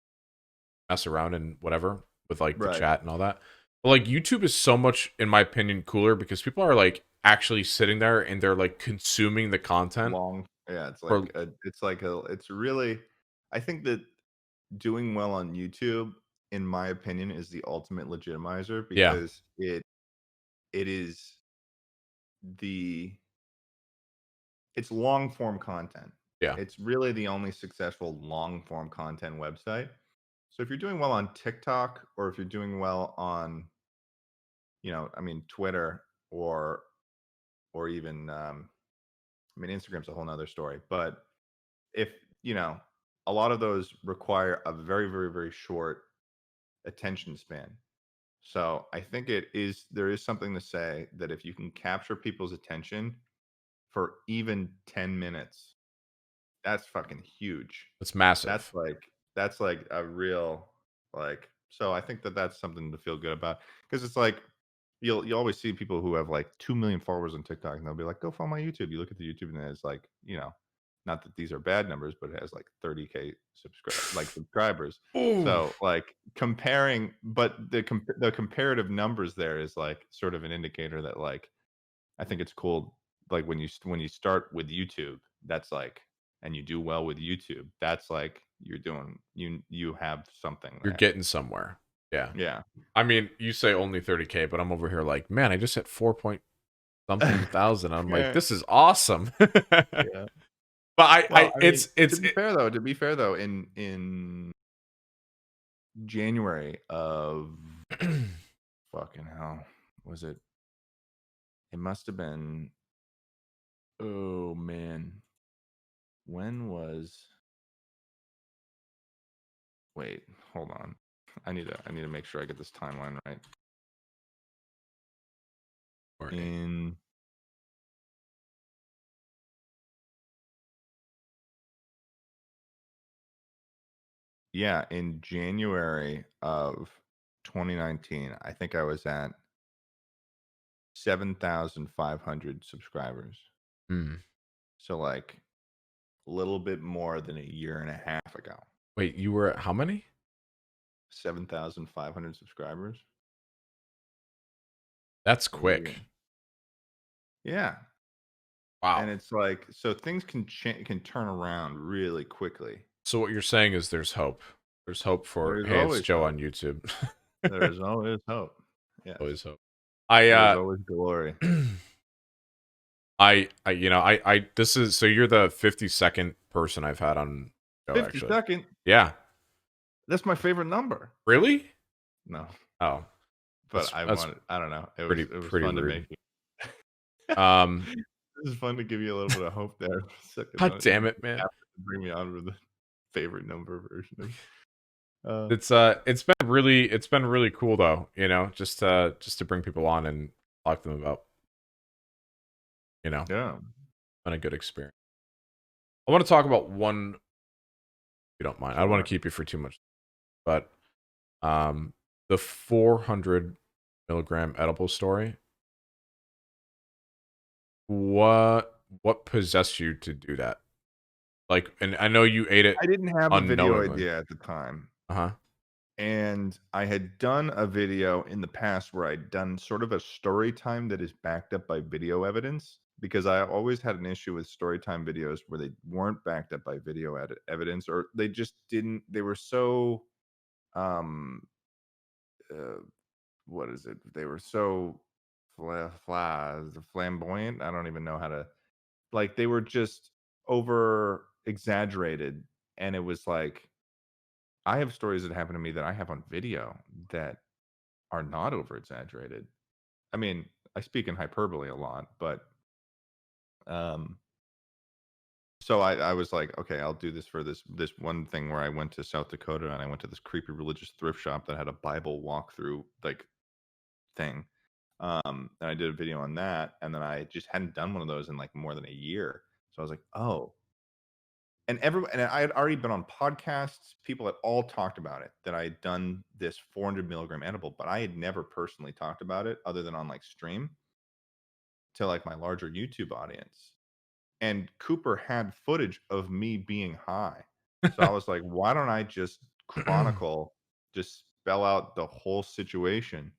Speaker 1: mess around and whatever with like the
Speaker 2: Right.
Speaker 1: chat and all that. But like YouTube is so much, in my opinion, cooler because people are like actually sitting there and they're like consuming the content
Speaker 2: Long. Yeah,
Speaker 1: for
Speaker 2: it's really, I think that doing well on YouTube, in my opinion, is the ultimate legitimizer
Speaker 1: yeah,
Speaker 2: because it is the it's long form content.
Speaker 1: yeah.
Speaker 2: It's really the only successful long form content website. So if you're doing well on TikTok or if you're doing well on, I mean, Twitter or even, I mean, Instagram's a whole nother story. But if a lot of those require a very, very, very short attention span. So I think there is something to say that if you can capture people's attention for even 10 minutes, that's fucking huge.
Speaker 1: It's
Speaker 2: That's
Speaker 1: massive.
Speaker 2: like that's like a real, like, so I think that that's something to feel good about because it's like you always see people who have like 2 million followers on TikTok and they'll be like, "Go follow my YouTube." You look at the YouTube and it's like, not that these are bad numbers, but it has like 30K subscribers.
Speaker 1: Ooh,
Speaker 2: So like comparing, but the comparative numbers there is like sort of an indicator that, like, I think it's cool. Like when you start with YouTube, that's like, and you do well with YouTube, that's like you have something
Speaker 1: you're
Speaker 2: there.
Speaker 1: getting somewhere. Yeah.
Speaker 2: Yeah.
Speaker 1: I mean, you say only 30K, but I'm over here like, man, I just hit 4 point something thousand. I'm like,
Speaker 2: Yeah.
Speaker 1: this is awesome. But
Speaker 2: Yeah.
Speaker 1: I
Speaker 2: Well, I mean,
Speaker 1: it's it,
Speaker 2: to be fair though, in January of, fucking hell, was it? It must have been. Oh man, when was? Wait, hold on. I need to make sure I get this timeline right.
Speaker 1: Morning.
Speaker 2: In Yeah, in January of 2019, I think I was at 7,500 subscribers.
Speaker 1: Hmm.
Speaker 2: So like a little bit more than a year and a half ago.
Speaker 1: Wait, you were at how many?
Speaker 2: 7,500 subscribers
Speaker 1: That's
Speaker 2: a year.
Speaker 1: quick.
Speaker 2: Yeah. And
Speaker 1: Wow.
Speaker 2: it's like, so things can turn around really quickly.
Speaker 1: So what you're saying is there's hope. There's hope for
Speaker 2: There's
Speaker 1: Hey It's
Speaker 2: always
Speaker 1: Joe
Speaker 2: hope.
Speaker 1: on YouTube.
Speaker 2: There's always hope. Yes.
Speaker 1: Always hope. I
Speaker 2: There's always glory.
Speaker 1: I I this is so you're the 52nd person I've had on show actually.
Speaker 2: 52nd.
Speaker 1: Yeah.
Speaker 2: That's my favorite number.
Speaker 1: Really?
Speaker 2: No,
Speaker 1: Oh,
Speaker 2: but
Speaker 1: that's
Speaker 2: I don't know. It was
Speaker 1: pretty
Speaker 2: fun to
Speaker 1: rude.
Speaker 2: make you.
Speaker 1: Um
Speaker 2: This is fun to give you a little bit of hope there for a second.
Speaker 1: God damn it, man.
Speaker 2: Happen to bring me on with the favorite number version of.
Speaker 1: It's been really cool though, just to bring people on and talk to them about,
Speaker 2: Yeah.
Speaker 1: been a good experience. I want to talk about one, if you don't mind. I don't want
Speaker 2: Sure.
Speaker 1: to keep you for too much, but um the 400 milligram edible story. What possessed you to do that? Like, and I know you ate it
Speaker 2: I didn't have a video
Speaker 1: unknowingly.
Speaker 2: idea at the time.
Speaker 1: Uh-huh.
Speaker 2: And I had done a video in the past where I'd done sort of a story time that is backed up by video evidence, because I always had an issue with story time videos where they weren't backed up by video evidence, or they just didn't, they were so, um, uh, what is it? They were so flamboyant. I don't even know how to, like, they were just over exaggerated And it was like, I have stories that happened to me that I have on video that are not over exaggerated. I mean, I speak in hyperbole a lot, but um so I was like, okay, I'll do this for this one thing where I went to South Dakota and I went to this creepy religious thrift shop that had a Bible walkthrough like thing. And I did a video on that, and then I just hadn't done one of those in like more than a year. So I was like, oh, and I had already been on podcasts. People had all talked about it, that I had done this 400 milligram edible, but I had never personally talked about it other than on like stream to like my larger YouTube audience. And Cooper had footage of me being high. So I was like, why don't I just chronicle, just spell out the whole situation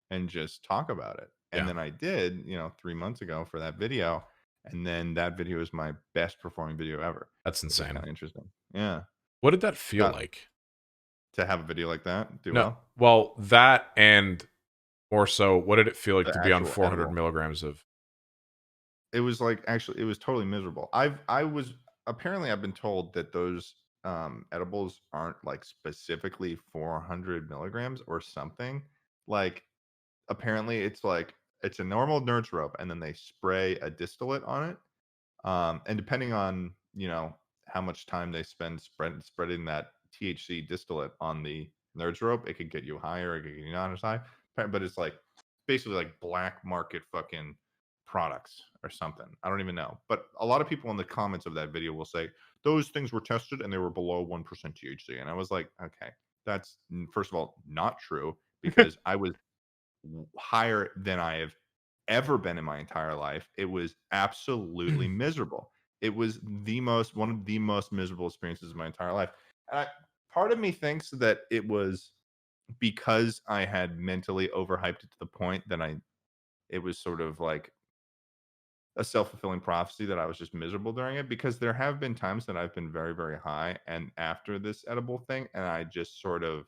Speaker 2: and just talk about it. And
Speaker 1: Yeah,
Speaker 2: then I did, 3 months ago for that video. And then that video is my best performing video ever,
Speaker 1: that's
Speaker 2: which is kind
Speaker 1: insane.
Speaker 2: of interesting. Yeah.
Speaker 1: What did that feel
Speaker 2: Got
Speaker 1: like?
Speaker 2: to have a video like that do
Speaker 1: No,
Speaker 2: well.
Speaker 1: well, that and more so, what did it feel like
Speaker 2: The
Speaker 1: to be on
Speaker 2: actual
Speaker 1: 400
Speaker 2: edible.
Speaker 1: milligrams of?
Speaker 2: It was like actually it was totally miserable. I've been told that those edibles aren't like specifically 400 milligrams or something. Like apparently it's like it's a normal nerd's rope and then they spray a distillate on it. And depending on, how much time they spend spreading that THC distillate on the nerds rope, it could get you higher, it could get you not as high. But it's like basically like black market fucking products or something. I don't even know. But a lot of people in the comments of that video will say those things were tested and they were below 1% THC. And I was like, okay, that's first of all not true because I was higher than I have ever been in my entire life. It was absolutely miserable. It was one of the most miserable experiences of my entire life. And part of me thinks that it was because I had mentally overhyped it to the point that it was sort of like a self-fulfilling prophecy that I was just miserable during it, because there have been times that I've been very, very high and after this edible thing, and I just sort of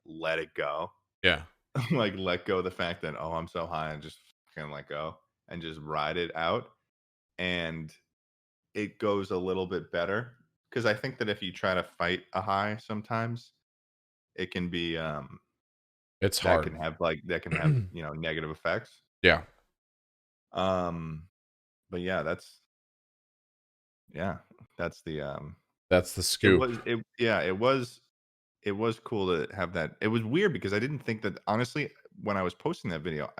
Speaker 2: let it go.
Speaker 1: Yeah,
Speaker 2: Like let go of the fact that, oh, I'm so high and just fucking let go and just ride it out. And it goes a little bit better because I think that if you try to fight a high sometimes, it can be
Speaker 1: it's hard.
Speaker 2: that can have, negative effects.
Speaker 1: Yeah,
Speaker 2: Um but yeah, yeah, that's the
Speaker 1: that's the
Speaker 2: it
Speaker 1: scoop.
Speaker 2: was it yeah, it was cool to have that. It was weird because I didn't think that honestly when I was posting that video,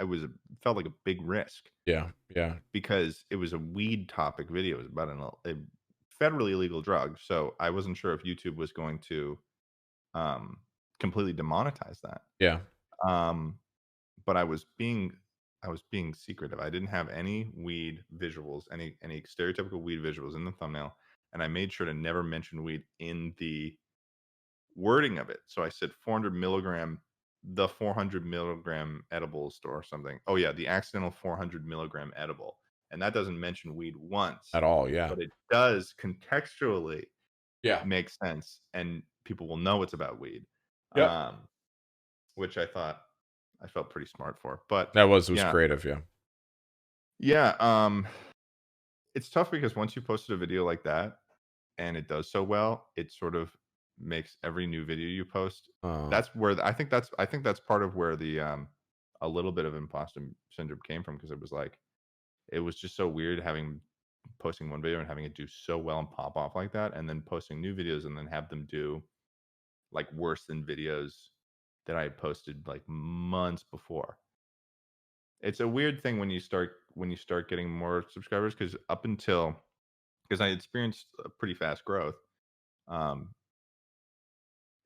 Speaker 2: felt like a big risk
Speaker 1: Yeah, yeah,
Speaker 2: because it was a weed topic video. It was about a federally illegal drug. So I wasn't sure if YouTube was going to um, completely demonetize that.
Speaker 1: yeah,
Speaker 2: Um, but I was being secretive. I didn't have any weed visuals, any stereotypical weed visuals in the thumbnail, and I made sure to never mention weed in the wording of it. So I said 400 milligram, the 400 milligram edibles or something. Oh yeah, the accidental 400 milligram edible, and that doesn't mention weed once,
Speaker 1: at all. Yeah,
Speaker 2: but it does contextually
Speaker 1: yeah,
Speaker 2: make sense, and people will know it's about weed.
Speaker 1: yep.
Speaker 2: Um, which I felt pretty smart for. But
Speaker 1: That was
Speaker 2: yeah,
Speaker 1: creative. Yeah,
Speaker 2: yeah. It's tough because once you posted a video like that and it does so well, it sort of makes every new video you post.
Speaker 1: uh,
Speaker 2: That's where I think that's part of where the a little bit of imposter syndrome came from, because it was like it was just so weird having posting one video and having it do so well and pop off like that, and then posting new videos and then have them do like worse than videos that I had posted like months before. It's a weird thing when you start getting more subscribers, because up until because I experienced a pretty fast growth. Um,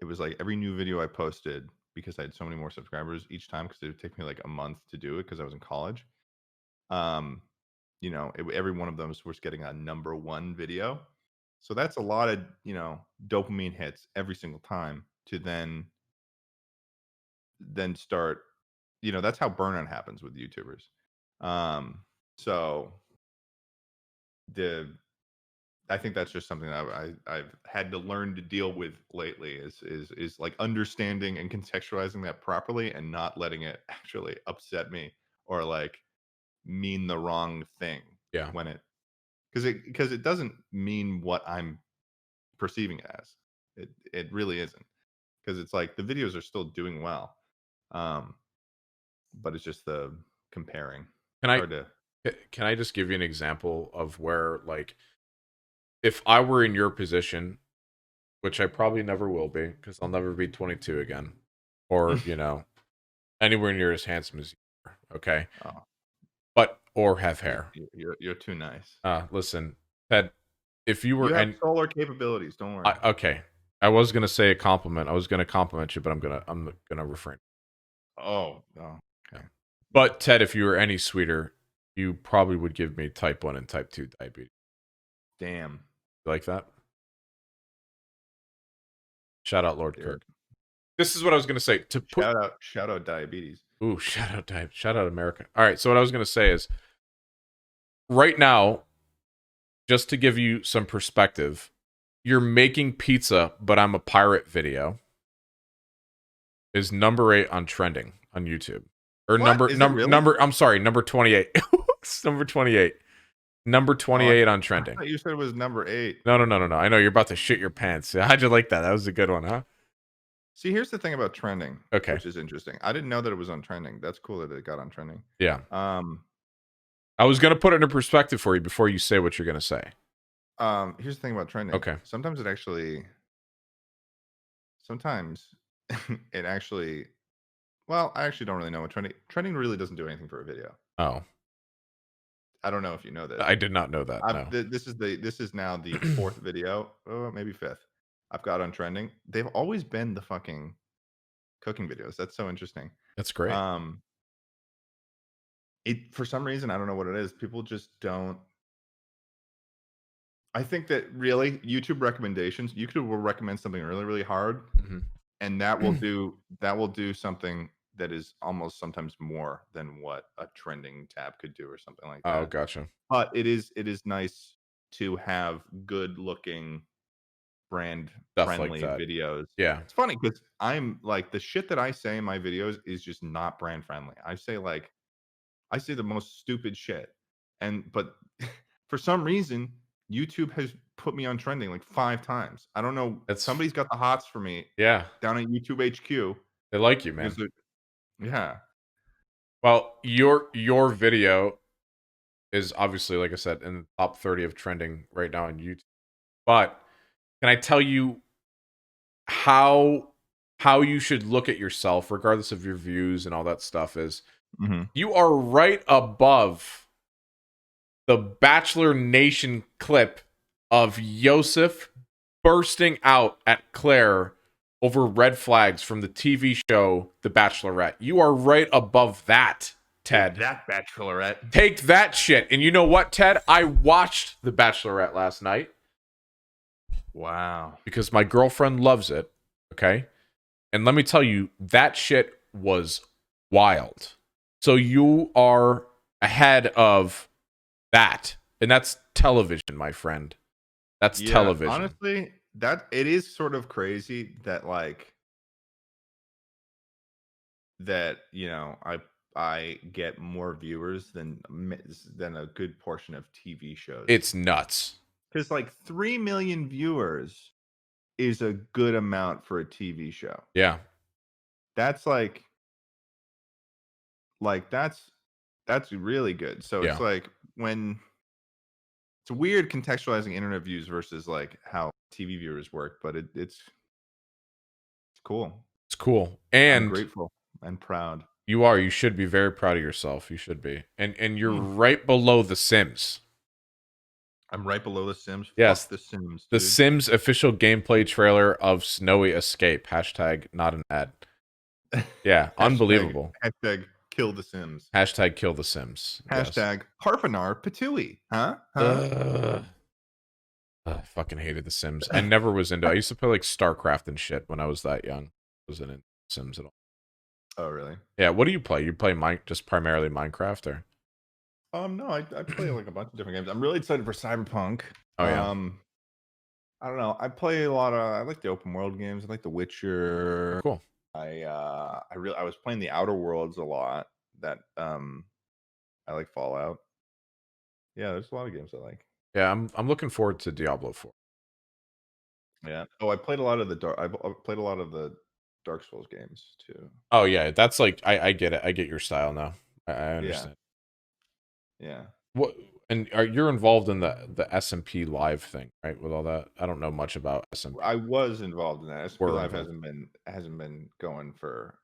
Speaker 2: it was like every new video I posted, because I had so many more subscribers each time, because it would take me like a month to do it because I was in college. Um, every one of them was getting a number one video. So that's a lot of, dopamine hits every single time to then start, that's how burnout happens with YouTubers. So the I think that's just something that I've had to learn to deal with lately is like understanding and contextualizing that properly and not letting it actually upset me or like mean the wrong thing
Speaker 1: yeah,
Speaker 2: when it because it doesn't mean what I'm perceiving it as. It really isn't, because it's like the videos are still doing well, um, but it's just the comparing.
Speaker 1: Can
Speaker 2: It's
Speaker 1: I
Speaker 2: hard to.
Speaker 1: can I just give you an example of where, like, if I were in your position, which I probably never will be because I'll never be 22 again, or anywhere near as handsome as you are, okay,
Speaker 2: Oh,
Speaker 1: but or have hair.
Speaker 2: you're too nice.
Speaker 1: Listen, Ted, if you
Speaker 2: You
Speaker 1: were
Speaker 2: have
Speaker 1: and
Speaker 2: solar capabilities. Don't worry.
Speaker 1: okay, I was gonna say a compliment. I was gonna compliment you, but I'm gonna refrain.
Speaker 2: Oh, oh,
Speaker 1: Yeah.
Speaker 2: okay.
Speaker 1: But Ted, if you were any sweeter, you probably would give me type 1 and type 2 diabetes.
Speaker 2: Damn.
Speaker 1: You like that? Shout out Lord
Speaker 2: Dude.
Speaker 1: Kirk. This is what I was gonna say. To put
Speaker 2: Shout out diabetes.
Speaker 1: ooh, shout out America. All right, so what I was gonna say is right now, just to give you some perspective, you're making pizza, but I'm a pirate video is number 8 on trending on YouTube. Or
Speaker 2: What? Is it really?
Speaker 1: I'm sorry, number 28. It's number 28. Number
Speaker 2: Oh, I
Speaker 1: 28 on
Speaker 2: I
Speaker 1: trending.
Speaker 2: thought you said it was number 8.
Speaker 1: No. I know you're about to shit your pants. How'd you like that? That was a good one, huh?
Speaker 2: See, here's the thing about trending,
Speaker 1: Okay.
Speaker 2: which is interesting. I didn't know that it was on trending. That's cool that it got on trending.
Speaker 1: Yeah.
Speaker 2: Um,
Speaker 1: I was gonna put it in perspective for you before you say what you're gonna say.
Speaker 2: here's the thing about trending.
Speaker 1: Okay.
Speaker 2: Sometimes it actually, well, I actually don't really know what trending really doesn't do anything for a video.
Speaker 1: Oh,
Speaker 2: I don't know if you know this.
Speaker 1: I did not know that. No.
Speaker 2: This is now the 4th video, oh, maybe 5th, I've got on trending. They've always been the fucking cooking videos. That's so interesting.
Speaker 1: That's great.
Speaker 2: Um, it for some reason, I don't know what it is. People just don't. I think that really YouTube recommendations, YouTube will recommend something really, really hard,
Speaker 1: Mhm.
Speaker 2: and that will do something that is almost sometimes more than what a trending tab could do or something like
Speaker 1: Oh,
Speaker 2: that.
Speaker 1: gotcha.
Speaker 2: But it is nice to have good looking brand
Speaker 1: Stuff like
Speaker 2: friendly
Speaker 1: that.
Speaker 2: videos.
Speaker 1: Yeah.
Speaker 2: It's funny because I'm like the shit that I say in my videos is just not brand friendly. I say the most stupid shit. But for some reason, YouTube has put me on trending like 5 times. I don't know.
Speaker 1: That's
Speaker 2: Somebody's got the hots for me
Speaker 1: yeah.
Speaker 2: down at YouTube HQ
Speaker 1: They like you,
Speaker 2: because
Speaker 1: man.
Speaker 2: yeah.
Speaker 1: Well, your video is obviously, like I said, in the top 30 of trending right now on YouTube. But can I tell you how you should look at yourself, regardless of your views and all that stuff, is
Speaker 2: Mhm.
Speaker 1: you are right above the Bachelor Nation clip of Yosef bursting out at Claire over red flags from the TV show The Bachelorette. You are right above that, Ted.
Speaker 2: That bachelorette.
Speaker 1: Take that shit. And you know what, Ted? I watched The Bachelorette last night
Speaker 2: Wow.
Speaker 1: because my girlfriend loves it. Okay. And let me tell you, that shit was wild. So you are ahead of that. And that's television, my friend. That's
Speaker 2: Yeah,
Speaker 1: television.
Speaker 2: honestly, that it is sort of crazy that I get more viewers than a good portion of TV shows.
Speaker 1: It's nuts.
Speaker 2: Because like 3 million viewers is a good amount for a TV show.
Speaker 1: Yeah.
Speaker 2: That's that's really good. So it's
Speaker 1: Yeah.
Speaker 2: like when it's weird contextualizing internet views versus like how TV viewers work, but it's cool.
Speaker 1: It's cool.
Speaker 2: I'm
Speaker 1: And
Speaker 2: grateful and proud.
Speaker 1: you should be very proud of yourself. You should be. And you're
Speaker 2: Mm.
Speaker 1: right below The Sims.
Speaker 2: I'm right below The Sims.
Speaker 1: Yes.
Speaker 2: Fuck The Sims,
Speaker 1: The
Speaker 2: dude.
Speaker 1: Sims official gameplay trailer of Snowy Escape. Hashtag not an ad. Yeah, unbelievable.
Speaker 2: Hashtag kill The Sims.
Speaker 1: Hashtag kill the Sims.
Speaker 2: Hashtag Harpanar Patui. Huh?
Speaker 1: Yes. I fucking hated The Sims. I never was into. I used to play like StarCraft and shit when I was that young. I wasn't into Sims at all.
Speaker 2: Oh, really?
Speaker 1: Yeah. What do you play? You play just primarily Minecraft, or?
Speaker 2: No, I play like a bunch of different games. I'm really excited for Cyberpunk.
Speaker 1: Oh yeah.
Speaker 2: I don't know. I like the open world games. I like The Witcher.
Speaker 1: Cool.
Speaker 2: I was playing the Outer Worlds a lot. I like Fallout. Yeah, there's a lot of games I like.
Speaker 1: Yeah, I'm looking forward to Diablo 4.
Speaker 2: Yeah. Oh, I played a lot of the I played a lot of the Dark Souls games too.
Speaker 1: Oh yeah, that's like I get it. I get your style now. I
Speaker 2: Yeah.
Speaker 1: understand.
Speaker 2: Yeah.
Speaker 1: What and you're involved in the SMPLive thing, right? With all that, I don't know much about SMP.
Speaker 2: I was involved in that. SP
Speaker 1: We're
Speaker 2: Live
Speaker 1: involved.
Speaker 2: hasn't been going for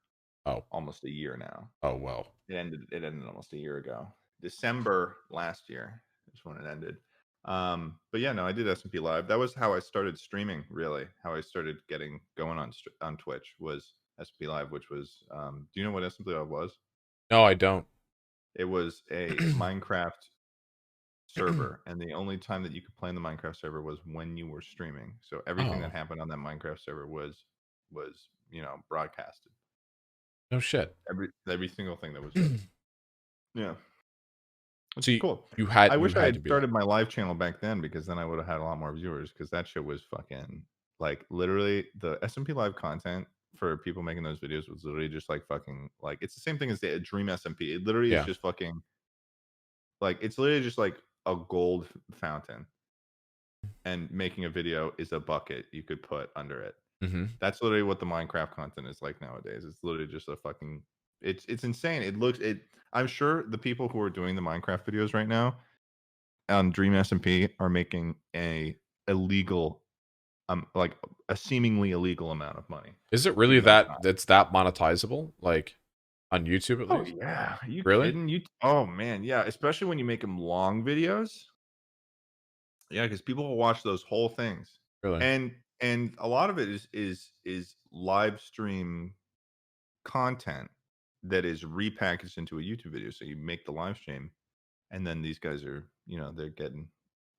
Speaker 1: Oh,
Speaker 2: almost a year now.
Speaker 1: oh well.
Speaker 2: It ended almost a year ago. December last year is when it ended. But yeah, no, I did SMP Live. That was how I started streaming. Really, how I started getting going on Twitch was SMP Live, which was. Do you know what SMP Live was?
Speaker 1: No, I don't.
Speaker 2: It was a Minecraft server, and the only time that you could play in the Minecraft server was when you were streaming. So everything that
Speaker 1: Oh,
Speaker 2: happened on that Minecraft server was broadcasted.
Speaker 1: no shit.
Speaker 2: Every single thing that was there. Yeah, which
Speaker 1: So
Speaker 2: is cool. I
Speaker 1: you
Speaker 2: wish I
Speaker 1: had
Speaker 2: had
Speaker 1: to be there.
Speaker 2: started my live channel back then because then I would have had a lot more viewers because that shit was fucking like literally the SMP Live content for people making those videos was literally just like fucking like it's the same thing as the Dream SMP. It literally is
Speaker 1: Yeah.
Speaker 2: just fucking like it's literally just like a gold fountain and making a video is a bucket you could put under it.
Speaker 1: Mm-hmm.
Speaker 2: That's literally what the Minecraft content is like nowadays. It's literally just a fucking it's insane. I'm sure the people who are doing the Minecraft videos right now on Dream SMP are making a illegal like a seemingly illegal amount of money.
Speaker 1: Is it
Speaker 2: To
Speaker 1: really
Speaker 2: be honest.
Speaker 1: that's that monetizable? Like on YouTube at
Speaker 2: Oh
Speaker 1: least?
Speaker 2: yeah. Are you
Speaker 1: Really?
Speaker 2: kidding? Oh man, yeah, especially when you make them long videos. Yeah, because people will watch those whole things.
Speaker 1: Really?
Speaker 2: And a lot of it is live stream content that is repackaged into a YouTube video. So you make the live stream, and then these guys are, they're getting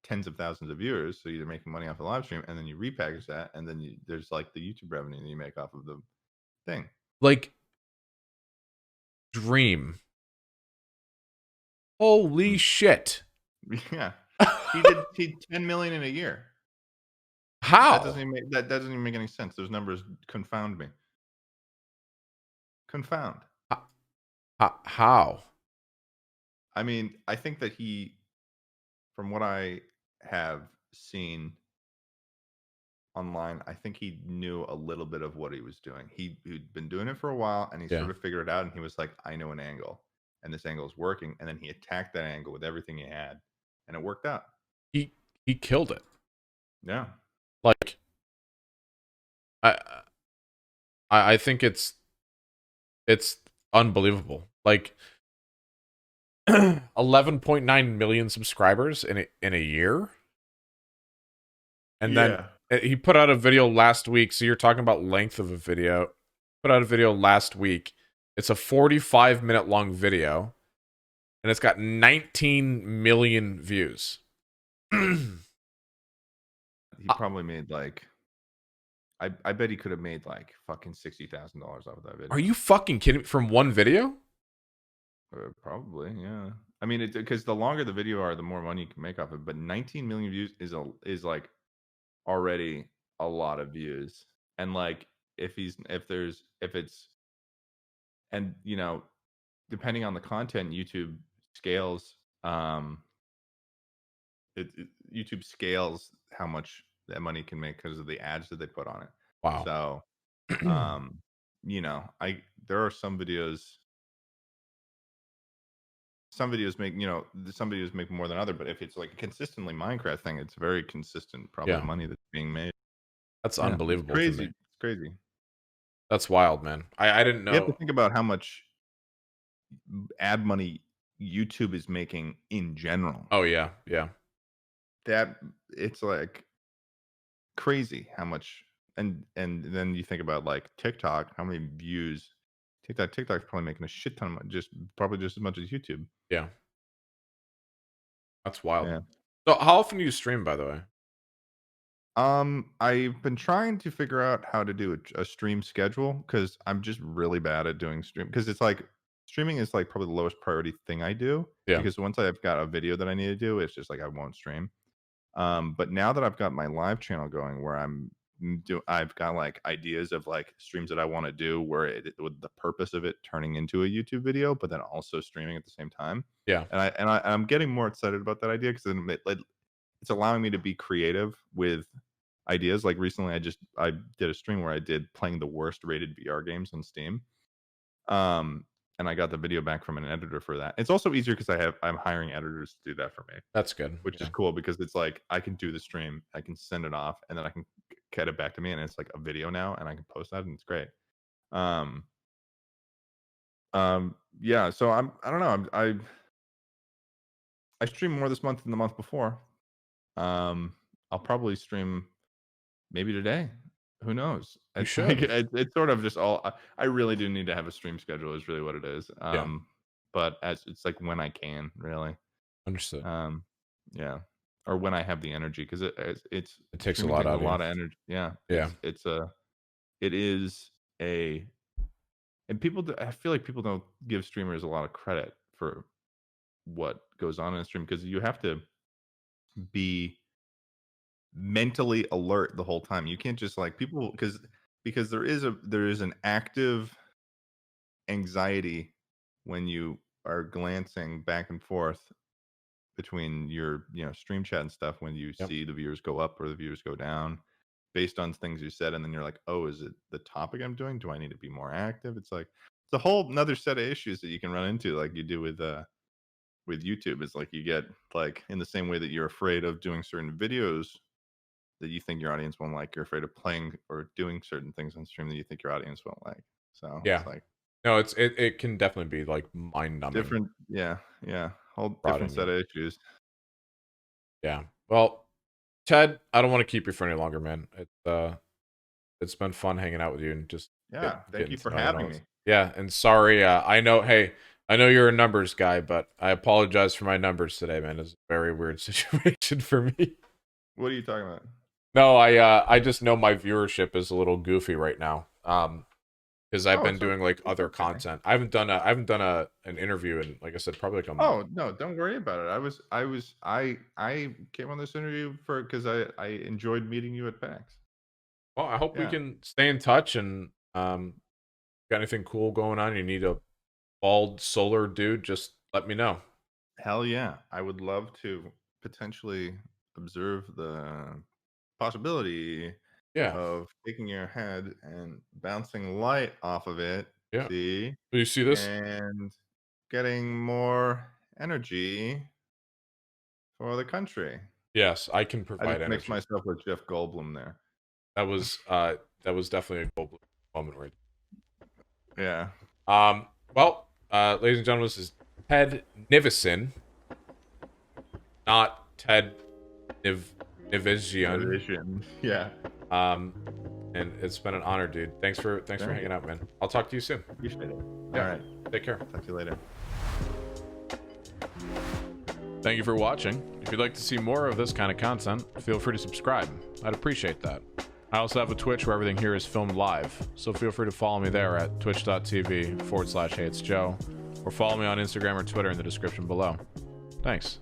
Speaker 2: tens of thousands of viewers. So you're making money off the live stream, and then you repackage that, and then there's like the YouTube revenue that you make off of the thing.
Speaker 1: Like Dream. Holy
Speaker 2: Mm.
Speaker 1: shit.
Speaker 2: Yeah, he 10 million in a year.
Speaker 1: How?
Speaker 2: That doesn't even make any sense. Those numbers confound me. Confound.
Speaker 1: How?
Speaker 2: I mean, I think that from what I have seen online, I think he knew a little bit of what he was doing. He'd been doing it for a while and he
Speaker 1: Yeah.
Speaker 2: sort of figured it out and he was like, I know an angle and this angle is working. And then he attacked that angle with everything he had and it worked out.
Speaker 1: He killed it.
Speaker 2: Yeah.
Speaker 1: Like I I think it's unbelievable. Like 11.9 million subscribers in a year. And then
Speaker 2: Yeah.
Speaker 1: he put out a video last week. So you're talking about length of a video. Put out a video last week. It's a 45-minute long video, and it's got 19 million views.
Speaker 2: He probably made like I bet he could have made like fucking $60,000 off of that video.
Speaker 1: Are you fucking kidding me? From one video?
Speaker 2: Probably, yeah. I mean, it's because the longer the video are, the more money you can make off it. But 19 million views is like already a lot of views. And like if it's and depending on the content, scales um YouTube scales how much that money can make because of the ads that they put on it.
Speaker 1: Wow.
Speaker 2: So um I there are some videos make more than other, but if it's like a consistently Minecraft thing, it's very consistent probably
Speaker 1: Yeah.
Speaker 2: money that's being made.
Speaker 1: That's
Speaker 2: Yeah, it's
Speaker 1: unbelievable to
Speaker 2: crazy.
Speaker 1: me.
Speaker 2: It's crazy.
Speaker 1: That's wild, man. I didn't
Speaker 2: You have to
Speaker 1: know.
Speaker 2: think about how much ad money YouTube is making in general.
Speaker 1: Oh yeah, yeah.
Speaker 2: That it's like crazy how much and then you think about like TikTok, how many views TikTok's probably making a shit ton of money, probably just as much as YouTube.
Speaker 1: Yeah. That's wild.
Speaker 2: Yeah.
Speaker 1: So how often do you stream, by the way?
Speaker 2: I've been trying to figure out how to do a stream schedule because I'm just really bad at doing stream because it's like streaming is like probably the lowest priority thing I do
Speaker 1: Yeah.
Speaker 2: because once I've got a video that I need to do, it's just like I won't stream. But now that I've got my live channel going where I've got like ideas of like streams that I want to do where with the purpose of it turning into a YouTube video, but then also streaming at the same time.
Speaker 1: Yeah.
Speaker 2: I'm getting more excited about that idea because then it's allowing me to be creative with ideas. Like recently, I did a stream where I did playing the worst rated VR games on Steam. And I got the video back from an editor for that. It's also easier because I'm hiring editors to do that for me,
Speaker 1: That's good.
Speaker 2: which is
Speaker 1: Yeah.
Speaker 2: cool because it's like I can do the stream, I can send it off, and then I can get it back to me, and it's like a video now, and I can post that, and it's great. Yeah. So I don't know. I streamed more this month than the month before. I'll probably stream maybe today. Who knows?
Speaker 1: You
Speaker 2: It's like
Speaker 1: should.
Speaker 2: it's sort of just all. I really do need to have a stream schedule. Is really what it is.
Speaker 1: Yeah.
Speaker 2: But as it's like when I can, really.
Speaker 1: Understood.
Speaker 2: Yeah, or when I have the energy, because it's
Speaker 1: It takes a
Speaker 2: streaming
Speaker 1: lot
Speaker 2: takes
Speaker 1: out
Speaker 2: a
Speaker 1: of you.
Speaker 2: lot of energy. Yeah.
Speaker 1: Yeah.
Speaker 2: It is a, and I feel like people don't give streamers a lot of credit for what goes on in a stream, because you have to be mentally alert the whole time. You can't just like people, because there is an active anxiety when you are glancing back and forth between your stream chat and stuff, when you
Speaker 1: Yep.
Speaker 2: see the viewers go up or the viewers go down based on things you said, and then you're like, oh, is it the topic I'm doing? Do I need to be more active? It's like it's a whole another set of issues that you can run into, like you do with YouTube. It's like you get, like, in the same way that you're afraid of doing certain videos that you think your audience won't like, you're afraid of playing or doing certain things on stream that you think your audience won't like. So
Speaker 1: Yeah.
Speaker 2: it's like
Speaker 1: No, it can definitely be like mind numbing.
Speaker 2: different, yeah, whole
Speaker 1: Brought
Speaker 2: different
Speaker 1: in
Speaker 2: set
Speaker 1: you.
Speaker 2: of issues.
Speaker 1: Yeah. Well, Ted, I don't want to keep you for any longer, man. It's been fun hanging out with you and just
Speaker 2: Yeah, thank
Speaker 1: getting
Speaker 2: you
Speaker 1: to
Speaker 2: for
Speaker 1: know you and all
Speaker 2: having
Speaker 1: this.
Speaker 2: me.
Speaker 1: Yeah, and sorry, I know. Hey, I know you're a numbers guy, but I apologize for my numbers today, man. It's a very weird situation for me.
Speaker 2: What are you talking about?
Speaker 1: No, I just know my viewership is a little goofy right now. Because I've been
Speaker 2: It's
Speaker 1: doing like
Speaker 2: it's
Speaker 1: other
Speaker 2: okay.
Speaker 1: content. I haven't done an interview in, like I said, probably like a month.
Speaker 2: Oh no, don't worry about it. I came on this interview because I enjoyed meeting you at PAX.
Speaker 1: Well, I hope we
Speaker 2: Yeah.
Speaker 1: can stay in touch, and got anything cool going on, you need a bald solar dude, just let me know.
Speaker 2: Hell yeah. I would love to potentially observe the possibility
Speaker 1: Yeah.
Speaker 2: of taking your head and bouncing light off of it.
Speaker 1: Yeah.
Speaker 2: See?
Speaker 1: Do you see this?
Speaker 2: And getting more energy for the country.
Speaker 1: Yes, I can
Speaker 2: I
Speaker 1: provide
Speaker 2: just mixed
Speaker 1: energy.
Speaker 2: myself with Jeff Goldblum there.
Speaker 1: That was definitely a gold moment right.
Speaker 2: Yeah.
Speaker 1: Well, ladies and gentlemen, this is Ted Nivison, not Ted Nivison.
Speaker 2: Vision. Yeah.
Speaker 1: And it's been an honor, dude. Thanks for hanging out, man. I'll talk to you soon.
Speaker 2: Appreciate it.
Speaker 1: Yeah.
Speaker 2: All right.
Speaker 1: Take care.
Speaker 2: Talk to you later.
Speaker 1: Thank you for watching. If you'd like to see more of this kind of content, feel free to subscribe. I'd appreciate that. I also have a Twitch where everything here is filmed live, so feel free to follow me there at twitch.tv/HeyItsJoe, or follow me on Instagram or Twitter in the description below. Thanks.